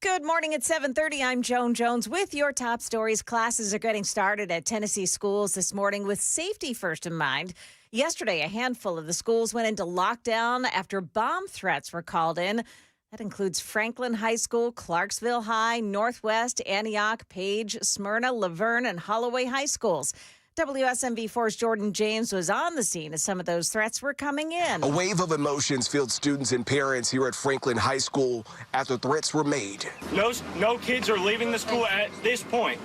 Good morning at 7:30. I'm Joan Jones with your top stories. Classes are getting started at Tennessee schools this morning with safety first in mind. Yesterday, a handful of the schools went into lockdown after bomb threats were called in. That includes Franklin High School, Clarksville High, Northwest, Antioch, Page, Smyrna, Laverne, and Holloway High Schools. WSMV4's Jordan James was on the scene as some of those threats were coming in. A wave of emotions filled students and parents here at Franklin High School after threats were made. No kids are leaving the school at this point.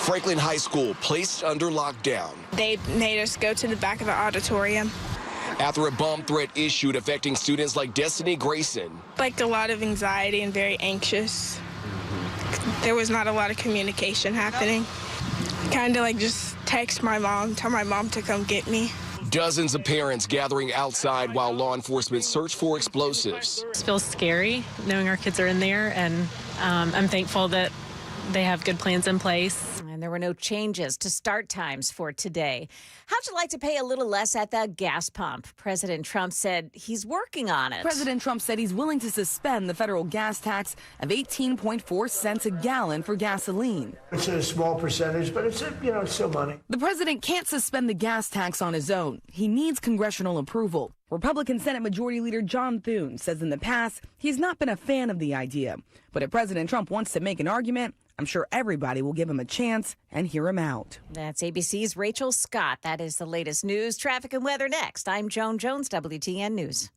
Franklin High School placed under lockdown. They made us go to the back of the auditorium. After a bomb threat issued affecting students like Destiny Grayson. Like a lot of anxiety and very anxious. There was not a lot of communication happening. Kind of like just text my mom, tell my mom to come get me. Dozens of parents gathering outside while law enforcement search for explosives. It feels scary knowing our kids are in there, and I'm thankful that they have good plans in place. And there were no changes to start times for today. How'd you like to pay a little less at the gas pump? President Trump said he's working on it. President Trump said he's willing to suspend the federal gas tax of 18.4 cents a gallon for gasoline. It's a small percentage, but it's still money. The president can't suspend the gas tax on his own. He needs congressional approval. Republican Senate Majority Leader John Thune says in the past he's not been a fan of the idea. But if President Trump wants to make an argument, I'm sure everybody will give him a chance and hear him out. That's ABC's Rachel Scott. That is the latest news, traffic, and weather next. I'm Joan Jones, WTN News.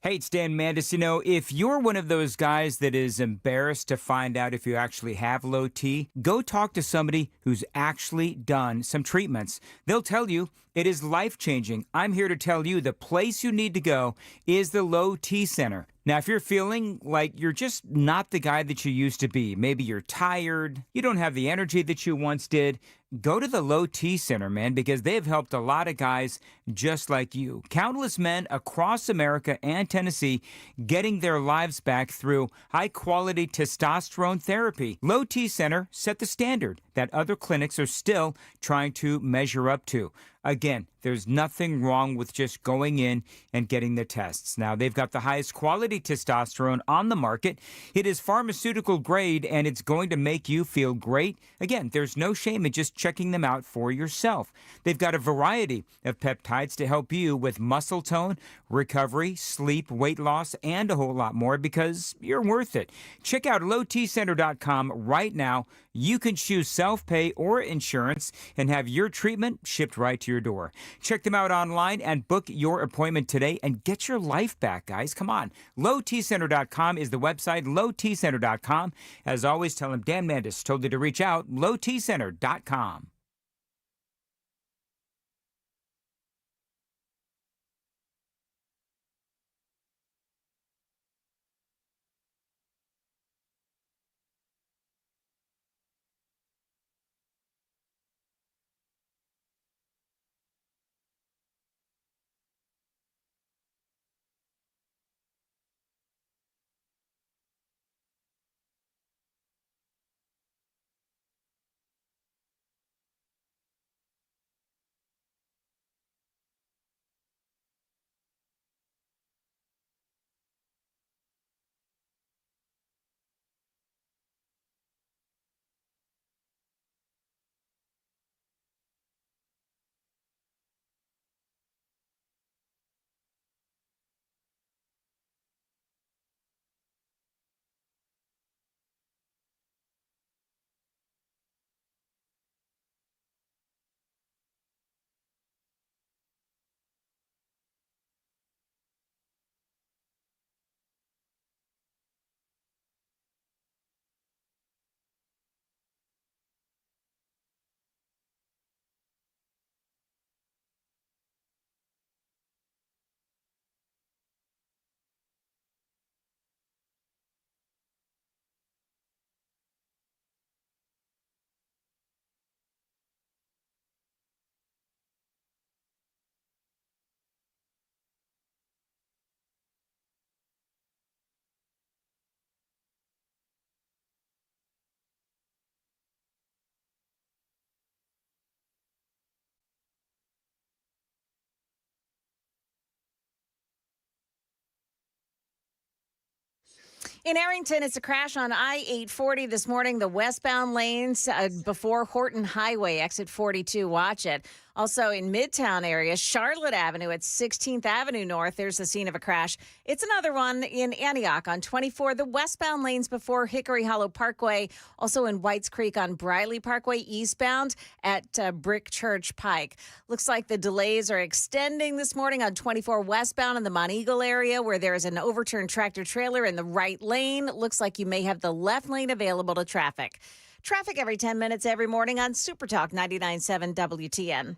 Hey, it's Dan Mandis. If you're one of those guys that is embarrassed to find out if you actually have low T, go talk to somebody who's actually done some treatments. They'll tell you it is life-changing. I'm here to tell you the place you need to go is the Low T Center. Now, if you're feeling like you're just not the guy that you used to be, maybe you're tired, you don't have the energy that you once did, go to the Low T Center, man, because they've helped a lot of guys just like you. Countless men across America and Tennessee getting their lives back through high-quality testosterone therapy. Low T Center set the standard that other clinics are still trying to measure up to. Again, there's nothing wrong with just going in and getting the tests. Now, they've got the highest quality testosterone on the market. It is pharmaceutical grade, and it's going to make you feel great. Again, there's no shame in just checking them out for yourself. They've got a variety of peptides to help you with muscle tone, recovery, sleep, weight loss, and a whole lot more because you're worth it. Check out lowtcenter.com right now. You can choose self-pay or insurance and have your treatment shipped right to your door. Check them out online and book your appointment today and get your life back, guys. Come on. lowtcenter.com is the website, lowtcenter.com. As always, tell them Dan Mandis told you to reach out, lowtcenter.com. In Arrington, it's a crash on I-840 this morning, the westbound lanes before Horton Highway, exit 42. Watch it. Also in Midtown area, Charlotte Avenue at 16th Avenue North, there's the scene of a crash. It's another one in Antioch on 24, the westbound lanes before Hickory Hollow Parkway. Also in Whites Creek on Briley Parkway, eastbound at Brick Church Pike. Looks like the delays are extending this morning on 24 westbound in the Mont Eagle area where there is an overturned tractor trailer in the right lane. Looks like you may have the left lane available to traffic. Traffic every 10 minutes every morning on Super Talk 99.7 WTN.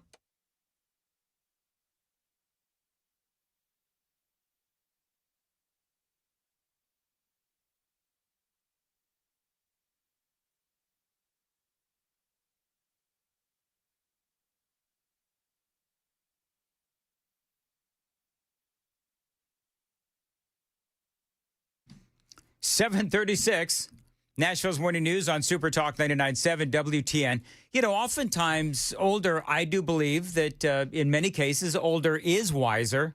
$7:36. Nashville's Morning News on Super Talk 99.7 WTN. You know, oftentimes older, I do believe that in many cases, older is wiser.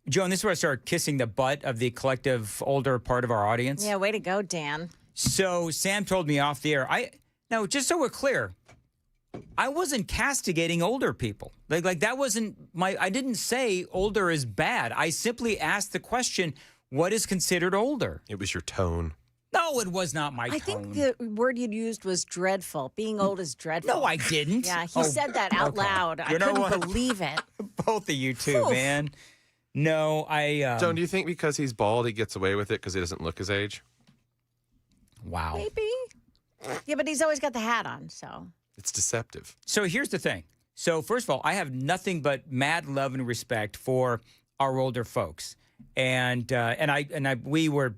Joan, this is where I start kissing the butt of the collective older part of our audience. Yeah, way to go, Dan. So Sam told me off the air. Now, just so we're clear, I wasn't castigating older people. Like that wasn't I didn't say older is bad. I simply asked the question, what is considered older? It was your tone. No, it was not my tone. I think the word you used was dreadful. Being old is dreadful. No, I didn't. Yeah, he said that out loud. I couldn't believe it. Both of you two, man. No, Joan, do you think because he's bald, he gets away with it because he doesn't look his age? Wow. Maybe. Yeah, but he's always got the hat on, so. It's deceptive. So here's the thing. So first of all, I have nothing but mad love and respect for our older folks. We were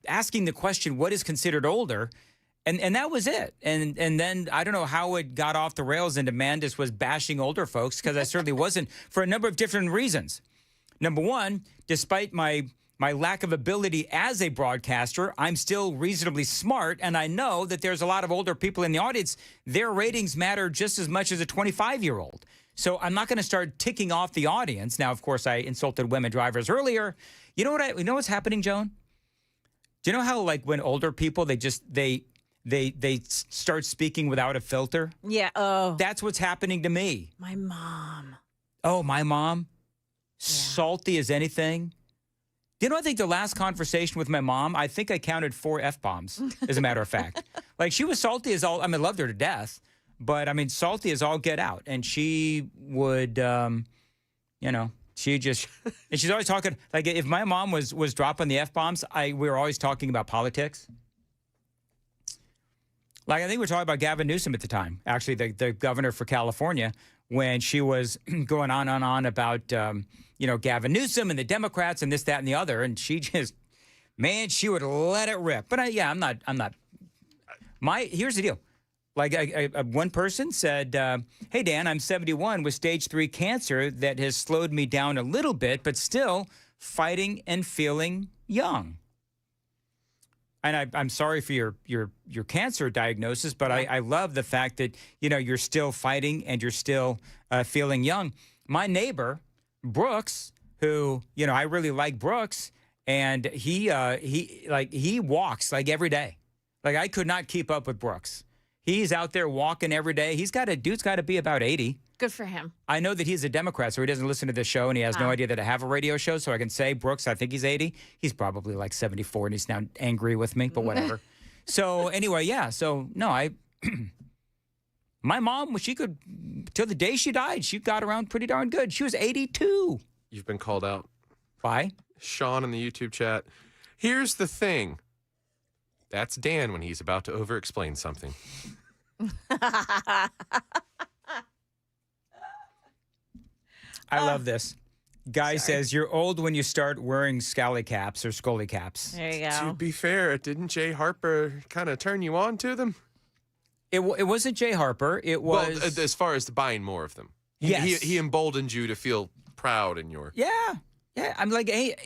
asking the question, what is considered older? And that was it. And then I don't know how it got off the rails and Mandis was bashing older folks, because I certainly wasn't, for a number of different reasons. Number one, despite my my lack of ability as a broadcaster, I'm still reasonably smart, and I know that there's a lot of older people in the audience. Their ratings matter just as much as a 25-year-old. So I'm not going to start ticking off the audience. Now, of course, I insulted women drivers earlier. You know what's happening, Joan? Do you know how, like, when older people, they start speaking without a filter? Yeah. Oh. That's what's happening to me. My mom. Oh, my mom? Salty as anything. You know, I think the last conversation with my mom, I think I counted 4 F-bombs, as a matter of fact. Like, she was salty as all, I mean, I loved her to death, but, I mean, salty as all get out. And she would, you know, she just, and she's always talking, like, if my mom was dropping the F-bombs, we were always talking about politics. Like, I think we were talking about Gavin Newsom at the time, actually, the governor for California, when she was going on about, you know, Gavin Newsom and the Democrats and this, that, and the other. And she just, man, she would let it rip. But I'm not. Here's the deal. Like, one person said, hey, Dan, I'm 71 with stage 3 cancer that has slowed me down a little bit, but still fighting and feeling young. And I'm sorry for your cancer diagnosis, but I love the fact that, you know, you're still fighting and you're still feeling young. My neighbor, Brooks, who, you know, I really like Brooks, and he walks like every day. Like, I could not keep up with Brooks. He's out there walking every day. Dude's got to be about 80. Good for him. I know that he's a Democrat, so he doesn't listen to this show, and he has no idea that I have a radio show, so I can say, Brooks, I think he's 80. He's probably like 74, and he's now angry with me, but whatever. So anyway, yeah. So, no, my mom, she could, till the day she died, she got around pretty darn good. She was 82. You've been called out. By? Sean in the YouTube chat. Here's the thing. That's Dan when he's about to over-explain something. I love this. Guy says, you're old when you start wearing scally caps or scully caps. There you go. To be fair, didn't Jay Harper kind of turn you on to them? It wasn't Jay Harper. It was... Well, as far as buying more of them. Yes. He emboldened you to feel proud in your... Yeah. I'm like, hey,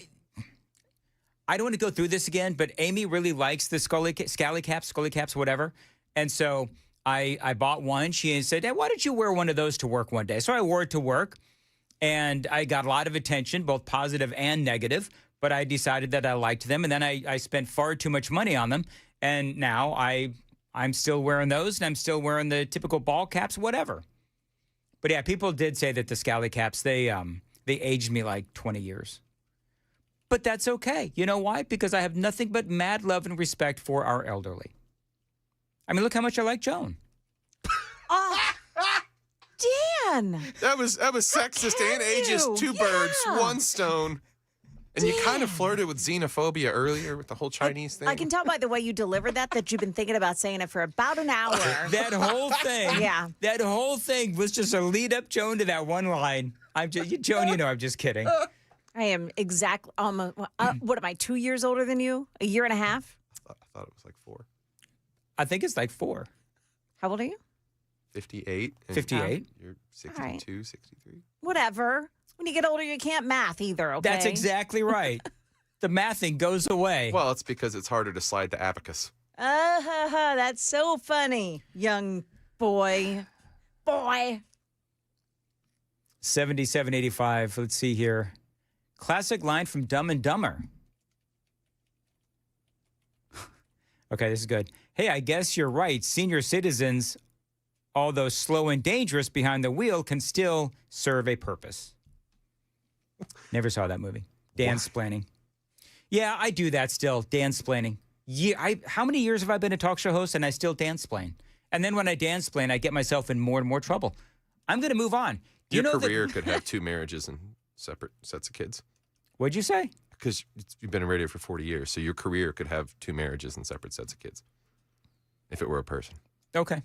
I don't want to go through this again, but Amy really likes the scally caps, whatever. And so I bought one. She said, hey, why don't you wear one of those to work one day? So I wore it to work. And I got a lot of attention, both positive and negative, but I decided that I liked them. And then I spent far too much money on them. And now I'm still wearing those, and I'm still wearing the typical ball caps, whatever. But yeah, people did say that the scally caps, they aged me like 20 years. But that's okay. You know why? Because I have nothing but mad love and respect for our elderly. I mean, look how much I like Joan. Oh. Dan! That was sexist and ageist. Two birds, one stone. And you kind of flirted with xenophobia earlier with the whole Chinese thing. I can tell by the way you delivered that you've been thinking about saying it for about an hour. That whole thing. Yeah. That whole thing was just a lead up, Joan, to that one line. Joan, you know I'm just kidding. I am exactly, what am I, 2 years older than you? A year and a half? I thought it was like 4. I think it's like 4. How old are you? 58. 58. You're 62, 63. Whatever. When you get older, you can't math either, okay? That's exactly right. The mathing goes away. Well, it's because it's harder to slide the abacus. That's so funny, young boy. 7785. Let's see here. Classic line from Dumb and Dumber. Okay, this is good. Hey, I guess you're right. Senior citizens, although slow and dangerous behind the wheel, can still serve a purpose. Never saw that movie. Dan-splaining. Yeah, I do that still. Dan-splaining. Yeah, how many years have I been a talk show host and I still Dan-splain? And then when I Dan-splain, I get myself in more and more trouble. I'm going to move on. Your career could have 2 marriages and separate sets of kids. What'd you say? Because you've been in radio for 40 years, so your career could have 2 marriages and separate sets of kids. If it were a person. Okay.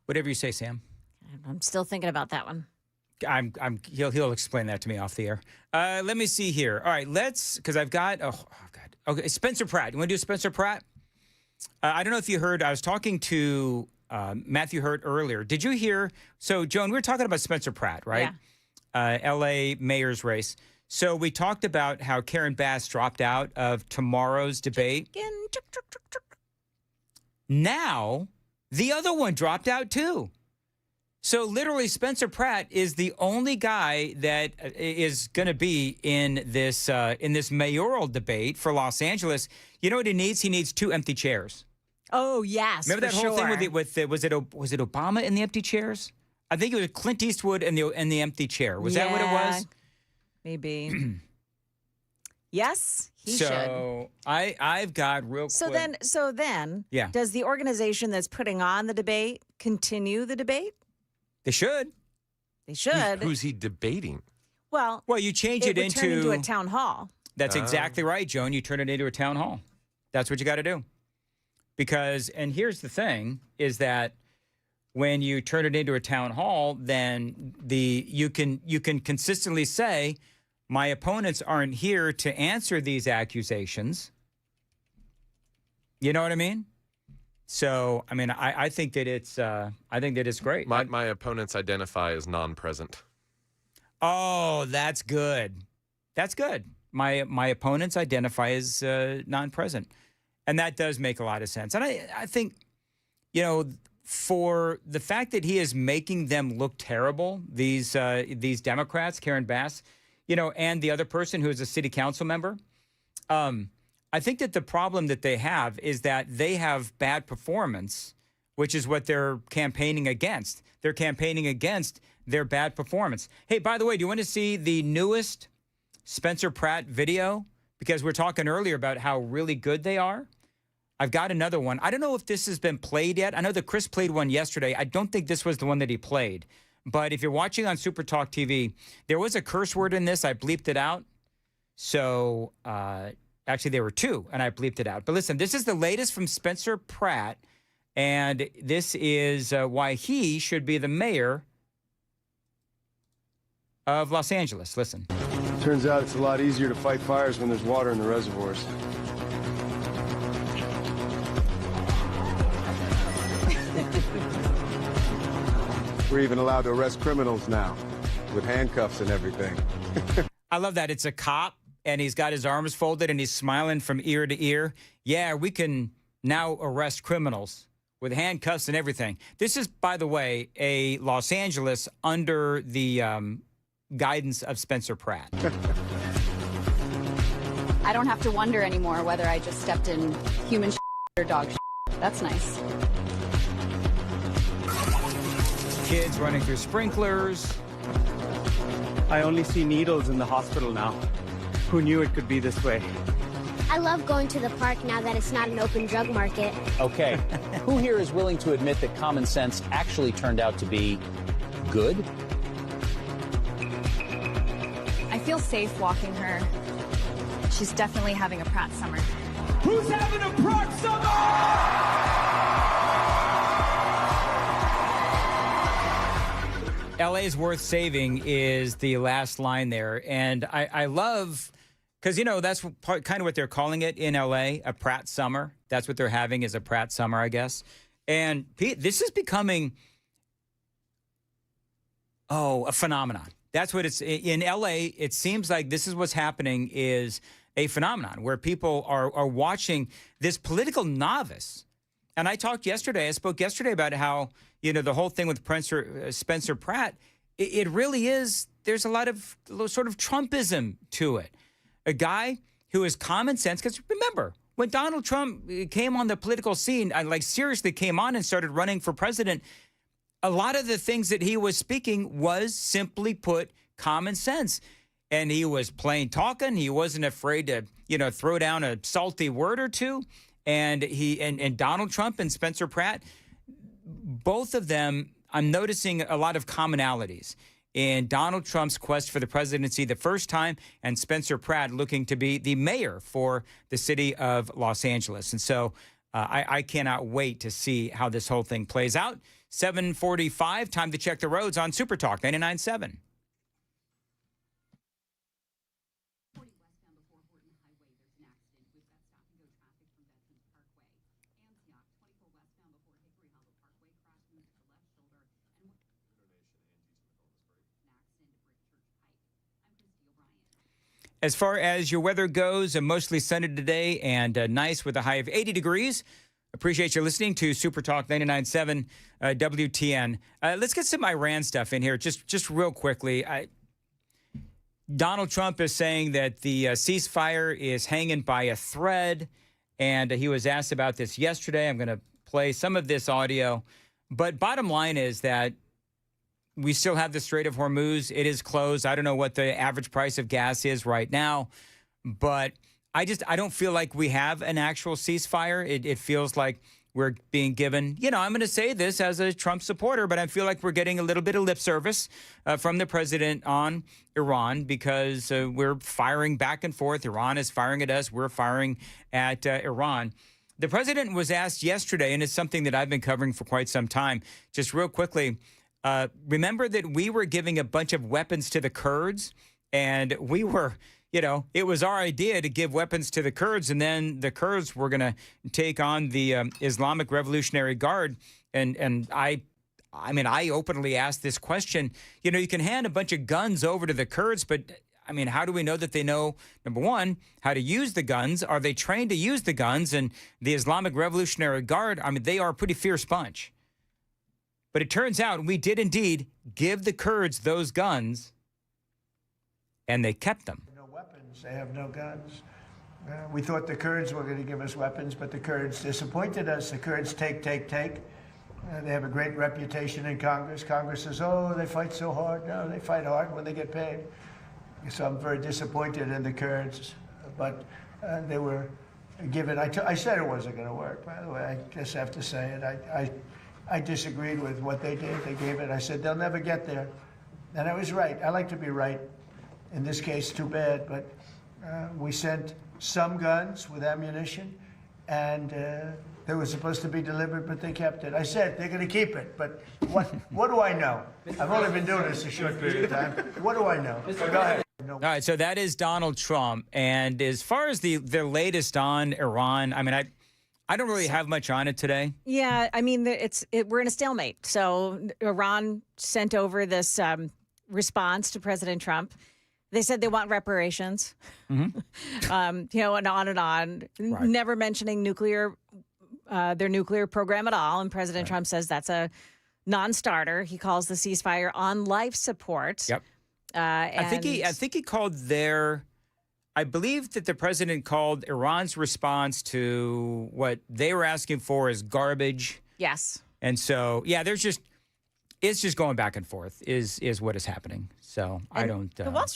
Whatever you say, Sam. I'm still thinking about that one. He'll explain that to me off the air. Let me see here. All right, because I've got, oh God. Okay, Spencer Pratt. You want to do Spencer Pratt? I don't know if you heard, I was talking to Matthew Hurt earlier. Did you hear? So, Joan, we were talking about Spencer Pratt, right? Yeah. L.A. mayor's race. So we talked about how Karen Bass dropped out of tomorrow's debate. Now, the other one dropped out too. So literally, Spencer Pratt is the only guy that is going to be in this mayoral debate for Los Angeles. You know what he needs? He needs 2 empty chairs. Oh, yes. Remember that whole thing was it Obama in the empty chairs? I think it was Clint Eastwood in the empty chair. Was that what it was? Maybe. Yes, he should. So I've got real quick. So then, Yeah. does the organization that's putting on the debate continue the debate? They should. They should. Who's he debating? Well, you change it would turn into a town hall. That's exactly right, Joan. You turn it into a town hall. That's what you got to do. Because, and here's the thing, is that when you turn it into a town hall, then you can consistently say, my opponents aren't here to answer these accusations. You know what I mean? So, I mean, I think that it's great. My opponents identify as non-present. Oh, that's good. That's good. My opponents identify as non-present. And that does make a lot of sense. And I think, for the fact that he is making them look terrible, these Democrats, Karen Bass, and the other person who is a city council member, I think that the problem that they have is that they have bad performance, which is what they're campaigning against. They're campaigning against their bad performance. Hey, by the way, do you want to see the newest Spencer Pratt video? Because we're talking earlier about how really good they are. I've got another one. I don't know if this has been played yet. I know that Chris played one yesterday. I don't think this was the one that he played. But if you're watching on Super Talk TV, there was a curse word in this. I bleeped it out. So, actually, there were 2, and I bleeped it out. But listen, this is the latest from Spencer Pratt, and this is why he should be the mayor of Los Angeles. Listen. Turns out it's a lot easier to fight fires when there's water in the reservoirs. We're even allowed to arrest criminals now, with handcuffs and everything. I love that. It's a cop, and he's got his arms folded, and he's smiling from ear to ear. Yeah, we can now arrest criminals with handcuffs and everything. This is, by the way, a Los Angeles under the guidance of Spencer Pratt. I don't have to wonder anymore whether I just stepped in human or dog. That's nice. Kids running through sprinklers. I only see needles in the hospital now. Who knew it could be this way? I love going to the park now that it's not an open drug market. Okay. Who here is willing to admit that common sense actually turned out to be good? I feel safe walking her. She's definitely having a Pratt summer. Who's having a Pratt summer? LA's worth saving is the last line there. And I love, because, that's kind of what they're calling it in LA, a Pratt summer. That's what they're having, is a Pratt summer, I guess. And this is becoming, a phenomenon. That's what it's, in LA, it seems like this is what's happening, is a phenomenon where people are watching this political novice. And I spoke yesterday about how, the whole thing with Spencer Pratt, it really is, there's a lot of sort of Trumpism to it. A guy who has common sense, because remember, when Donald Trump came on the political scene, seriously came on and started running for president, a lot of the things that he was speaking was, simply put, common sense. And he was plain talking. He wasn't afraid to, throw down a salty word or two. And Donald Trump and Spencer Pratt, both of them, I'm noticing a lot of commonalities in Donald Trump's quest for the presidency the first time, and Spencer Pratt looking to be the mayor for the city of Los Angeles. And so I cannot wait to see how this whole thing plays out. 7:45, time to check the roads on Super Talk 99.7. As far as your weather goes, mostly sunny today and nice with a high of 80 degrees. Appreciate you listening to Super Talk 99.7 WTN. Let's get some Iran stuff in here just real quickly. Donald Trump is saying that the ceasefire is hanging by a thread, and he was asked about this yesterday. I'm going to play some of this audio. But bottom line is that we still have the Strait of Hormuz. It is closed. I don't know what the average price of gas is right now, but I don't feel like we have an actual ceasefire. It feels like we're being given, I'm going to say this as a Trump supporter, but I feel like we're getting a little bit of lip service from the president on Iran because we're firing back and forth. Iran is firing at us. We're firing at Iran. The president was asked yesterday, and it's something that I've been covering for quite some time, just real quickly. Remember that we were giving a bunch of weapons to the Kurds, and we were, it was our idea to give weapons to the Kurds, and then the Kurds were going to take on the Islamic Revolutionary Guard. And I openly asked this question. You can hand a bunch of guns over to the Kurds, but how do we know that they know, number one, how to use the guns? Are they trained to use the guns? And the Islamic Revolutionary Guard, they are a pretty fierce bunch. But it turns out we did indeed give the Kurds those guns, and they kept them. No weapons. They have no guns. We thought the Kurds were going to give us weapons, but the Kurds disappointed us. The Kurds take. They have a great reputation in Congress. Congress says, oh, they fight so hard. No, they fight hard when they get paid. So I'm very disappointed in the Kurds, but they were given. I said it wasn't going to work, by the way. I just have to say it. I disagreed with what they did. They gave it. I said, they'll never get there. And I was right. I like to be right. In this case, too bad. But we sent some guns with ammunition, and they were supposed to be delivered, but they kept it. I said, they're going to keep it. But what do I know? I've only been doing this a short period of time. What do I know? Go ahead. All right, so that is Donald Trump. And as far as the latest on Iran, I don't really have much on it today. Yeah, we're in a stalemate. So Iran sent over this response to President Trump. They said they want reparations, and on and on, Right. never mentioning their nuclear program at all. And President Trump says that's a non-starter. He calls the ceasefire on life support. Yep. I think he called I believe that the president called Iran's response to what they were asking for as garbage. Yes. And so, it's just going back and forth is what is happening. So I don't. The Wall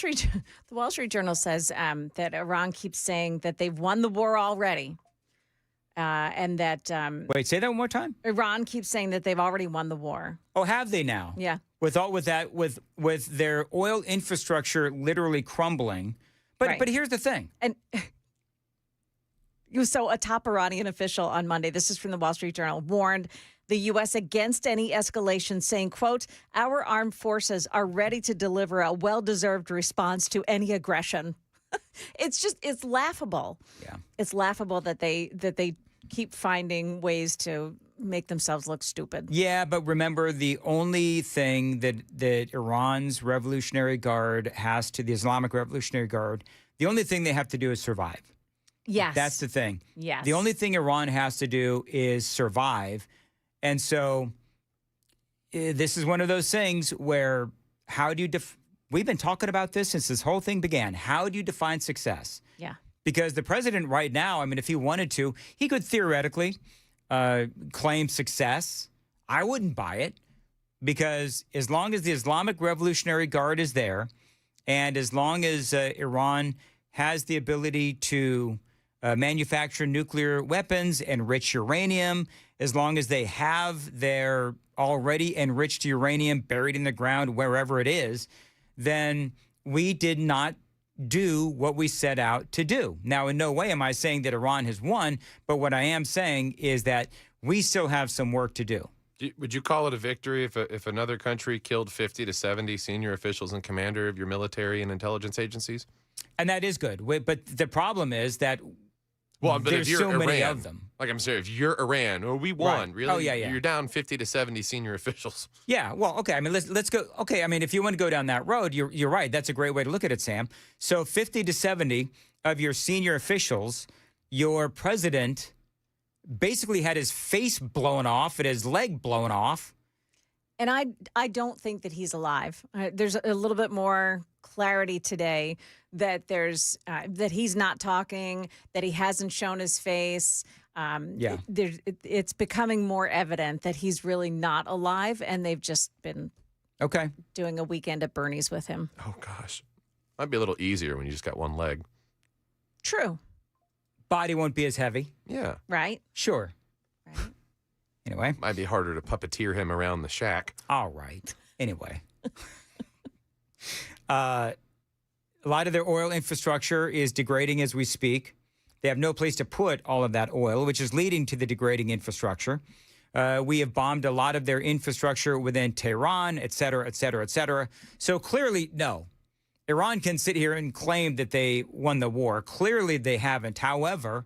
Street Journal says that Iran keeps saying that they've won the war already, and that. Wait, say that one more time. Iran keeps saying that they've already won the war. Oh, have they now? Yeah. With their oil infrastructure literally crumbling. But here's the thing. And so a top Iranian official on Monday, this is from the Wall Street Journal, warned the U.S. against any escalation, saying, quote, our armed forces are ready to deliver a well-deserved response to any aggression. It's laughable. Yeah. It's laughable that they keep finding ways to make themselves look stupid. Yeah, but remember, the only thing that Iran's Revolutionary Guard has to the Islamic Revolutionary Guard, the only thing they have to do is survive. Yes. That's the thing. Yes. The only thing Iran has to do is survive. And so this is one of those things where how do you we've been talking about this since this whole thing began. How do you define success? Yeah. Because the president right now, if he wanted to, he could theoretically claim success. I wouldn't buy it because as long as the Islamic Revolutionary Guard is there and as long as Iran has the ability to manufacture nuclear weapons, enrich uranium, as long as they have their already enriched uranium buried in the ground wherever it is, then we did not do what we set out to do. Now, in no way am I saying that Iran has won, but what I am saying is that we still have some work to do. Would you call it a victory if another country killed 50 to 70 senior officials and commander of your military and intelligence agencies? And that is good. But the problem is that Well, but there's if you're so Iran, many of them. Like I'm saying, if you're Iran, or we won, Right. really? Oh, yeah. You're down 50 to 70 senior officials. Yeah, well, okay. I mean, let's go. Okay, I mean, if you want to go down that road, you're right. That's a great way to look at it, Sam. So 50 to 70 of your senior officials, your president basically had his face blown off and his leg blown off. And I don't think that he's alive. There's a little bit more clarity today that that he's not talking, that he hasn't shown his face. Yeah. It's becoming more evident that he's really not alive, and they've just been doing a weekend at Bernie's with him. Oh, gosh. Might be a little easier when you just got one leg. True. Body won't be as heavy. Yeah. Right? Sure. Right. Anyway. Might be harder to puppeteer him around the shack. All right. Anyway. A lot of their oil infrastructure is degrading as we speak. They have no place to put all of that oil, which is leading to the degrading infrastructure. We have bombed a lot of their infrastructure within Tehran, et cetera, et cetera, et cetera. So clearly, no. Iran can sit here and claim that they won the war. Clearly, they haven't. However,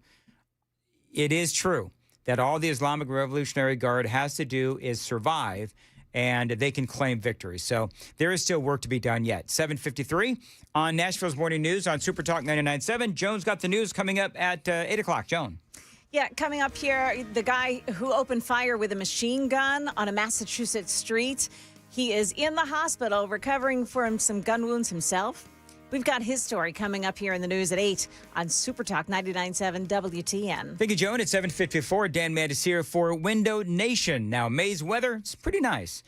it is true that all the Islamic Revolutionary Guard has to do is survive, and they can claim victory. So there is still work to be done yet. 7:53 on Nashville's Morning News on Super Talk 99.7. Joan's got the news coming up at 8 o'clock. Joan. Yeah, coming up here, the guy who opened fire with a machine gun on a Massachusetts street. He is in the hospital recovering from some gun wounds himself. We've got his story coming up here in the news at 8 on Super Talk 99.7 WTN. Thank you, Joan. At 7:54, Dan Mandis here for Window Nation. Now, May's weather, it's pretty nice.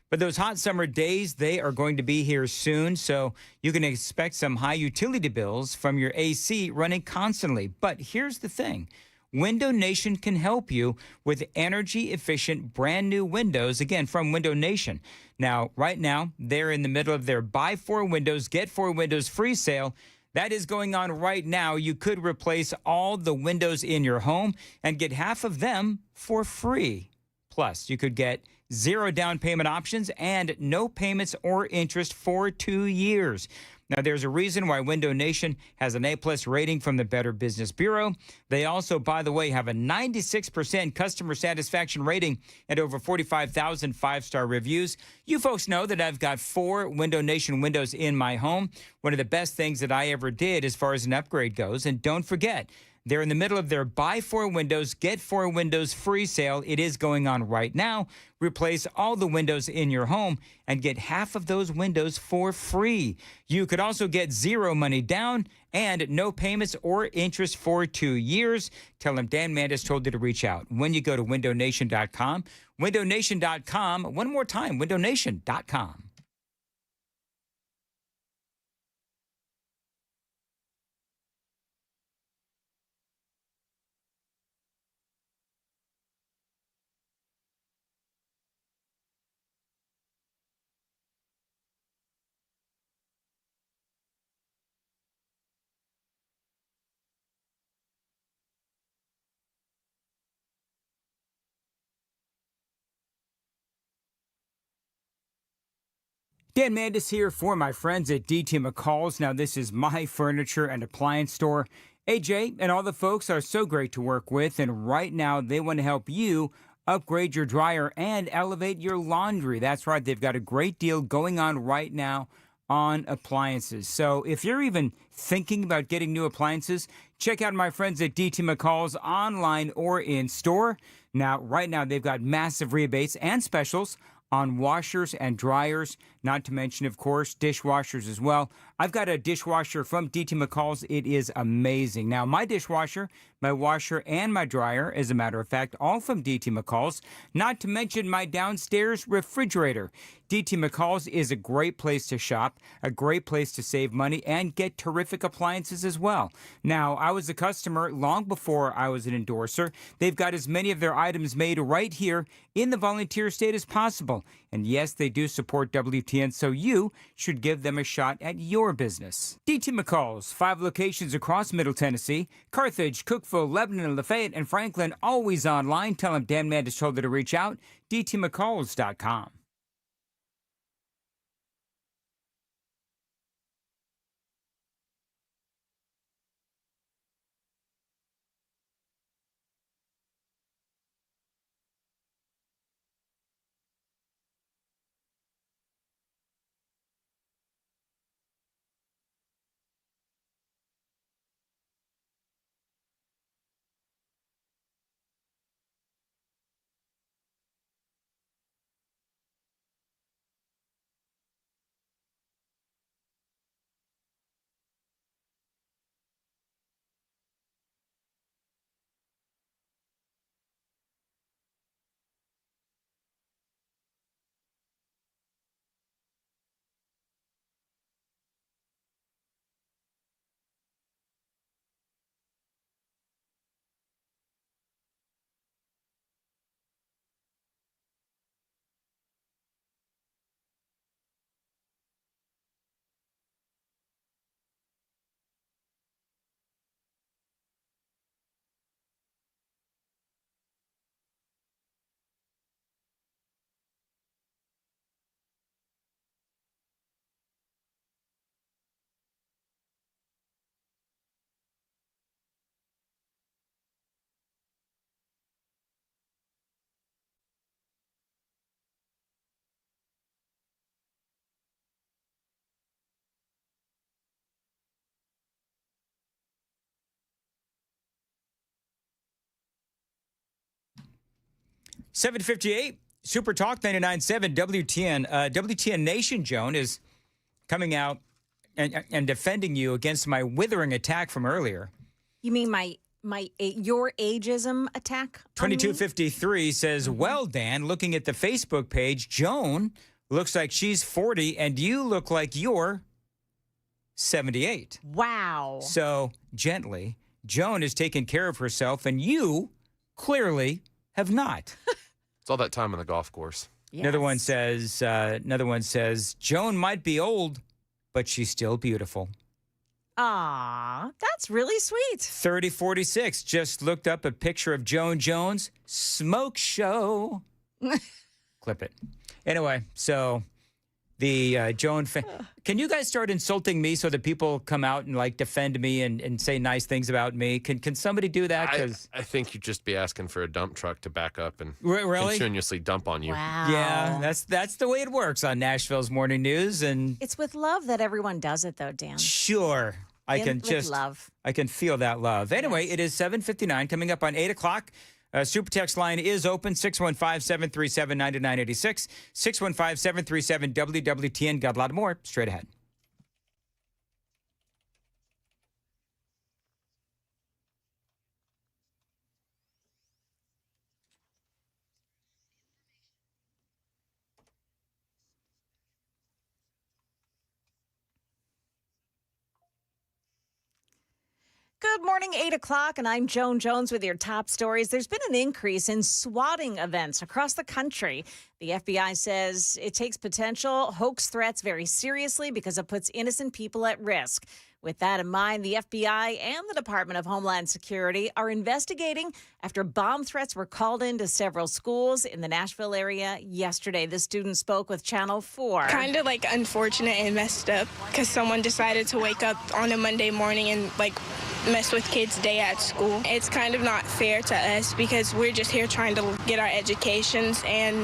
But those hot summer days, they are going to be here soon. So you can expect some high utility bills from your AC running constantly. But here's the thing. Window Nation can help you with energy efficient brand new windows, again, from Window Nation. Now, right now, they're in the middle of their buy 4 windows, get 4 windows free sale. That is going on right now. You could replace all the windows in your home and get half of them for free. Plus, you could get 0 down payment options and no payments or interest for 2 years. Now, there's a reason why Window Nation has an A-plus rating from the Better Business Bureau. They also, by the way, have a 96% customer satisfaction rating and over 45,000 five-star reviews. You folks know that I've got 4 Window Nation windows in my home. One of the best things that I ever did as far as an upgrade goes. And don't forget, they're in the middle of their buy 4 windows, get 4 windows free sale. It is going on right now. Replace all the windows in your home and get half of those windows for free. You could also get 0 money down and no payments or interest for 2 years. Tell them Dan Mandis told you to reach out when you go to windownation.com. Windownation.com. One more time, windownation.com. Dan Mandis here for my friends at DT McCall's. Now, this is my furniture and appliance store. AJ and all the folks are so great to work with, and right now they want to help you upgrade your dryer and elevate your laundry. That's right, they've got a great deal going on right now on appliances. So if you're even thinking about getting new appliances, check out my friends at DT McCall's online or in store. Now, right now, they've got massive rebates and specials on washers and dryers, not to mention, of course, dishwashers as well. I've got a dishwasher from DT McCall's. It is amazing. Now, my dishwasher, my washer, and my dryer, as a matter of fact, all from DT McCall's, not to mention my downstairs refrigerator. DT McCall's is a great place to shop, a great place to save money, and get terrific appliances as well. Now, I was a customer long before I was an endorser. They've got as many of their items made right here in the volunteer state as possible. And yes, they do support WTN, so you should give them a shot at your business. DT McCall's, 5 locations across Middle Tennessee, Carthage, Cookeville, Lebanon, Lafayette, and Franklin, always online. Tell them Dan Mandis told you to reach out, dtmccalls.com. 7:58, Super Talk 99.7 WTN. WTN Nation, Joan, is coming out and defending you against my withering attack from earlier. You mean your ageism attack? 2253 says, well, Dan, looking at the Facebook page, Joan looks like she's 40 and you look like you're 78. Wow. So, gently, Joan has taken care of herself and you clearly have not. It's all that time on the golf course. Yes. Another one says, Joan might be old, but she's still beautiful. Aw, that's really sweet. 3046 just looked up a picture of Joan Jones smoke show. Clip it. Anyway, so the Joan can you guys start insulting me so that people come out and like defend me and say nice things about me? Can somebody do that? I think you'd just be asking for a dump truck to back up and really? continuously dump on you. Wow. Yeah, that's the way it works on Nashville's Morning News. And It's with love that everyone does it, though, Dan. sure, I can With love. I can feel that love. Anyway, It is 7:59 coming up on 8 o'clock. Super text line is open, 615-737-9986, 615-737-WWTN. Got a lot more straight ahead. Good morning, 8 o'clock, and I'm Joan Jones with your top stories. There's been an increase in swatting events across the country. The FBI says it takes potential hoax threats very seriously because it puts innocent people at risk. With that in mind, the FBI and the Department of Homeland Security are investigating after bomb threats were called into several schools in the Nashville area yesterday. The student spoke with Channel 4. Kind of like unfortunate and messed up because someone decided to wake up on a Monday morning and mess with kids' day at school. It's kind of not fair to us because we're just here trying to get our educations and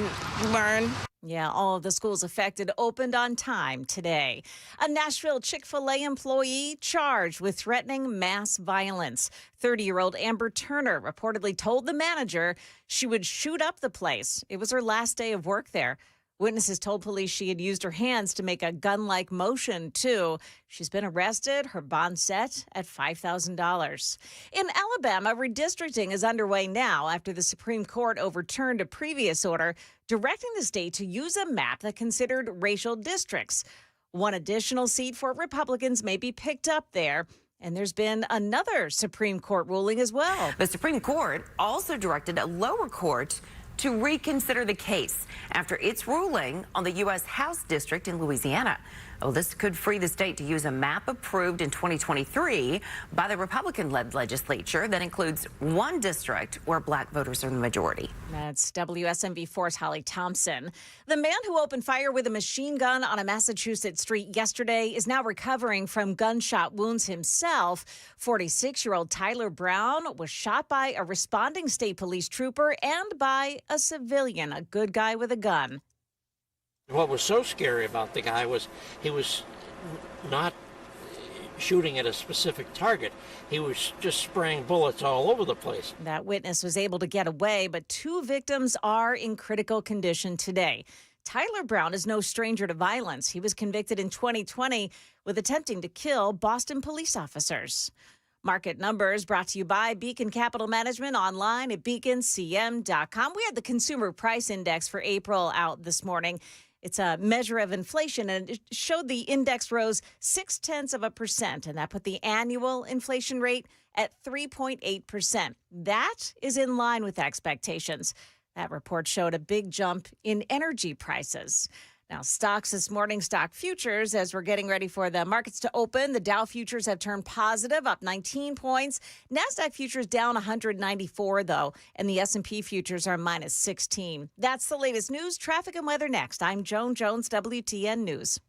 learn. Yeah, all of the schools affected opened on time today. A Nashville Chick-fil-A employee charged with threatening mass violence. 30-year-old Amber Turner reportedly told the manager she would shoot up the place. It was her last day of work there. Witnesses told police she had used her hands to make a gun-like motion, too. She's been arrested, her bond set at $5,000. In Alabama, redistricting is underway now after the Supreme Court overturned a previous order directing the state to use a map that considered racial districts. One additional seat for Republicans may be picked up there. And there's been another Supreme Court ruling as well. The Supreme Court also directed a lower court to reconsider the case after its ruling on the U.S. House district in Louisiana. Oh, this could free the state to use a map approved in 2023 by the Republican-led legislature that includes one district where black voters are the majority. That's WSMV4's Holly Thompson. The man who opened fire with a machine gun on a Massachusetts street yesterday is now recovering from gunshot wounds himself. 46-year-old Tyler Brown was shot by a responding state police trooper and by a civilian, a good guy with a gun. What was so scary about the guy was he was not shooting at a specific target. He was just spraying bullets all over the place. That witness was able to get away, but two victims are in critical condition today. Tyler Brown is no stranger to violence. He was convicted in 2020 with attempting to kill Boston police officers. Market numbers brought to you by Beacon Capital Management online at beaconcm.com. We had the Consumer Price Index for April out this morning. It's a measure of inflation, and it showed the index rose 0.6%, and that put the annual inflation rate at 3.8%. That is in line with expectations. That report showed a big jump in energy prices. Now, stocks this morning, stock futures, as we're getting ready for the markets to open. The Dow futures have turned positive, up 19 points. NASDAQ futures down 194, though, and the S&P futures are minus 16. That's the latest news, traffic, and weather next. I'm Joan Jones, WTN News.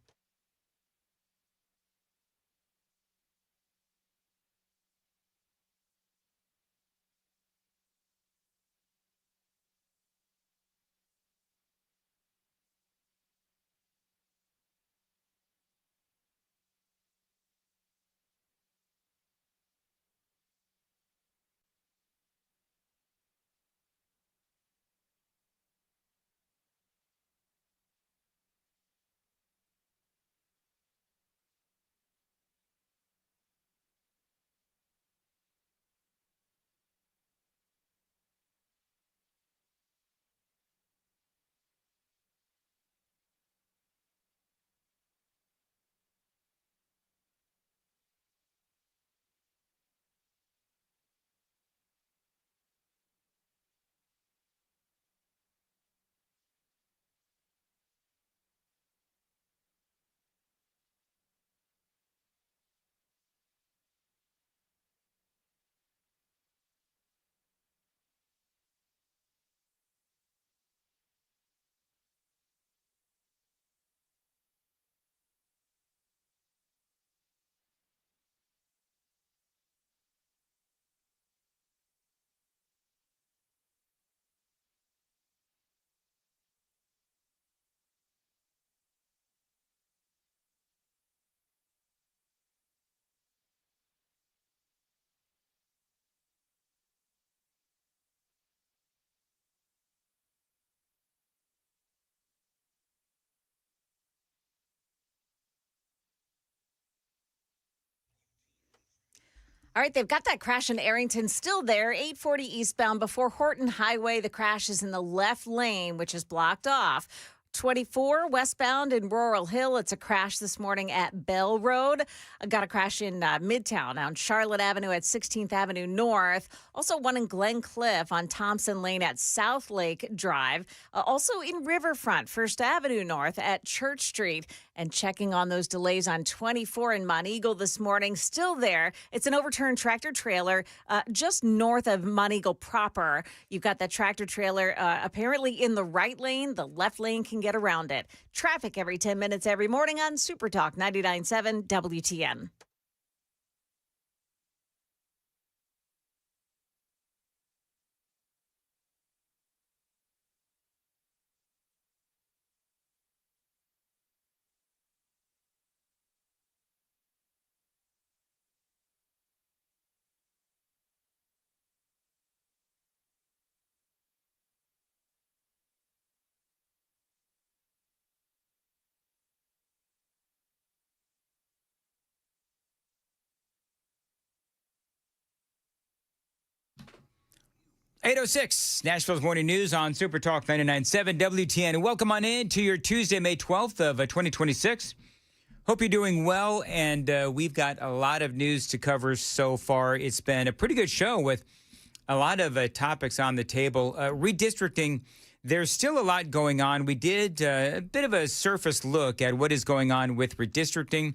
All right, they've got that crash in Arrington still there, 840 eastbound before Horton Highway. The crash is in the left lane, which is blocked off. 24 westbound in Laurel Hill. It's a crash this morning at Bell Road. Got a crash in Midtown on Charlotte Avenue at 16th Avenue North. Also one in Glen Cliff on Thompson Lane at South Lake Drive. Also in Riverfront, First Avenue North at Church Street. And checking on those delays on 24 in Monteagle this morning, still there. It's an overturned tractor trailer just north of Monteagle proper. You've got that tractor trailer apparently in the right lane. The left lane can get around it. Traffic every 10 minutes every morning on Super Talk 99.7 WTN. .806 Nashville's Morning News on Super Talk 99.7 WTN. And welcome on in to your Tuesday, May 12th of 2026. Hope you're doing well, and we've got a lot of news to cover so far. It's been a pretty good show with a lot of topics on the table. Redistricting, there's still a lot going on. We did a bit of a surface look at what is going on with redistricting.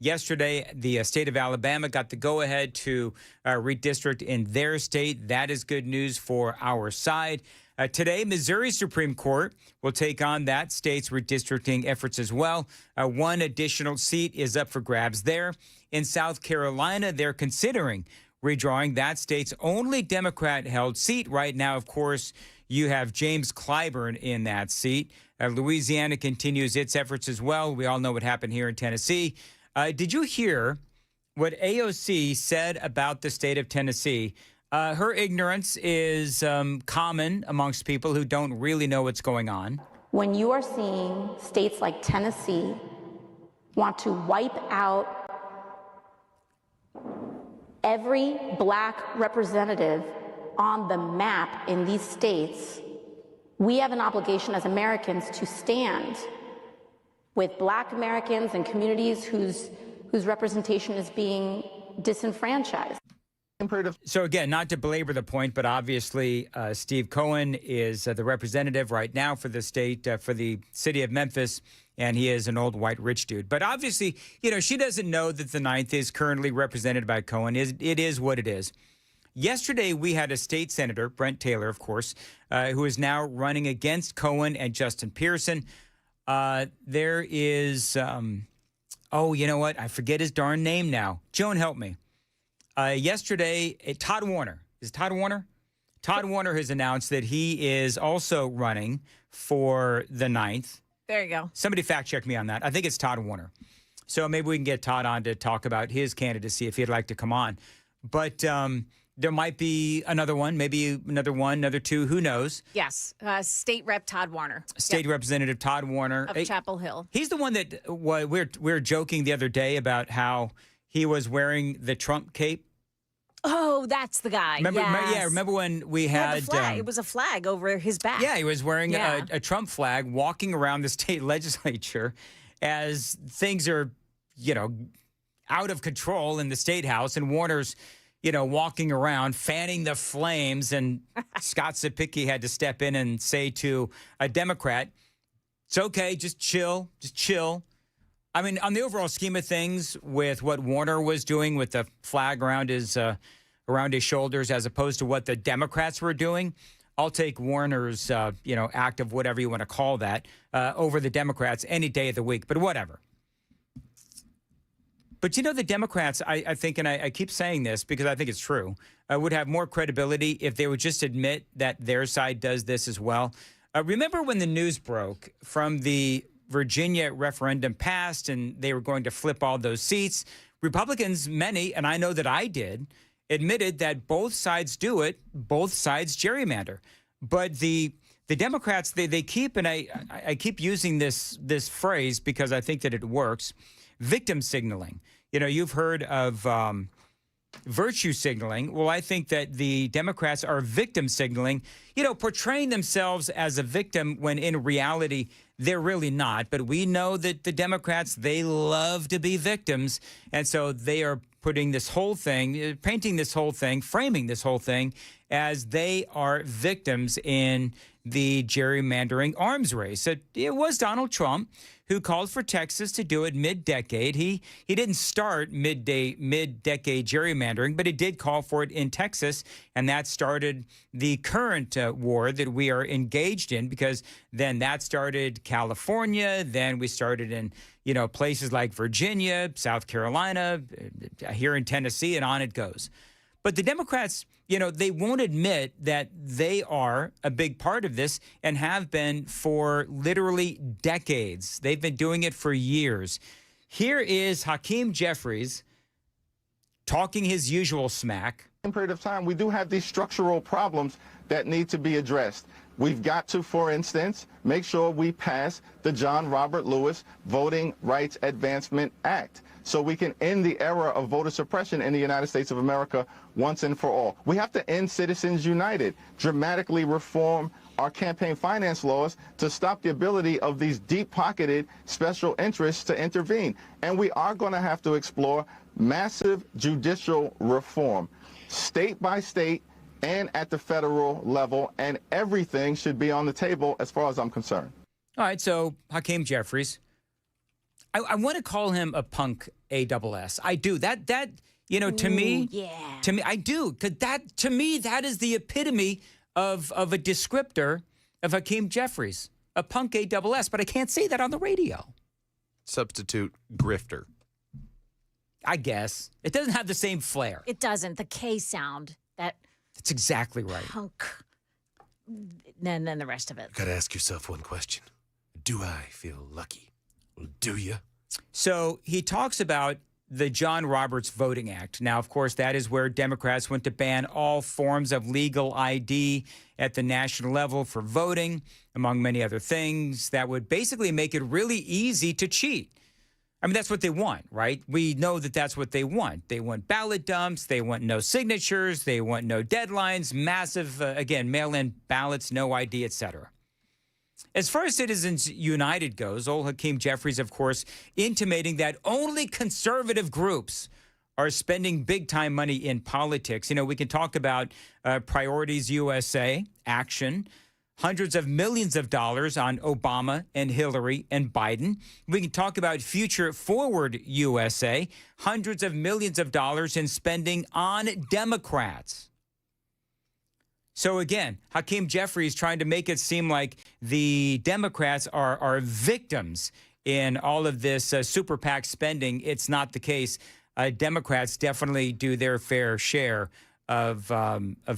Yesterday, the state of Alabama got the go-ahead to redistrict in their state. That is good news for our side. Today, Missouri Supreme Court will take on that state's redistricting efforts as well. One additional seat is up for grabs there. In South Carolina, they're considering redrawing that state's only Democrat-held seat. Right now, of course, you have James Clyburn in that seat. Louisiana continues its efforts as well. We all know what happened here in Tennessee. Did you hear what AOC said about the state of Tennessee? Her ignorance is common amongst people who don't really know what's going on. When you are seeing states like Tennessee want to wipe out every black representative on the map in these states, we have an obligation as Americans to stand with black Americans and communities whose representation is being disenfranchised. So again, not to belabor the point, but obviously Steve Cohen is the representative right now for the state, for the city of Memphis, and he is an old white rich dude. But obviously, you know, she doesn't know that the 9th is currently represented by Cohen. It is what it is. Yesterday, we had a state senator, Brent Taylor, of course, who is now running against Cohen and Justin Pearson. There is, oh, you know what? I forget his darn name now. Joan, help me. Yesterday, Todd Warner. Is it Todd Warner? Todd Warner has announced that he is also running for the 9th. There you go. Somebody fact check me on that. I think it's Todd Warner. So maybe we can get Todd on to talk about his candidacy if he'd like to come on. But there might be another one, maybe another two, who knows? Yes, State Rep Todd Warner. State Representative Todd Warner. Of Chapel Hill. He's the one that we were joking the other day about how he was wearing the Trump cape. Oh, that's the guy. Remember, yes. remember when we had... the flag. It was a flag over his back. Yeah, he was wearing a Trump flag walking around the state legislature as things are, you know, out of control in the state house, and Warner's, you know, walking around fanning the flames, and Scott Sapicki had to step in and say to a Democrat, it's okay, just chill. I mean, on the overall scheme of things, with what Warner was doing with the flag around his shoulders, as opposed to what the Democrats were doing, I'll take Warner's, act of whatever you want to call that, over the Democrats any day of the week. But whatever. But, you know, the Democrats, I think, and I keep saying this because I think it's true, would have more credibility if they would just admit that their side does this as well. Remember when the news broke from the Virginia referendum passed and they were going to flip all those seats? Republicans, many, and I know that I did, admitted that both sides do it, both sides gerrymander. But the Democrats, they keep, and I keep using this phrase because I think that it works, victim signaling. You know, you've heard of virtue signaling. Well, I think that the Democrats are victim signaling, portraying themselves as a victim when in reality, they're really not. But we know that the Democrats, they love to be victims. And so they are putting this whole thing, painting this whole thing, framing this whole thing as they are victims in the gerrymandering arms race. It was Donald Trump who called for Texas to do it mid-decade. He didn't start mid-decade gerrymandering, but he did call for it in Texas, and that started the current war that we are engaged in, because then that started California, then we started in places like Virginia, South Carolina, here in Tennessee, and on it goes. But the Democrats, they won't admit that they are a big part of this and have been for literally decades. They've been doing it for years. Here is Hakeem Jeffries talking his usual smack. In a period of time, we do have these structural problems that need to be addressed. We've got to, for instance, make sure we pass the John Robert Lewis Voting Rights Advancement Act so we can end the era of voter suppression in the United States of America once and for all. We have to end Citizens United, dramatically reform our campaign finance laws to stop the ability of these deep-pocketed special interests to intervene. And we are going to have to explore massive judicial reform, state by state, and at the federal level, and everything should be on the table as far as I'm concerned. All right, so Hakeem Jeffries, I want to call him a punk ASS. I do. To me, I do. Because to me, that is the epitome of a descriptor of Hakeem Jeffries, a punk ASS, but I can't say that on the radio. Substitute grifter. I guess. It doesn't have the same flair. It doesn't. The K sound, That's exactly right. punk, and then the rest of it. Got to ask yourself one question. Do I feel lucky? Well, do you? So he talks about the John Roberts Voting Act. Now, of course, that is where Democrats want to ban all forms of legal ID at the national level for voting, among many other things. That would basically make it really easy to cheat. I mean, that's what they want, right? We know that that's what they want. They want ballot dumps. They want no signatures. They want no deadlines, massive, again, mail-in ballots, no ID, et cetera. As far as Citizens United goes, old Hakeem Jeffries, of course, intimating that only conservative groups are spending big-time money in politics. We can talk about Priorities USA, Action, hundreds of millions of dollars on Obama and Hillary and Biden. We can talk about Future Forward USA, hundreds of millions of dollars in spending on Democrats. So again, Hakeem Jeffries trying to make it seem like the Democrats are victims in all of this super PAC spending. It's not the case. Democrats definitely do their fair share of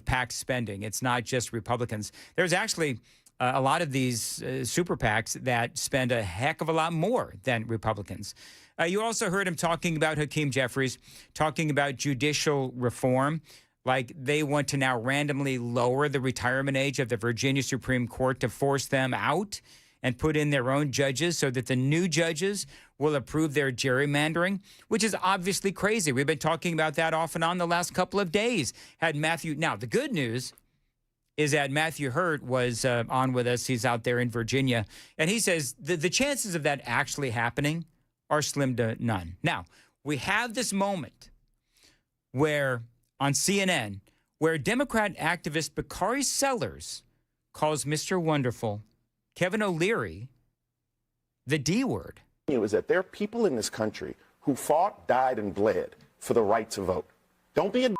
PAC spending. It's not just Republicans. There's actually a lot of these super PACs that spend a heck of a lot more than Republicans. You also heard him talking about Hakeem Jeffries, talking about judicial reform. Like they want to now randomly lower the retirement age of the Virginia Supreme Court to force them out and put in their own judges so that the new judges will approve their gerrymandering, which is obviously crazy. We've been talking about that off and on the last couple of days. Now, the good news is that Matthew Hurt was on with us. He's out there in Virginia. And he says the chances of that actually happening are slim to none. Now, we have this moment where on CNN, where Democrat activist Bakari Sellers calls Mr. Wonderful, Kevin O'Leary, the D word. Is that there are people in this country who fought, died, and bled for the right to vote. Don't be a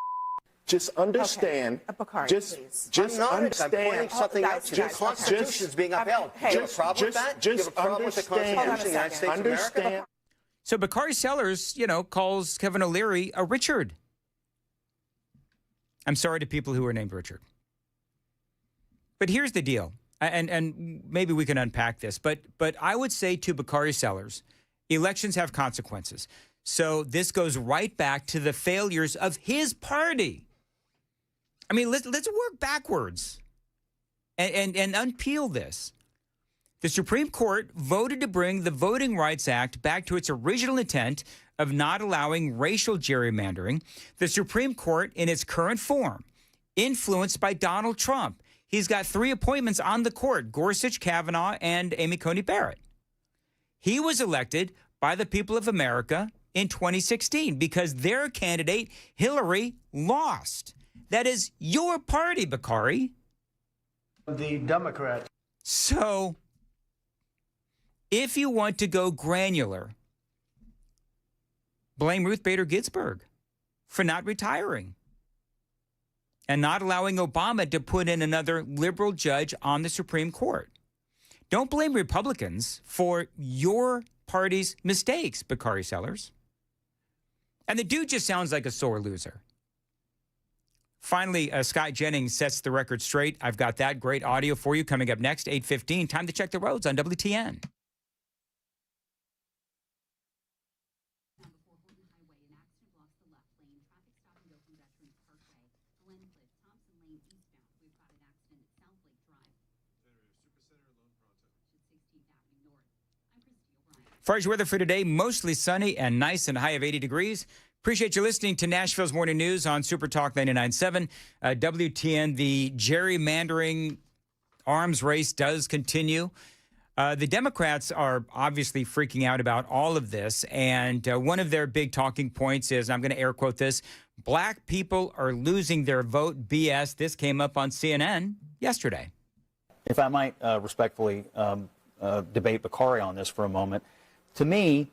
just understand. Okay. Bakari, just understand. I'm pointing something out to you. The Constitution is being upheld. Do you have a problem with that? Do you have a problem with the Constitution of the United States of America? So Bakari Sellers, calls Kevin O'Leary a Richard. I'm sorry to people who are named Richard. But here's the deal, and maybe we can unpack this, but I would say to Bakari Sellers, elections have consequences. So this goes right back to the failures of his party. I mean, let's work backwards and unpeel this. The Supreme Court voted to bring the Voting Rights Act back to its original intent of not allowing racial gerrymandering, the Supreme Court in its current form, influenced by Donald Trump. He's got 3 appointments on the court: Gorsuch, Kavanaugh, and Amy Coney Barrett. He was elected by the people of America in 2016 because their candidate, Hillary, lost. That is your party, Bakari. The Democrats. So, if you want to go granular, blame Ruth Bader Ginsburg for not retiring and not allowing Obama to put in another liberal judge on the Supreme Court. Don't blame Republicans for your party's mistakes, Bakari Sellers. And the dude just sounds like a sore loser. Finally, Scott Jennings sets the record straight. I've got that great audio for you coming up next, 8:15. Time to check the roads on WTN. As far as your weather for today, mostly sunny and nice and high of 80 degrees. Appreciate you listening to Nashville's Morning News on Super Talk 99.7. WTN, the gerrymandering arms race does continue. The Democrats are obviously freaking out about all of this. And one of their big talking points is, and I'm going to air quote this, black people are losing their vote. BS. This came up on CNN yesterday. If I might respectfully debate Bakari on this for a moment. To me,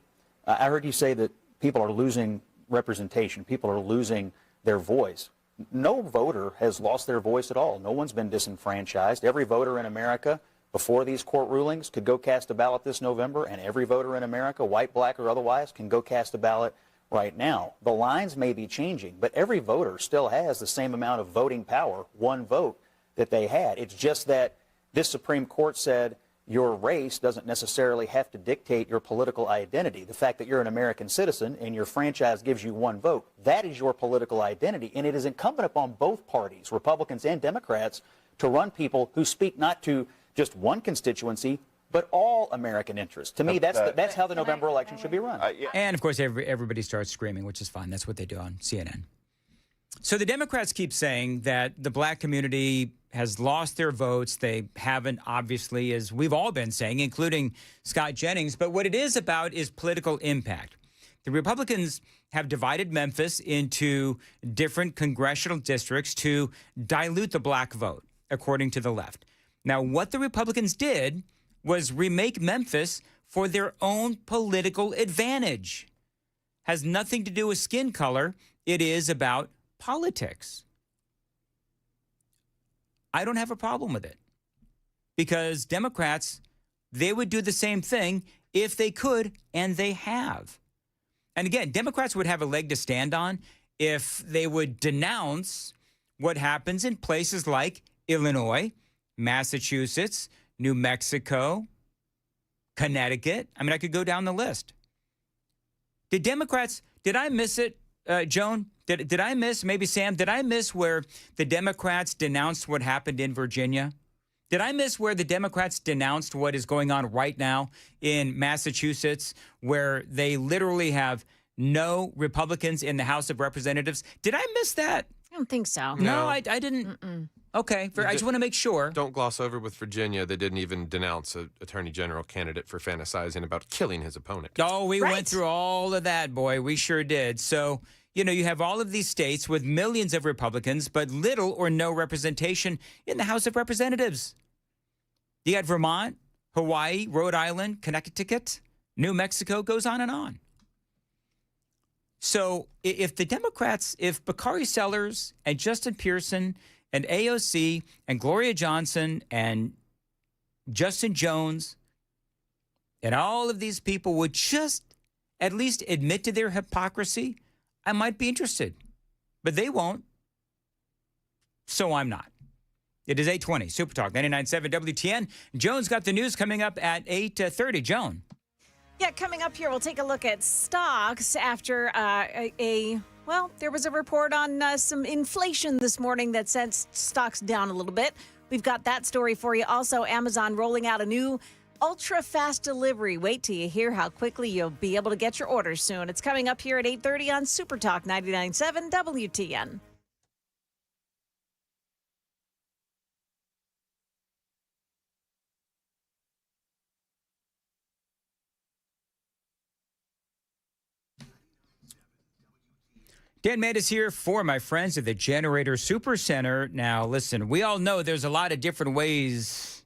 I heard you say that people are losing representation. People are losing their voice. No voter has lost their voice at all. No one's been disenfranchised. Every voter in America before these court rulings could go cast a ballot this November, and every voter in America, white, black, or otherwise, can go cast a ballot right now. The lines may be changing, but every voter still has the same amount of voting power, one vote, that they had. It's just that this Supreme Court said your race doesn't necessarily have to dictate your political identity. The fact that you're an American citizen and your franchise gives you one vote, that is your political identity. And it is incumbent upon both parties, Republicans and Democrats, to run people who speak not to just one constituency, but all American interests. To me, that's how the November election should be run. And, of course, everybody starts screaming, which is fine. That's what they do on CNN. So the Democrats keep saying that the black community has lost their votes. They haven't, obviously, as we've all been saying, including Scott Jennings. But what it is about is political impact. The Republicans have divided Memphis into different congressional districts to dilute the black vote, according to the left. Now, what the Republicans did was remake Memphis for their own political advantage. Has nothing to do with skin color. It is about politics. I don't have a problem with it because Democrats, they would do the same thing if they could, and they have. And again, Democrats would have a leg to stand on if they would denounce what happens in places like Illinois, Massachusetts, New Mexico, Connecticut. I mean, I could go down the list. Did I miss it, Joan? Did I miss, maybe Sam, did I miss where the Democrats denounced what happened in Virginia? Did I miss where the Democrats denounced what is going on right now in Massachusetts, where they literally have no Republicans in the House of Representatives? Did I miss that? I don't think so. No, I didn't. Mm-mm. Okay, I just want to make sure. Don't gloss over with Virginia. They didn't even denounce an attorney general candidate for fantasizing about killing his opponent. Oh, we went through all of that, boy. We sure did. So, you have all of these states with millions of Republicans, but little or no representation in the House of Representatives. You got Vermont, Hawaii, Rhode Island, Connecticut, New Mexico, goes on and on. So if the Democrats, if Bakari Sellers and Justin Pearson and AOC and Gloria Johnson and Justin Jones and all of these people would just at least admit to their hypocrisy, I might be interested. But they won't. So I'm not. It is 8:20, Super Talk 99.7 WTN. Joan's got the news coming up at 8:30. Joan. Yeah, coming up here, we'll take a look at stocks after there was a report on some inflation this morning that sent stocks down a little bit. We've got that story for you. Also, Amazon rolling out a new ultra fast delivery. Wait till you hear how quickly you'll be able to get your orders soon. It's coming up here at 8:30 on Super Talk 99.7 WTN. Dan Mandis here for my friends at the Generator Super Center. Now, listen, we all know there's a lot of different ways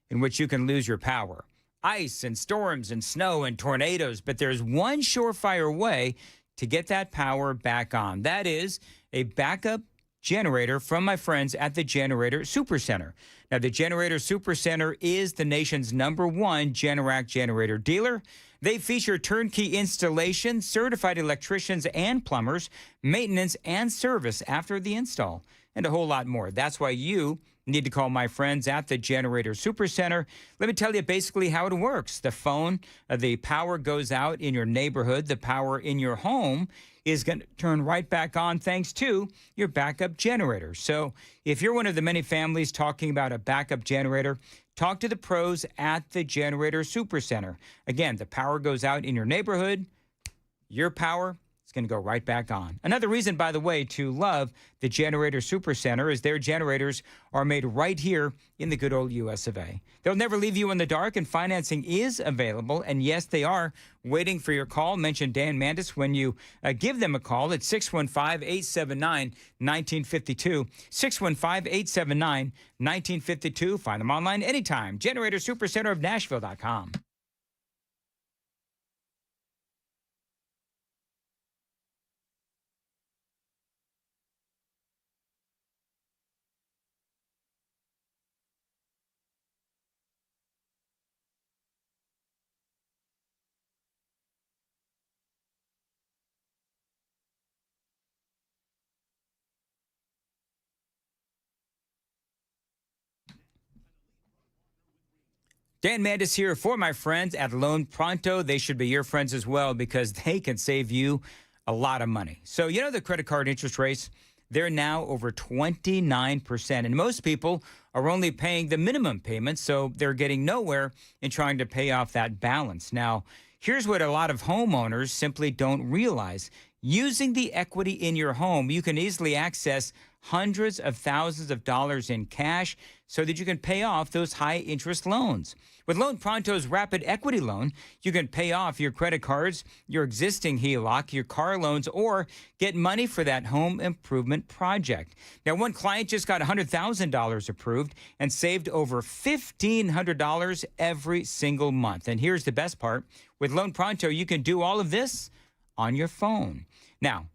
in which you can lose your power. Ice and storms and snow and tornadoes, but there's one surefire way to get that power back on. That is a backup generator from my friends at the Generator Super Center. Now, the Generator Super Center is the nation's #1 Generac generator dealer. They feature turnkey installation, certified electricians and plumbers, maintenance and service after the install, and a whole lot more. That's why you need to call my friends at the Generator Super Center. Let me tell you basically how it works. The power goes out in your neighborhood. The power in your home is going to turn right back on thanks to your backup generator. So if you're one of the many families talking about a backup generator, talk to the pros at the Generator Super Center. Again, the power goes out in your neighborhood. Your power is going to go right back on. Another reason, by the way, to love the Generator Super Center is their generators are made right here in the good old US of A. They'll never leave you in the dark, and financing is available. And yes, they are waiting for your call. Mention Dan Mandis when you give them a call at 615-879-1952. 615-879-1952. Find them online anytime. Generator Super Center of Nashville.com. Dan Mandis here for my friends at Loan Pronto. They should be your friends as well because they can save you a lot of money. So, you know, the credit card interest rates, they're now over 29%. And most people are only paying the minimum payment, so they're getting nowhere in trying to pay off that balance. Now, here's what a lot of homeowners simply don't realize. Using the equity in your home, you can easily access hundreds of thousands of dollars in cash so that you can pay off those high interest loans. With Loan Pronto's Rapid Equity Loan, you can pay off your credit cards, your existing HELOC, your car loans, or get money for that home improvement project. Now, one client just got $100,000 approved and saved over $1,500 every single month. And here's the best part. With Loan Pronto, you can do all of this on your phone. Now,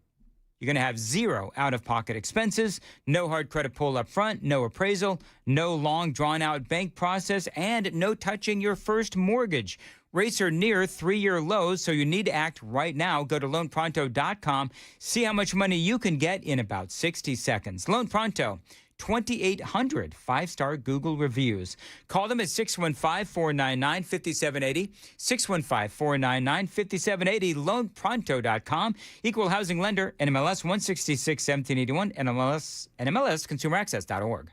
you're going to have zero out-of-pocket expenses, no hard credit pull up front, no appraisal, no long drawn-out bank process, and no touching your first mortgage. Rates are near 3-year lows, so you need to act right now. Go to loanpronto.com. See how much money you can get in about 60 seconds. Loan Pronto. 2,800 five-star Google reviews. Call them at 615-499-5780, 615-499-5780, loanpronto.com, equal housing lender, NMLS 166-1781, NMLS consumeraccess.org.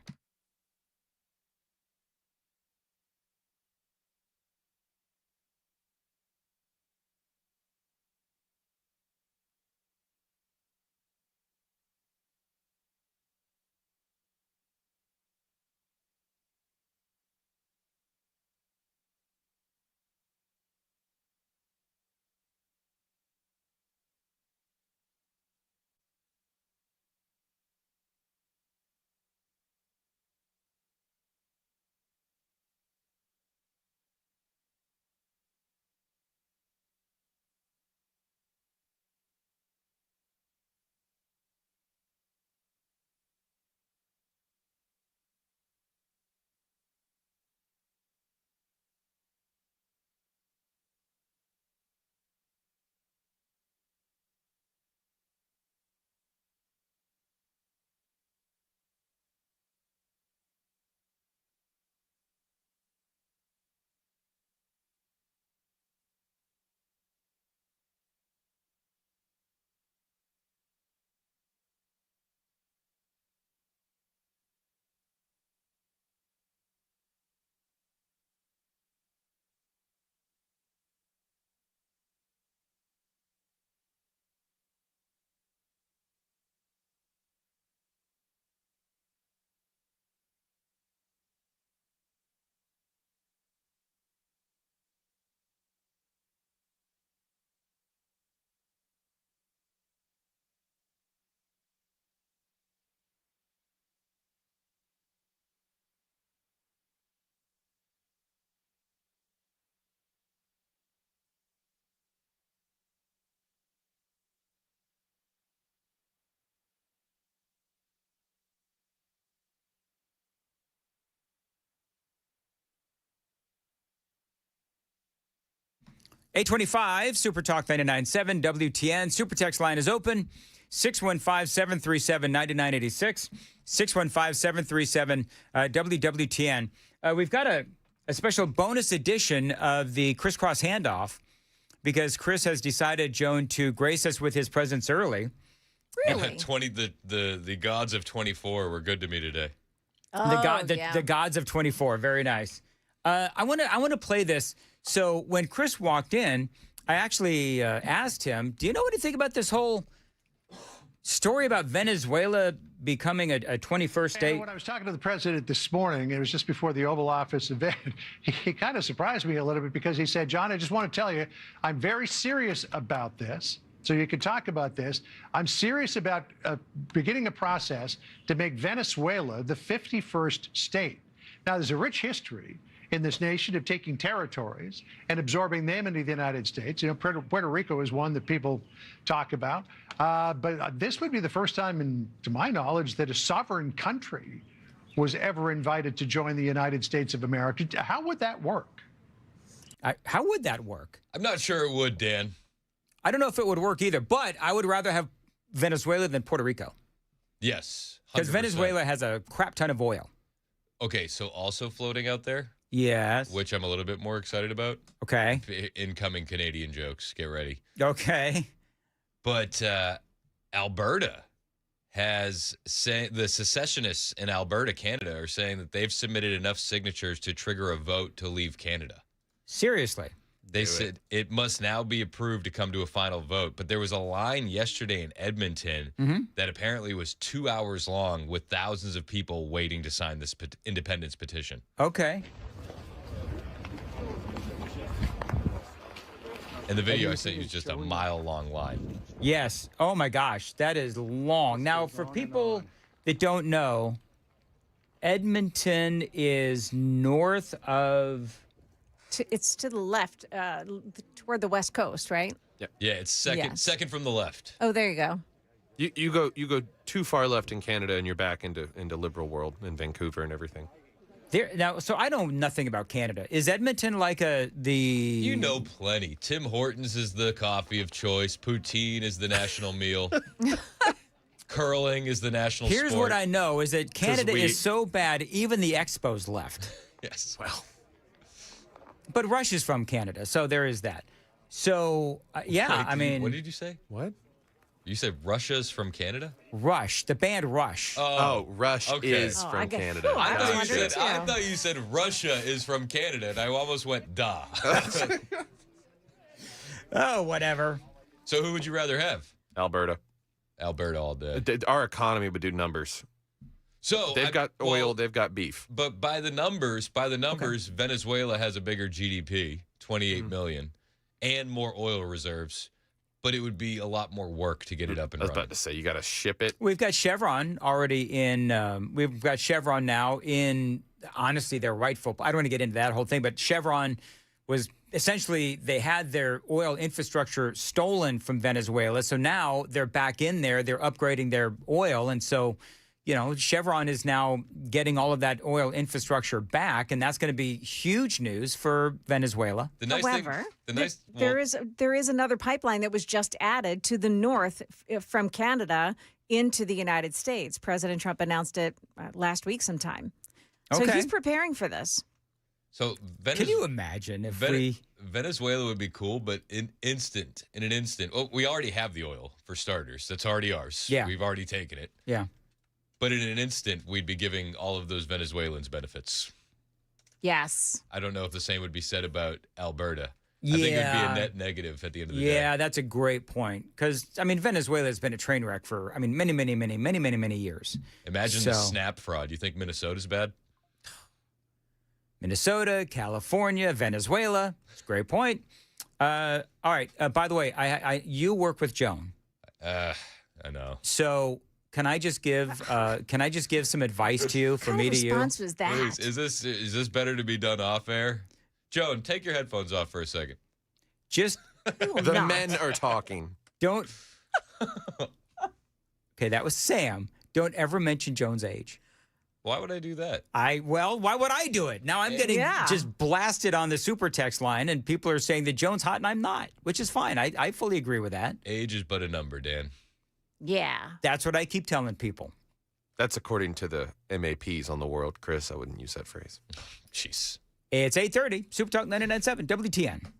825 Super Talk 99.7 WTN. Super text line is open. 615-737-9986. 615-737 WWTN. We've got a special bonus edition of the crisscross handoff because Chris has decided, Joan, to grace us with his presence early. Really? 20. The gods of 24 were good to me today. The gods of 24. Very nice. I want to play this. So when Chris walked in, I actually asked him, do you know anything about this whole story about Venezuela becoming a 21st state? When I was talking to the president this morning, it was just before the Oval Office event, he kind of surprised me a little bit because he said, John, I just want to tell you, I'm very serious about this. So you can talk about this. I'm serious about beginning a process to make Venezuela the 51st state. Now, there's a rich history in this nation of taking territories and absorbing them into the United States. You know, Puerto Rico is one that people talk about. But this would be the first time, to my knowledge, that a sovereign country was ever invited to join the United States of America. How would that work? How would that work? I'm not sure it would, Dan. I don't know if it would work either, but I would rather have Venezuela than Puerto Rico. Yes. Because Venezuela has a crap ton of oil. Okay, so also floating out there? Yes. Which I'm a little bit more excited about. Okay. Incoming Canadian jokes. Get ready. Okay. But Alberta has said, the secessionists in Alberta, Canada, are saying that they've submitted enough signatures to trigger a vote to leave Canada. Seriously? They said it must now be approved to come to a final vote. But there was a line yesterday in Edmonton that apparently was 2 hours long with thousands of people waiting to sign this independence petition. Okay. And the video I sent you is just a mile-long line. Yes. Oh, my gosh. That is long. Now, for people that don't know, Edmonton is north of... It's to the left, toward the West Coast, right? Yeah, it's second from the left. Oh, there you go. You go too far left in Canada, and you're back into liberal world in Vancouver and everything. Now, so I know nothing about Canada. Is Edmonton like the... You know plenty. Tim Hortons is the coffee of choice. Poutine is the national meal. Curling is the national sport. Here's what I know, is that Canada is so bad, even the Expos left. Yes. Well. But Rush is from Canada, so there is that. So, yeah, I mean... What did you say? What? You said Russia's from Canada? Rush, the band Rush. Oh, Rush is from Canada. I thought you said Russia is from Canada, and I almost went, duh. Oh, whatever. So who would you rather have? Alberta. Alberta all day. Our economy would do numbers. So they've got oil, they've got beef. But by the numbers, Venezuela has a bigger GDP, 28 million, and more oil reserves. But it would be a lot more work to get it up and running. I was about to say, you got to ship it. We've got Chevron already in. We've got Chevron now in, honestly, their rightful. I don't want to get into that whole thing, but Chevron was essentially, they had their oil infrastructure stolen from Venezuela. So now they're back in there. They're upgrading their oil. And so, you know, Chevron is now getting all of that oil infrastructure back, and that's going to be huge news for Venezuela. However, there is another pipeline that was just added to the north from Canada into the United States. President Trump announced it last week sometime. So he's preparing for this. So can you imagine if Venezuela would be cool, but in an instant, well, we already have the oil for starters. That's already ours. Yeah. We've already taken it. Yeah. But in an instant, we'd be giving all of those Venezuelans benefits. Yes. I don't know if the same would be said about Alberta. Yeah. I think it would be a net negative at the end of the day. Yeah, that's a great point. Because, I mean, Venezuela has been a train wreck for, many years. Imagine the SNAP fraud. You think Minnesota's bad? Minnesota, California, Venezuela. That's a great point. All right. By the way, you work with Joan. I know. So... Can I just give some advice to you from me to you? What response was that? Please, is this better to be done off air? Joan, take your headphones off for a second. Just the men are talking. Don't. Okay, that was Sam. Don't ever mention Joan's age. Why would I do that? Well, why would I do it? Now I'm getting just blasted on the super text line, and people are saying that Joan's hot and I'm not, which is fine. I fully agree with that. Age is but a number, Dan. Yeah. That's what I keep telling people. That's according to the MAPs on the world, Chris. I wouldn't use that phrase. Jeez. It's 8:30. Super Talk 99.7 WTN.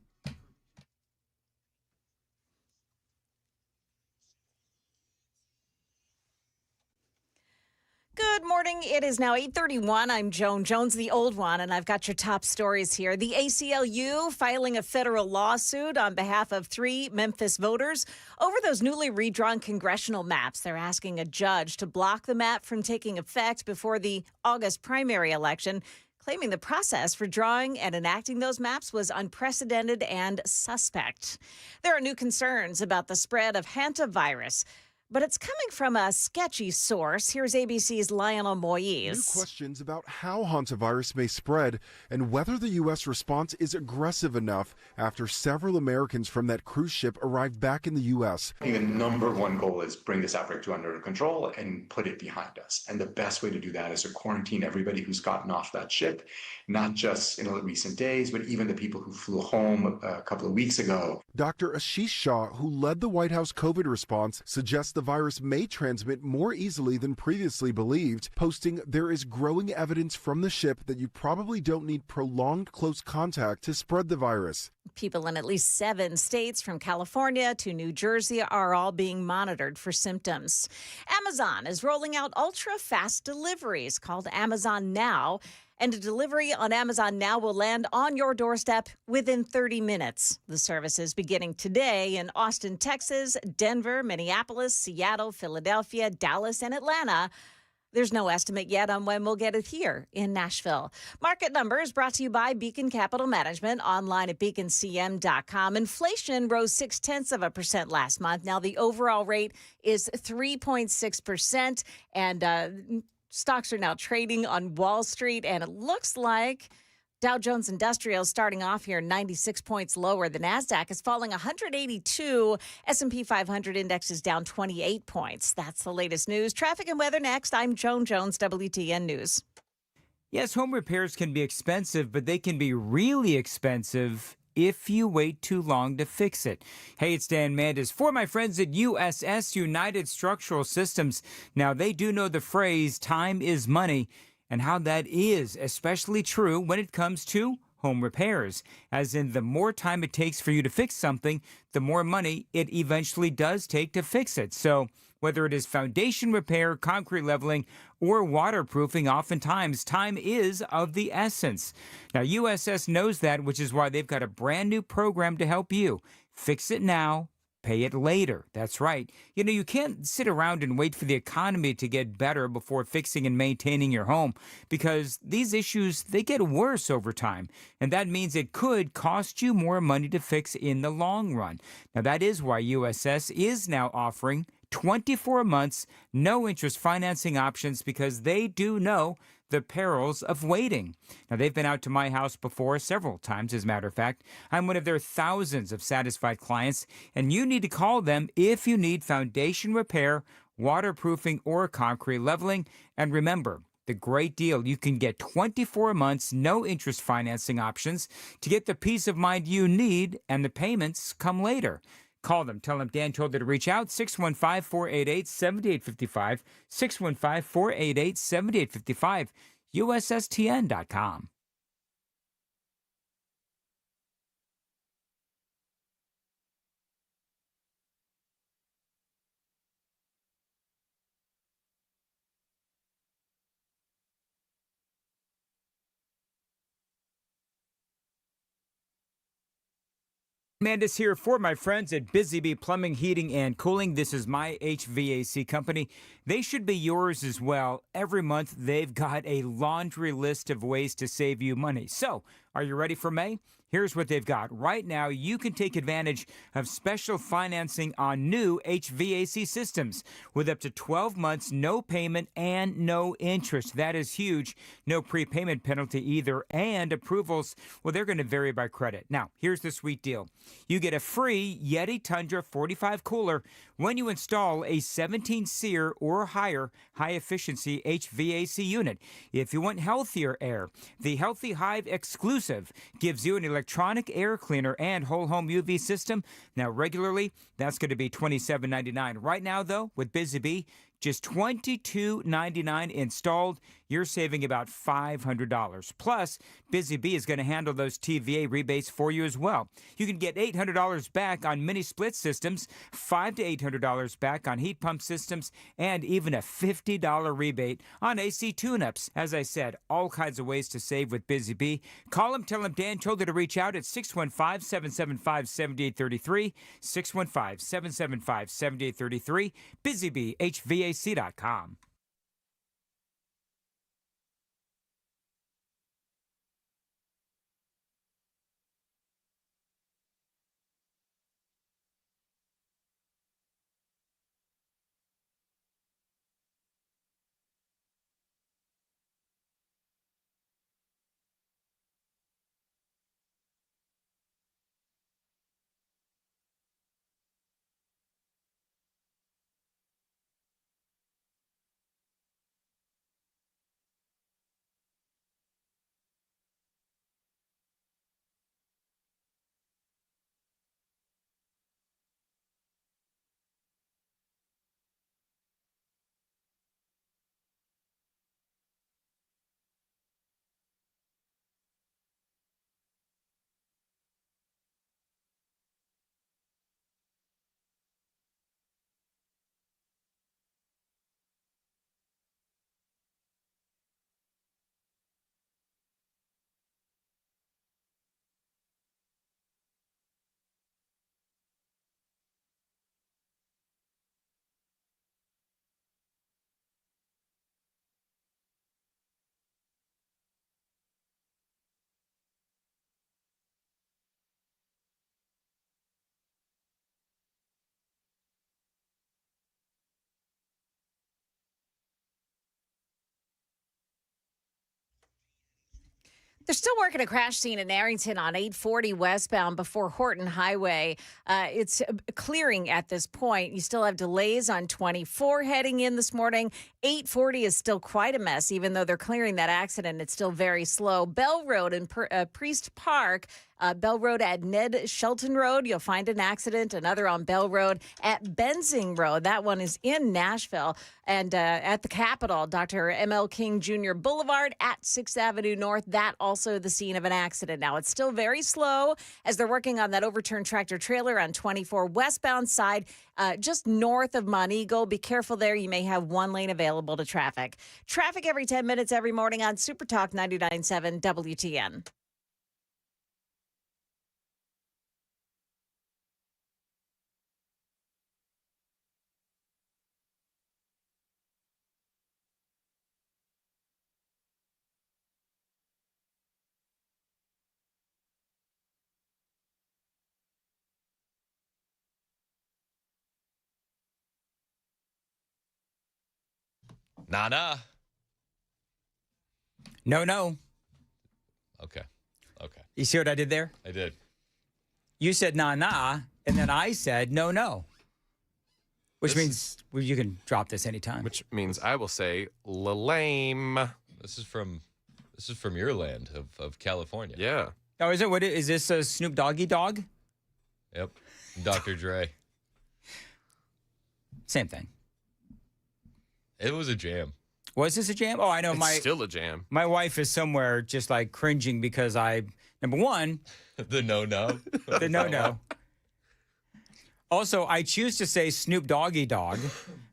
Good morning. It is now 8:31. I'm Joan Jones, the old one, and I've got your top stories here. The ACLU filing a federal lawsuit on behalf of 3 Memphis voters over those newly redrawn congressional maps. They're asking a judge to block the map from taking effect before the August primary election, claiming the process for drawing and enacting those maps was unprecedented and suspect. There are new concerns about the spread of hantavirus, but it's coming from a sketchy source. Here's ABC's Lionel Moyes. New questions about how hantavirus may spread and whether the U.S. response is aggressive enough after several Americans from that cruise ship arrived back in the U.S. The number one goal is bring this outbreak to under control and put it behind us. And the best way to do that is to quarantine everybody who's gotten off that ship, not just in the recent days, but even the people who flew home a couple of weeks ago. Dr. Ashish Shah, who led the White House COVID response, suggests the virus may transmit more easily than previously believed, posting, "There is growing evidence from the ship that you probably don't need prolonged close contact to spread the virus." People in at least 7 states, from California to New Jersey, are all being monitored for symptoms. Amazon is rolling out ultra-fast deliveries called Amazon Now, and a delivery on Amazon Now will land on your doorstep within 30 minutes. The service is beginning today in Austin, Texas, Denver, Minneapolis, Seattle, Philadelphia, Dallas, and Atlanta. There's no estimate yet on when we'll get it here in Nashville. Market Numbers brought to you by Beacon Capital Management, online at beaconcm.com. Inflation rose 0.6% last month. Now the overall rate is 3.6%, and stocks are now trading on Wall Street, and it looks like Dow Jones Industrial starting off here 96 points lower. The NASDAQ is falling 182. S&P 500 index is down 28 points. That's the latest news. Traffic and weather next. I'm Joan Jones, WTN News. Yes, home repairs can be expensive, but they can be really expensive if you wait too long to fix it. Hey, it's Dan Mandis for my friends at USS, United Structural Systems. Now, they do know the phrase, time is money, and how that is especially true when it comes to home repairs. As in, the more time it takes for you to fix something, the more money it eventually does take to fix it. So whether it is foundation repair, concrete leveling, or waterproofing, oftentimes time is of the essence. Now, USS knows that, which is why they've got a brand new program to help you. Fix it now, pay it later. That's right. You know, you can't sit around and wait for the economy to get better before fixing and maintaining your home, because these issues, they get worse over time. And that means it could cost you more money to fix in the long run. Now, that is why USS is now offering 24 months, no interest financing options, because they do know the perils of waiting. Now, they've been out to my house before, several times, as a matter of fact. I'm one of their thousands of satisfied clients, and you need to call them if you need foundation repair, waterproofing, or concrete leveling. And remember, the great deal, you can get 24 months, no interest financing options to get the peace of mind you need, and the payments come later. Call them. Tell them Dan told you to reach out. 615-488-7855. 615-488-7855. USSTN.com. Mandis here for my friends at Busy Bee Plumbing, Heating, and Cooling. This is my HVAC company. They should be yours as well. Every month, they've got a laundry list of ways to save you money. So, are you ready for May? Here's what they've got. Right now, you can take advantage of special financing on new HVAC systems with up to 12 months, no payment, and no interest. That is huge. No prepayment penalty either. And approvals, well, they're going to vary by credit. Now, here's the sweet deal. You get a free Yeti Tundra 45 cooler when you install a 17 SEER or higher high-efficiency HVAC unit. If you want healthier air, the Healthy Hive Exclusive gives you an electronic air cleaner and whole home UV system. Now, regularly, that's going to be $27.99. Right now, though, with Busy Bee, just $22.99 installed. You're saving about $500. Plus, Busy Bee is going to handle those TVA rebates for you as well. You can get $800 back on mini split systems, $500 to $800 back on heat pump systems, and even a $50 rebate on AC tune-ups. As I said, all kinds of ways to save with Busy Bee. Call them, tell them Dan told you to reach out at 615-775-7833, 615-775-7833, BusyBeeHVAC.com. They're still working a crash scene in Arrington on 840 westbound before Horton Highway. It's clearing at this point. You still have delays on 24 heading in this morning. 840 is still quite a mess, even though they're clearing that accident. It's still very slow. Bell Road and Priest Park. Bell Road at Ned Shelton Road, you'll find an accident. Another on Bell Road at Benzing Road. That one is in Nashville. And at the Capitol, Dr. M.L. King Jr. Boulevard at 6th Avenue North. That also the scene of an accident. Now, it's still very slow as they're working on that overturned tractor trailer on 24 westbound side, just north of Monteagle. Be careful there. You may have one lane available to traffic. Traffic every 10 minutes every morning on Super Talk 99.7 WTN. Nah. No. Okay. You see what I did there? I did. You said nah, and then I said no. Which means you can drop this anytime. Which means I will say lame. This is from your land of California. Yeah. Oh, is it? What is this? A Snoop Doggy Dog? Yep. Dr. Dre. Same thing. It was a jam. Was this a jam? Oh, I know. It's still a jam. My wife is somewhere just like cringing because number one. The no. The no. Also, I choose to say Snoop Doggy Dog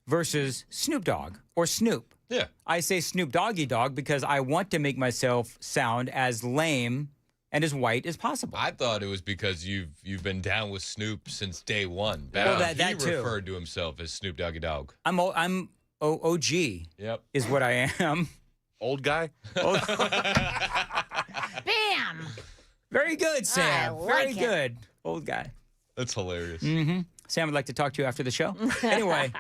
versus Snoop Dogg or Snoop. Yeah. I say Snoop Doggy Dog because I want to make myself sound as lame and as white as possible. I thought it was because you've been down with Snoop since day one. Well, He that too. referred to himself as Snoop Doggy Dogg. I'm OG. Yep. Is what I am. Old guy? Bam! Very good, Sam. Very it. good. Old guy. That's hilarious. Mm-hmm. Sam would like to talk to you after the show. Anyway,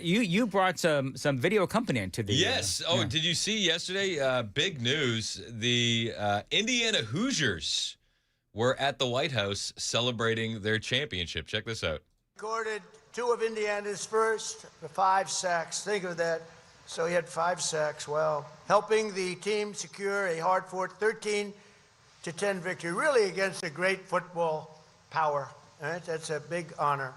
you brought some video accompaniment to the... Yes. Did you see yesterday? Big news. The Indiana Hoosiers were at the White House celebrating their championship. Check this out. Recorded two of Indiana's first 5 sacks. Think of that. So he had 5 sacks. Well, helping the team secure a hard-fought 13-10 victory, really against a great football power. Right? That's a big honor.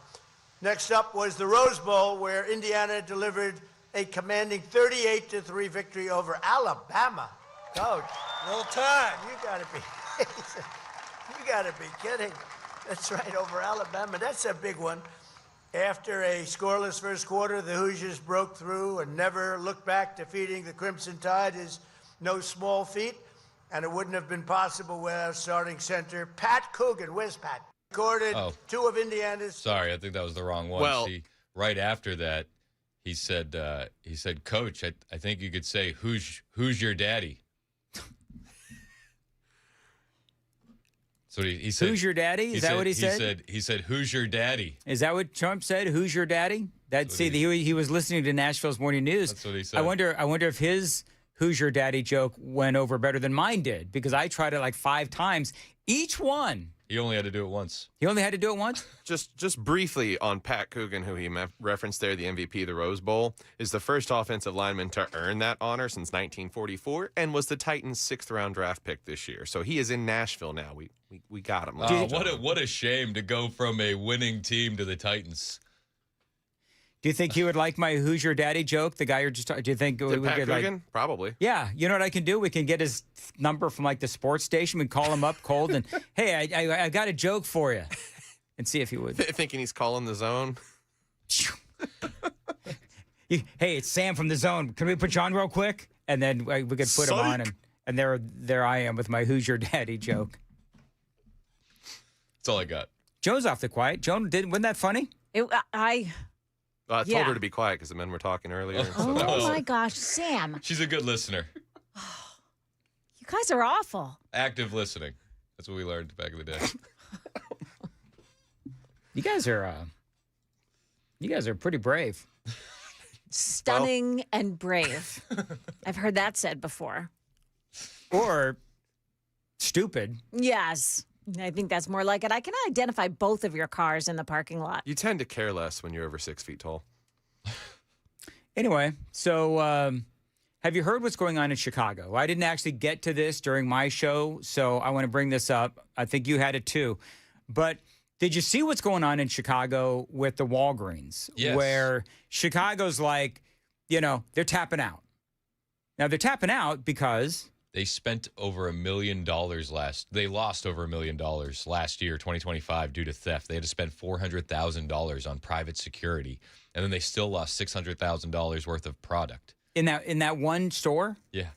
Next up was the Rose Bowl, where Indiana delivered a commanding 38-3 victory over Alabama. Coach, No time. you gotta be kidding. That's right, over Alabama. That's a big one. After a scoreless first quarter, the Hoosiers broke through and never looked back. Defeating the Crimson Tide is no small feat, and it wouldn't have been possible without starting center Pat Coogan. Where's Pat? Recorded two of Indiana's. Sorry, I think that was the wrong one. Well- See, right after that, he said, Coach, I think you could say, who's your daddy? So he said, Who's your daddy? Is that what he said? He said, who's your daddy? Is that what Trump said? Who's your daddy? He was listening to Nashville's Morning News. That's what he said. I wonder if his "Who's your daddy" joke went over better than mine did, because I tried it like 5 times. Each one. He only had to do it once. He only had to do it once? Just briefly on Pat Coogan, who he referenced there, the MVP of the Rose Bowl, is the first offensive lineman to earn that honor since 1944 and was the Titans' 6th-round draft pick this year. So he is in Nashville now. We got him. What a shame to go from a winning team to the Titans. Do you think he would like my "Who's your daddy" joke? The guy you're just talking. Do you think we Pat could Coogan? Probably. Yeah, you know what I can do? We can get his number from like the sports station. We call him up cold and, hey, I got a joke for you, and see if he would. Thinking he's calling the zone. Hey, it's Sam from the Zone. Can we put you on real quick? And then we could put him on, and there I am with my "Who's your daddy" joke. That's all I got. Joe's off the quiet. Joan, wasn't that funny? I told her to be quiet because the men were talking earlier. Oh my gosh, Sam. She's a good listener. You guys are awful. Active listening. That's what we learned back in the day. You guys are pretty brave. Stunning and brave. I've heard that said before. Or stupid. Yes. I think that's more like it. I can identify both of your cars in the parking lot. You tend to care less when you're over 6 feet tall. Anyway, so have you heard what's going on in Chicago? I didn't actually get to this during my show, so I want to bring this up. I think you had it too. But did you see what's going on in Chicago with the Walgreens? Yes. Where Chicago's like, they're tapping out. Now, they're tapping out because they spent over $1 million They lost over $1 million last year, 2025, due to theft. They had to spend $400,000 on private security, and then they still lost $600,000 worth of product. In that one store? Yeah.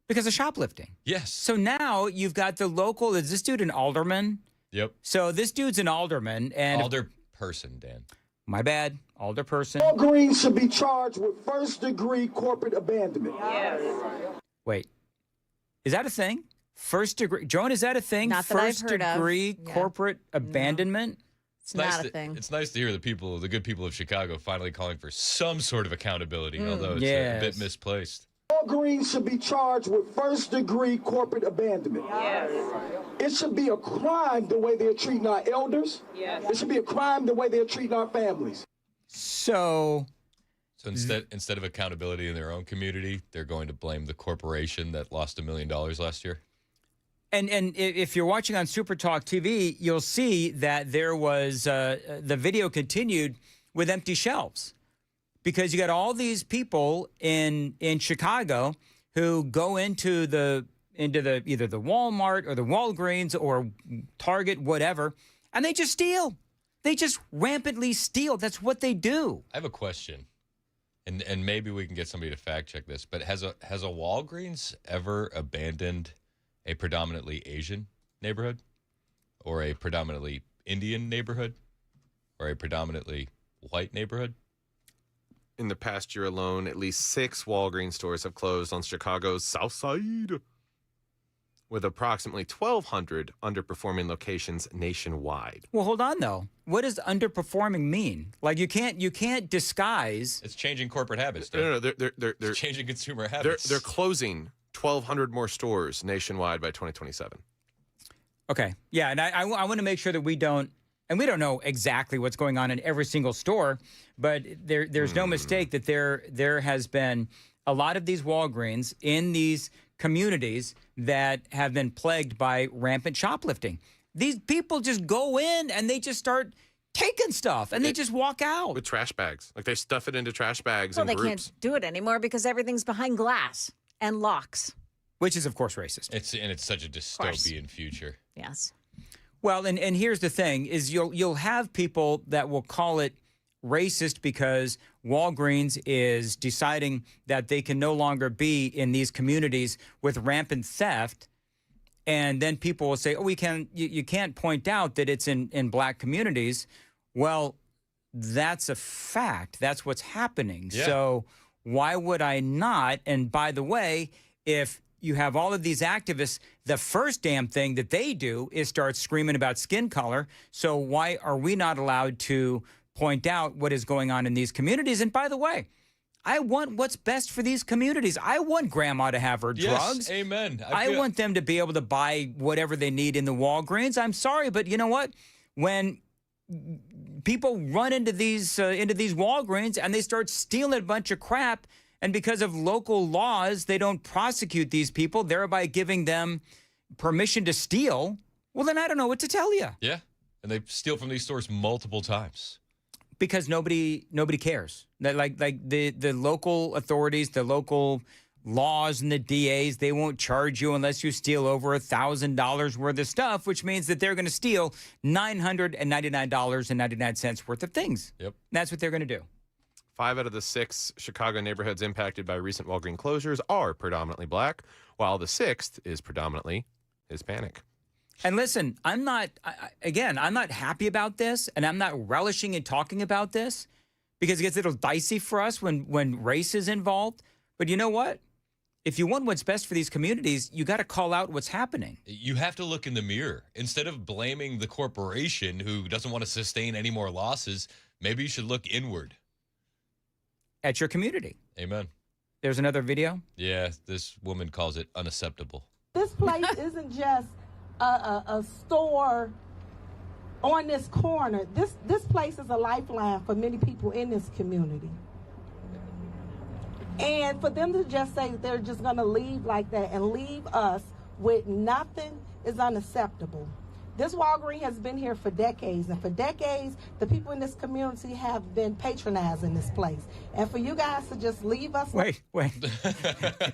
Because of shoplifting. Yes. So now you've got the local. Is this dude an alderman? Yep. So this dude's an alderman, and alderperson, Dan. My bad, alderperson. Walgreens should be charged with first-degree corporate abandonment. Yes. Wait. Is that a thing? First degree. Joan, is that a thing? Not that I've heard of. First degree corporate abandonment? It's not a thing. It's nice to hear the good people of Chicago finally calling for some sort of accountability, although it's a bit misplaced. Walgreens should be charged with first-degree corporate abandonment. Yes. It should be a crime the way they're treating our elders. Yes. It should be a crime the way they're treating our families. So instead of accountability in their own community, they're going to blame the corporation that lost $1 million last year. And if you're watching on Super Talk TV, you'll see that there was the video continued with empty shelves, because you got all these people in Chicago who go into either the Walmart or the Walgreens or Target, whatever, and they just steal. They just rampantly steal. That's what they do. I have a question. And maybe we can get somebody to fact check this, but has a Walgreens ever abandoned a predominantly Asian neighborhood, or a predominantly Indian neighborhood, or a predominantly white neighborhood? In the past year alone, at least 6 Walgreens stores have closed on Chicago's South Side, with approximately 1,200 underperforming locations nationwide. Well, hold on though. What does underperforming mean? Like you can't disguise. It's changing corporate habits. No, they're changing consumer habits. They're closing 1,200 more stores nationwide by 2027. Okay, yeah, and I want to make sure that we don't And we don't know exactly what's going on in every single store, but there's no mistake that there has been a lot of these Walgreens in these communities that have been plagued by rampant shoplifting. These people just go in and they just start taking stuff and they just walk out. With trash bags. Like they stuff it into trash bags Well, in they groups. can't do it anymore because everything's behind glass and locks. Which is, of course, racist. It's such a dystopian future. Yes. Well, and here's the thing, is you'll have people that will call it racist because Walgreens is deciding that they can no longer be in these communities with rampant theft. And then people will say, oh, you can't point out that it's in black communities. Well, that's a fact. That's what's happening. Yeah. So why would I not? And by the way, if you have all of these activists, the first damn thing that they do is start screaming about skin color. So why are we not allowed to point out what is going on in these communities? And by the way, I want what's best for these communities. I want grandma to have her drugs. Yes, amen. I want them to be able to buy whatever they need in the Walgreens. I'm sorry, but you know what? When people run into these Walgreens and they start stealing a bunch of crap, and because of local laws, they don't prosecute these people, thereby giving them permission to steal, well, then I don't know what to tell you. Yeah, and they steal from these stores multiple times. Because nobody cares. Like the local authorities, the local laws and the DAs, they won't charge you unless you steal over $1,000 worth of stuff, which means that they're going to steal $999.99 worth of things. Yep. That's what they're going to do. 5 out of the 6 Chicago neighborhoods impacted by recent Walgreens closures are predominantly black, while the 6th is predominantly Hispanic. And listen, I'm not happy about this, and I'm not relishing in talking about this because it gets a little dicey for us when race is involved. But you know what? If you want what's best for these communities, you got to call out what's happening. You have to look in the mirror. Instead of blaming the corporation who doesn't want to sustain any more losses, maybe you should look inward. At your community. Amen. There's another video? Yeah, this woman calls it unacceptable. This place isn't just a store on this corner. This place is a lifeline for many people in this community. And for them to just say they're just going to leave like that and leave us with nothing is unacceptable. This Walgreens has been here for decades, and for decades, the people in this community have been patronizing this place. And for you guys to just leave us... Wait.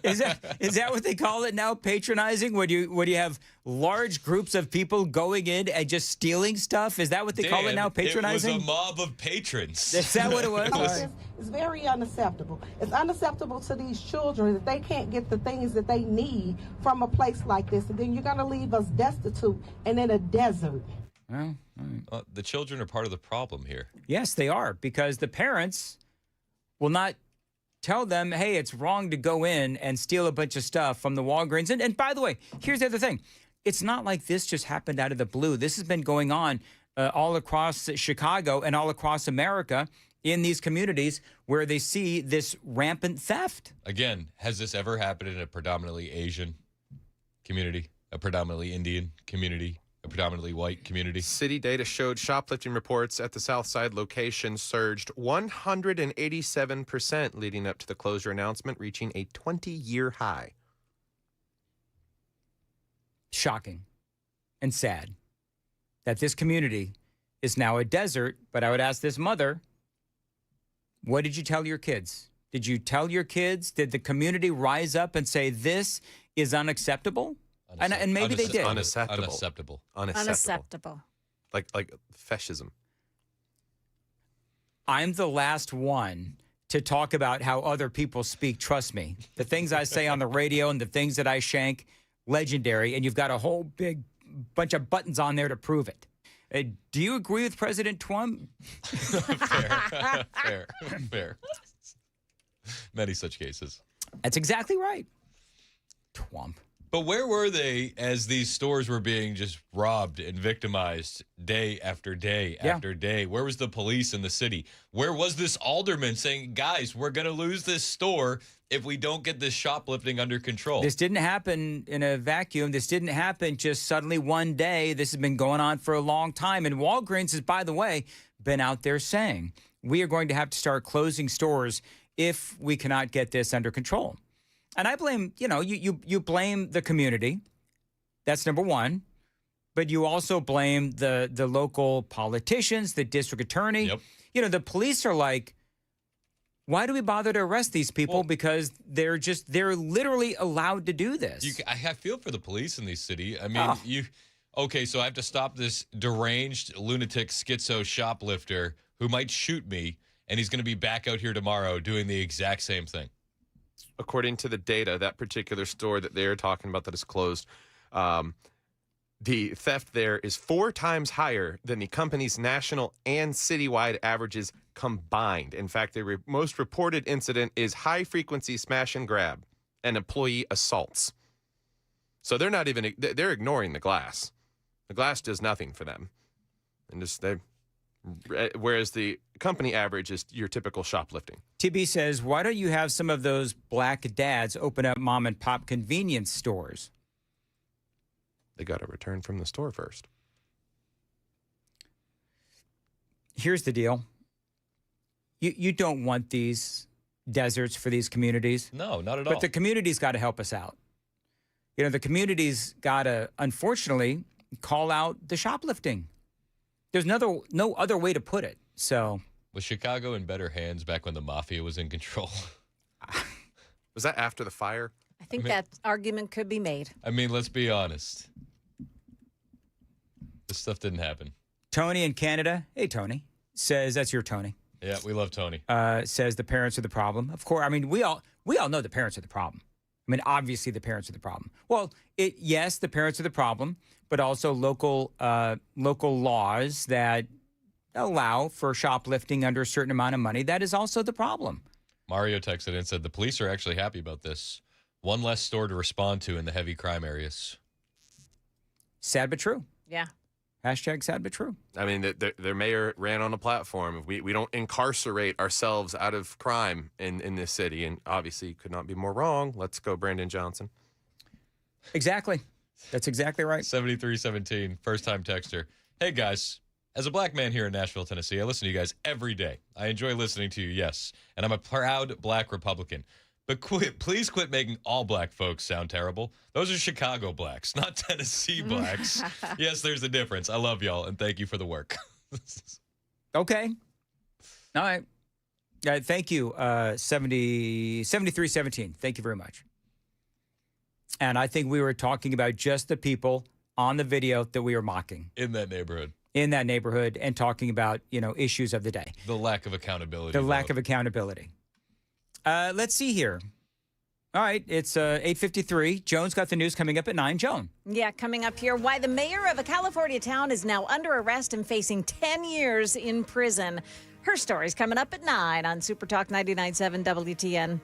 Is that what they call it now, patronizing? Would you have large groups of people going in and just stealing stuff? Is that what they call it now, patronizing? It was a mob of patrons. Is that what it was? It's very unacceptable. It's unacceptable to these children that they can't get the things that they need from a place like this. And then you're going to leave us destitute and in a desert. Well, the children are part of the problem here. Yes, they are, because the parents will not tell them, hey, it's wrong to go in and steal a bunch of stuff from the Walgreens. And by the way, here's the other thing. It's not like this just happened out of the blue. This has been going on all across Chicago and all across America in these communities where they see this rampant theft. Again, has this ever happened in a predominantly Asian community, a predominantly Indian community, a predominantly white community? City data showed shoplifting reports at the Southside location surged 187% leading up to the closure announcement, reaching a 20-year high. Shocking and sad that this community is now a desert. But I would ask this mother, what did you tell your kids? Did you tell your kids? Did the community rise up and say this is unacceptable? And maybe they did. Unacceptable. Like fascism. I'm the last one to talk about how other people speak. Trust me. The things I say on the radio and the things that I shank, legendary. And you've got a whole big bunch of buttons on there to prove it. Do you agree with President Trump? Fair. Many such cases. That's exactly right. Trump. But where were they as these stores were being just robbed and victimized day after day after day? Where was the police in the city? Where was this alderman saying, guys, we're going to lose this store if we don't get this shoplifting under control? This didn't happen in a vacuum. This didn't happen just suddenly one day. This has been going on for a long time. And Walgreens has, by the way, been out there saying, we are going to have to start closing stores if we cannot get this under control. And I blame, you blame the community. That's number one. But you also blame the local politicians, the district attorney. Yep. The police are like, why do we bother to arrest these people? Because they're literally allowed to do this. I feel for the police in these city. I mean, okay, so I have to stop this deranged, lunatic, schizo shoplifter who might shoot me, and he's going to be back out here tomorrow doing the exact same thing. According to the data, that particular store that they're talking about that is closed, the theft there is 4 times higher than the company's national and citywide averages combined. In fact, the most reported incident is high-frequency smash and grab and employee assaults. So they're not even, they're ignoring the glass. The glass does nothing for them. And whereas the company average is your typical shoplifting. TB says, why don't you have some of those black dads open up mom and pop convenience stores? They got a return from the store first. Here's the deal. You don't want these deserts for these communities. No, not at all. But the community's got to help us out. The community's got to, unfortunately, call out the shoplifting. There's no other way to put it. So was Chicago in better hands back when the mafia was in control? Was that after the fire? I think that argument could be made. I mean, let's be honest. This stuff didn't happen. Tony in Canada, hey, Tony, says, that's your Tony. Yeah, we love Tony. Says the parents are the problem. Of course, I mean, we all know the parents are the problem. I mean, obviously the parents are the problem. Well, yes, the parents are the problem, but also local laws that allow for shoplifting under a certain amount of money. That is also the problem. Mario texted and said the police are actually happy about this. One less store to respond to in the heavy crime areas. Sad but true. Yeah. Hashtag sad but true. I mean, their mayor ran on a platform. We don't incarcerate ourselves out of crime in this city. And obviously could not be more wrong. Let's go, Brandon Johnson. Exactly. That's exactly right. 7317, first-time texter. Hey, guys. As a black man here in Nashville, Tennessee, I listen to you guys every day. I enjoy listening to you, yes. And I'm a proud black Republican. But please quit making all black folks sound terrible. Those are Chicago blacks, not Tennessee blacks. Yes, there's a difference. I love y'all, and thank you for the work. Okay. All right. Thank you, 7317. Thank you very much. And I think we were talking about just the people on the video that we were mocking. In that neighborhood. In that neighborhood, and talking about, issues of the day. The lack of accountability. The lack of accountability. Let's see here. All right, it's 8:53. Joan's got the news coming up at 9. Joan. Yeah, coming up here, why the mayor of a California town is now under arrest and facing 10 years in prison. Her story's coming up at 9 on Super Talk 99.7 WTN.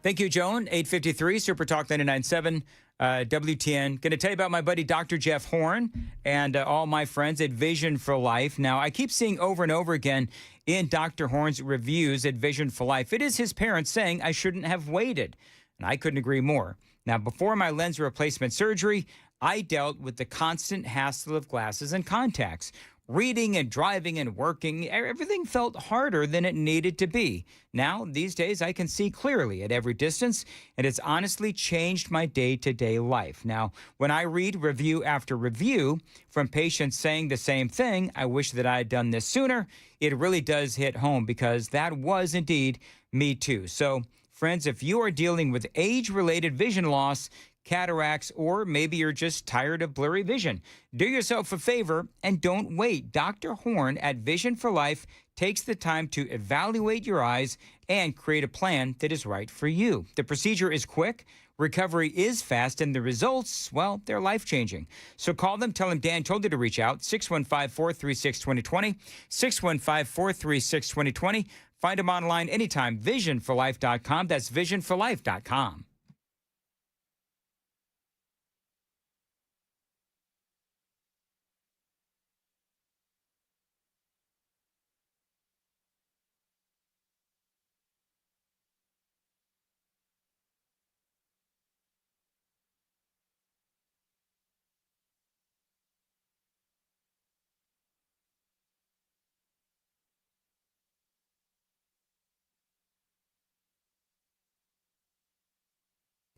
Thank you, Joan. 8:53, Super Talk 99.7 WTN. Going to tell you about my buddy Dr. Jeff Horn and all my friends at Vision for Life. Now, I keep seeing over and over again in Dr. Horn's reviews at Vision for Life, it is his parents saying I shouldn't have waited. And I couldn't agree more. Now, before my lens replacement surgery, I dealt with the constant hassle of glasses and contacts. Reading and driving and working, everything felt harder than it needed to be. Now, these days, I can see clearly at every distance, and it's honestly changed my day-to-day life. Now, when I read review after review from patients saying the same thing, I wish that I had done this sooner, it really does hit home because that was indeed me too. So, friends, if you are dealing with age-related vision loss, cataracts, or maybe you're just tired of blurry vision, do yourself a favor and don't wait. Dr. Horn at Vision for Life takes the time to evaluate your eyes and create a plan that is right for you. The procedure is quick, recovery is fast, and the results, well, they're life-changing. So call them, tell them Dan told you to reach out, 615-436-2020, 615-436-2020. Find them online anytime, visionforlife.com. That's visionforlife.com.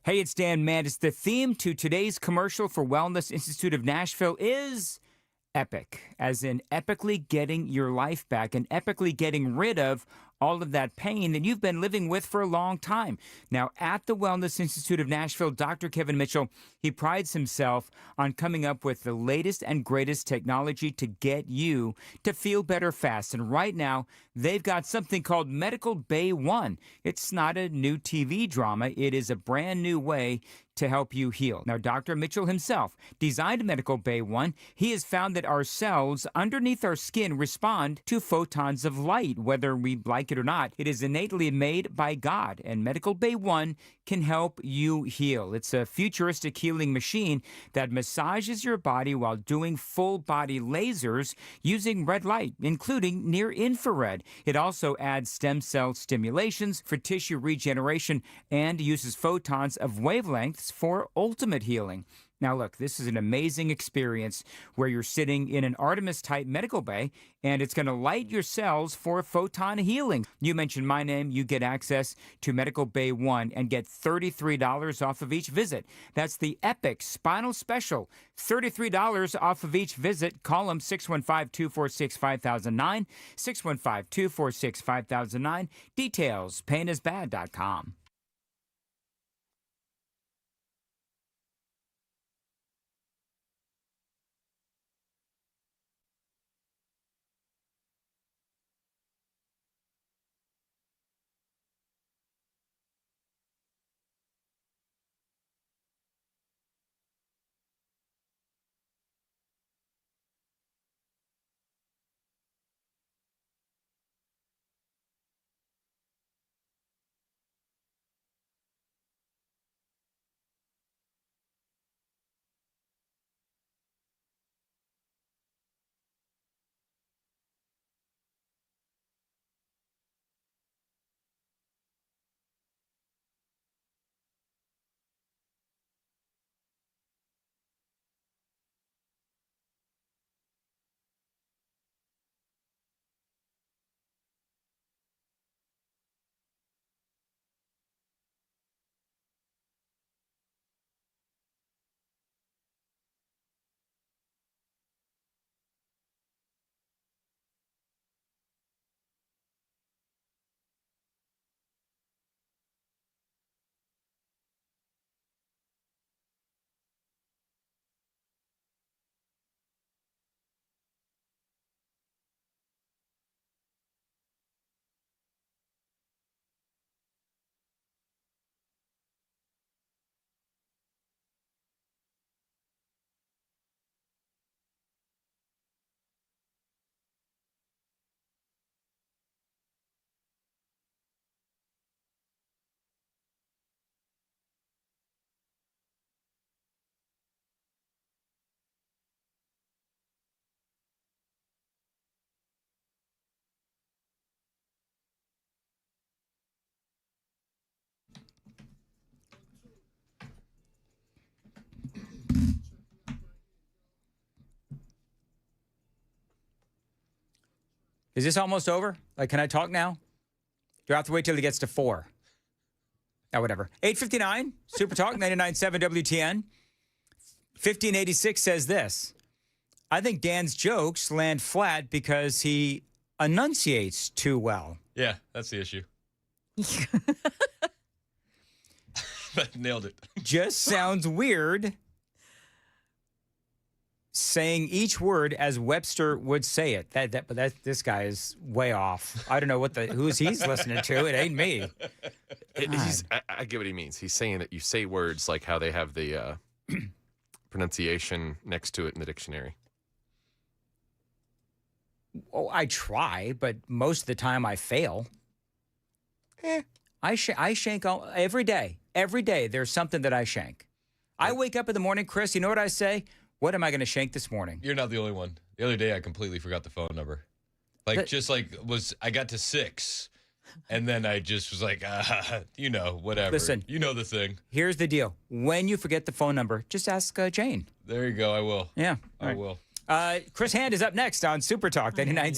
Hey, it's Dan Mandis. The theme to today's commercial for Wellness Institute of Nashville is epic, as in epically getting your life back and epically getting rid of all of that pain that you've been living with for a long time. Now, at the Wellness Institute of Nashville, Dr. Kevin Mitchell, he prides himself on coming up with the latest and greatest technology to get you to feel better fast. And right now, they've got something called Medical Bay 1. It's not a new TV drama. It is a brand new way to help you heal. Now, Dr. Mitchell himself designed Medical Bay 1. He has found that our cells underneath our skin respond to photons of light, whether we like it or not. It is innately made by God, and Medical Bay 1 can help you heal. It's a futuristic healing machine that massages your body while doing full body lasers using red light, including near infrared. It also adds stem cell stimulations for tissue regeneration and uses photons of wavelengths for ultimate healing. Now, look, this is an amazing experience where you're sitting in an Artemis-type medical bay, and it's going to light your cells for photon healing. You mention my name, you get access to Medical Bay 1 and get $33 off of each visit. That's the epic spinal special. $33 off of each visit. Call them 615-246-5009, 615-246-5009. Details, painisbad.com. Is this almost over? Like, can I talk now? Do I have to wait till it gets to 4? Oh, whatever. 8:59, Super Talk, 99.7 WTN. 1586 says this. I think Dan's jokes land flat because he enunciates too well. Yeah, that's the issue. Nailed it. Just sounds weird saying each word as Webster would say it. This guy is way off. I don't know who's he's listening to. It ain't me. I get what he means. He's saying that you say words like how they have the pronunciation next to it in the dictionary. Oh, I try, but most of the time I fail. I shank every day. Every day there's something that I shank. I wake up in the morning, Chris, you know what I say? What am I going to shank this morning? You're not the only one. The other day I completely forgot the phone number. I got to 6 and then I just was like, whatever. Listen. You know the thing. Here's the deal. When you forget the phone number, just ask Jane. There you go. I will. Yeah. I will. Chris Hand is up next on Super Talk 99.7